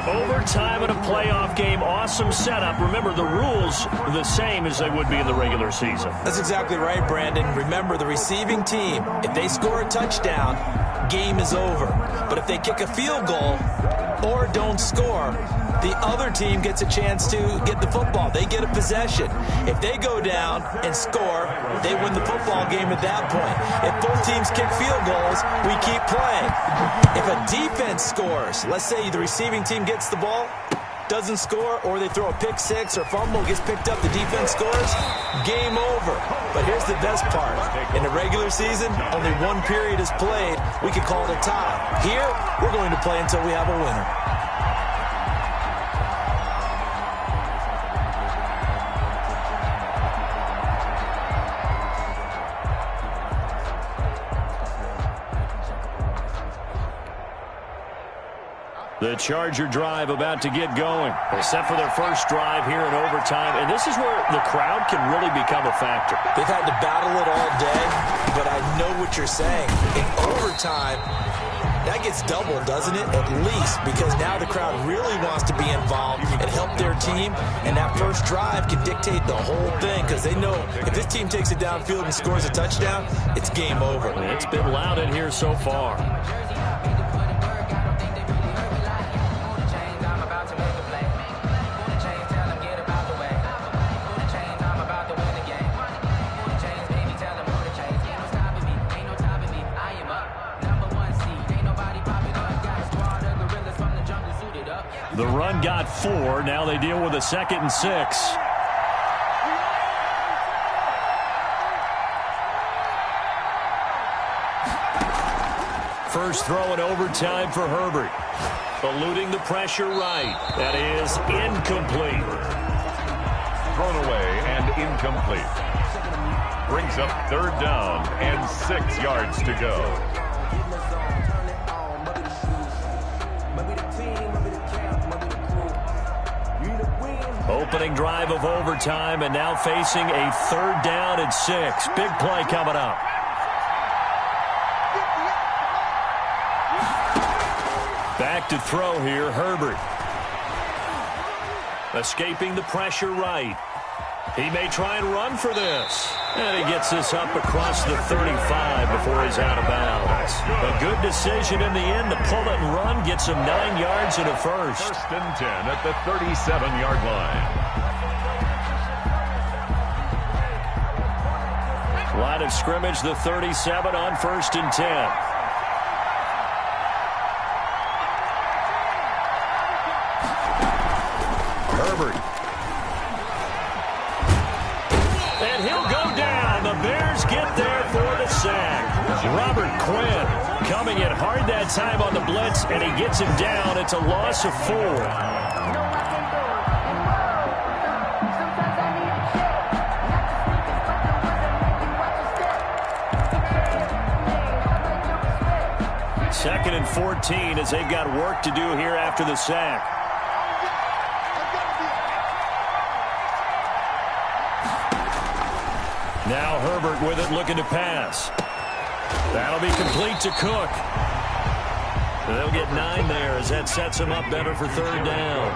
Overtime in a playoff game, awesome setup. Remember, the rules are the same as they would be in the regular season. That's exactly right, Brandon. Remember, the receiving team, if they score a touchdown, game is over. But if they kick a field goal or don't score, the other team gets a chance to get the football. They get a possession. If they go down and score, they win the football game at that point. If both teams kick field goals, we keep playing. If a defense scores, let's say the receiving team gets the ball, doesn't score, or they throw a pick six or fumble, gets picked up, the defense scores, game over. But here's the best part. In the regular season, only one period is played. We could call it a tie. Here, we're going to play until we have a winner. The Charger drive about to get going. They're set for their first drive here in overtime, and this is where the crowd can really become a factor. They've had to battle it all day, but I know what you're saying. In overtime, that gets doubled, doesn't it? At least, because now the crowd really wants to be involved and help their team, and that first drive can dictate the whole thing because they know if this team takes it downfield and scores a touchdown, it's game over. It's been loud in here so far. The run got 4. Now they deal with a 2nd and 6. First throw in overtime for Herbert. Eluding the pressure right. That is incomplete. Thrown away and incomplete. Brings up 3rd down and 6 yards to go. Opening drive of overtime, and now facing a 3rd down and 6. Big play coming up. Back to throw here, Herbert. Escaping the pressure right. He may try and run for this. And he gets this up across the 35 before he's out of bounds. A good decision in the end to pull it and run. Gets him 9 yards and a first. 1st and 10 at the 37-yard line. line of scrimmage, the 37 on 1st and 10. Herbert. And he'll go down. The Bears get there for the sack. Robert Quinn coming in hard that time on the blitz, and he gets him down. It's a loss of 4. Second and 14 as they've got work to do here after the sack. Now Herbert with it, looking to pass. That'll be complete to Cook. They'll get 9 there as that sets them up better for 3rd down.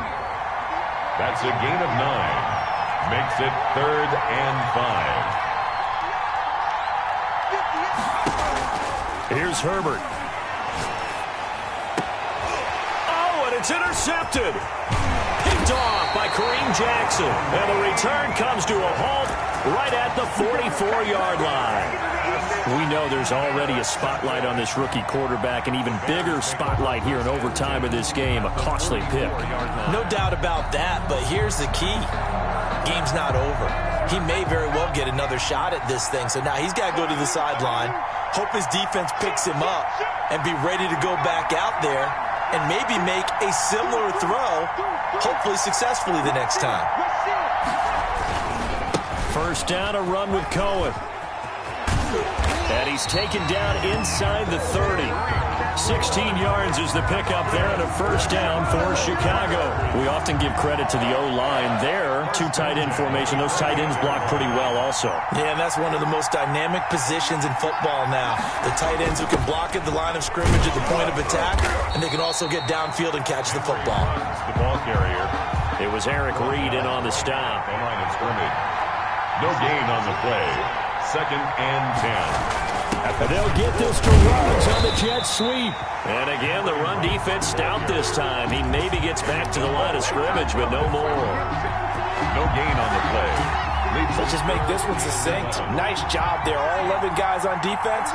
That's a gain of 9. Makes it 3rd and 5. Here's Herbert. It's intercepted. Picked off by Kareem Jackson. And the return comes to a halt right at the 44-yard line. We know there's already a spotlight on this rookie quarterback, an even bigger spotlight here in overtime of this game, a costly pick. No doubt about that, but here's the key. Game's not over. He may very well get another shot at this thing, so now he's got to go to the sideline, hope his defense picks him up, and be ready to go back out there and maybe make a similar throw, hopefully successfully the next time. First down, a run with Cohen. And he's taken down inside the 30. 16 yards is the pickup there and a first down for Chicago. We often give credit to the O-line there. 2 tight end formation. Those tight ends block pretty well also. Yeah, and that's one of the most dynamic positions in football now. The tight ends who can block at the line of scrimmage at the point of attack, and they can also get downfield and catch the football. The ball carrier. It was Eric Reed in on the stop. The line of scrimmage. No gain on the play. 2nd and 10. They'll get this to Ruggs on the jet sweep. And again, the run defense stout this time. He maybe gets back to the line of scrimmage, but no more. No gain on the play. Let's just make this one succinct. Nice job there. All 11 guys on defense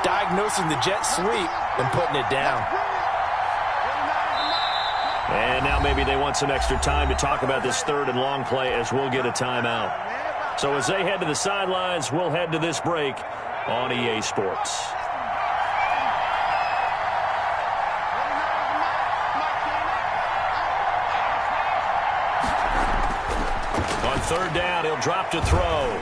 diagnosing the jet sweep and putting it down. And now maybe they want some extra time to talk about this 3rd and long play as we'll get a timeout. So as they head to the sidelines, we'll head to this break on EA Sports. On 3rd down, he'll drop to throw.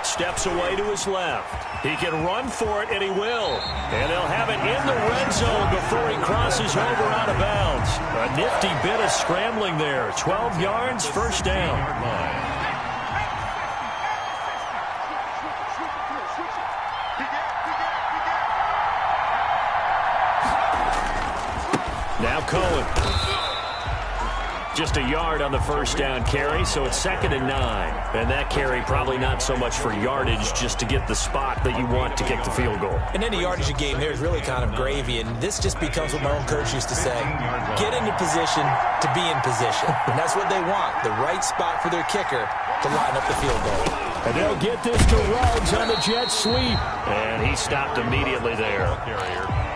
Steps away to his left. He can run for it, and he will. And they'll have it in the red zone before he crosses over out of bounds. A nifty bit of scrambling there. 12 yards, first down. Now Cohen. Just a yard on the first down carry, so it's 2nd and 9. And that carry probably not so much for yardage, just to get the spot that you want to kick the field goal. In any yardage game, there's really kind of gravy, and this just becomes what my own coach used to say. Get into position to be in position. And that's what they want, the right spot for their kicker to line up the field goal. And they'll get this to Ruggs on the jet sweep. And he stopped immediately there.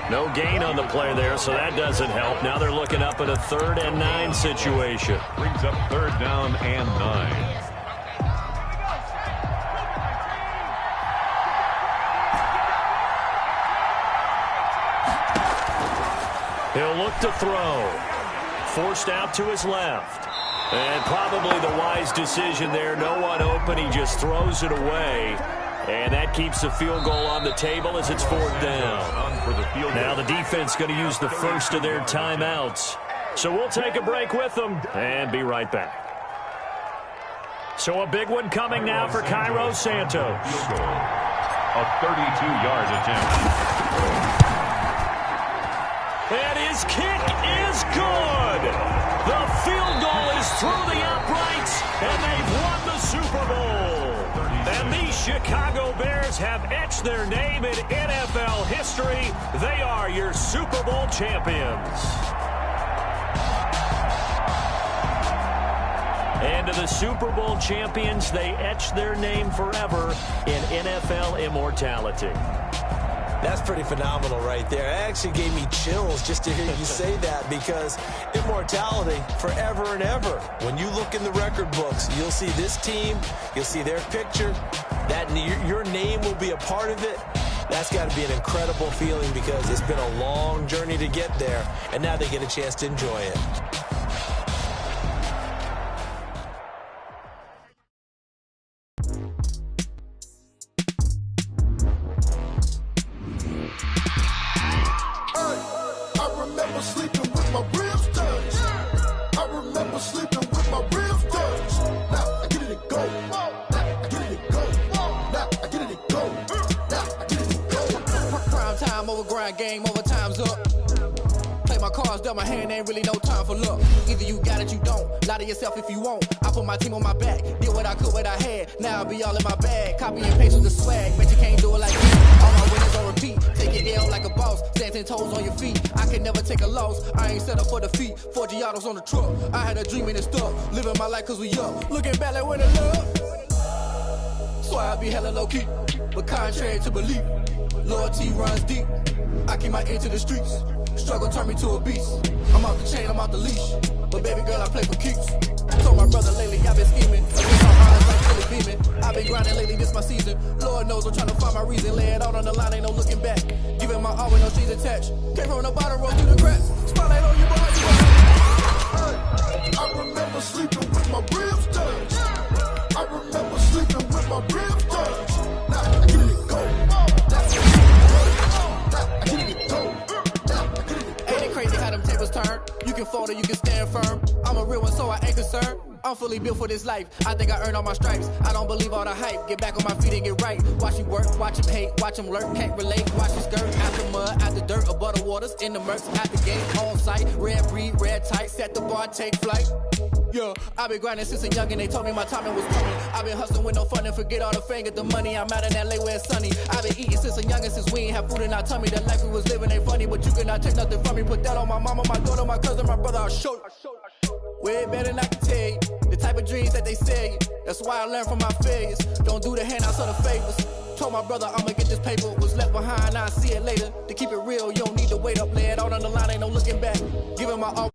No gain on the play there, so that doesn't help. Now they're looking up at a 3rd and 9 situation. Brings up 3rd down and 9. He'll look to throw. Forced out to his left. And probably the wise decision there. No one open. He just throws it away. And that keeps the field goal on the table as it's 4th down. Now the defense going to use the first of their timeouts. So we'll take a break with them and be right back. So a big one coming now for Cairo Santos. A 32-yard attempt. And his kick is good. The field goal is through the uprights, and they've won the Super Bowl. And these Chicago Bears have etched their name in NFL history. They are your Super Bowl champions. And to the Super Bowl champions, they etch their name forever in NFL immortality. That's pretty phenomenal right there. It actually gave me chills just to hear you say that, because immortality forever and ever. When you look in the record books, you'll see this team, you'll see their picture, that your name will be a part of it. That's got to be an incredible feeling, because it's been a long journey to get there, and now they get a chance to enjoy it. Game over, time's up. Play my cards, dealt my hand, ain't really no time for luck. Either you got it, you don't. Lie to yourself if you won't. I put my team on my back, did what I could, what I had. Now I'll be all in my bag. Copy and paste with the swag, bet you can't do it like me. All my winners on repeat. Take it down like a boss, stand 10 toes on your feet. I can never take a loss, I ain't set up for defeat. 4 Giottos on the truck, I had a dream and it stuck. Living my life cause we up, looking back like when it love. Swear I be hella low key, but contrary to belief, loyalty runs deep. I keep my ear to the streets. Struggle turned me to a beast. I'm off the chain, I'm off the leash. But baby girl, I play for keeps. Told my brother lately, I've been scheming. Against my eyes like Philly beaming. I've been grinding lately, this my season. Lord knows I'm trying to find my reason. Lay it out on the line, ain't no looking back. Giving my all with no strings attached. Came from the bottom, roll through the cracks. Spotlight on you, boy. I remember sleeping with my ribs touched. I remember sleeping with my ribs touched. Now I get it go. Ain't it crazy how them tables turn? You can fold or you can stand firm. I'm a real one, so I ain't concerned. I'm fully built for this life. I think I earned all my stripes. I don't believe all the hype. Get back on my feet and get right. Watch you work, watch him hate, watch him lurk, can't relate. Watch him skirt, out the mud, out the dirt, above the waters, in the murks, out the gate, on site. Red breed, red tight, set the bar, take flight. Yeah, I've been grinding since a youngin', they told me my timing was coming. I've been hustling with no fun and forget all the fame, get the money. I'm out in LA where it's sunny. I've been eating since a youngin', since we ain't have food in our tummy. The life we was living ain't funny, but you cannot take nothing from me. Put that on my mama, my daughter, my cousin, my brother, I'll show you. Way better than I can tell you. The type of dreams that they sell you. That's why I learned from my failures. Don't do the handouts or the favors. Told my brother I'ma get this paper. Was left behind, I'll see it later. To keep it real, you don't need to wait up. Lay it out on the line, ain't no looking back. Giving my all.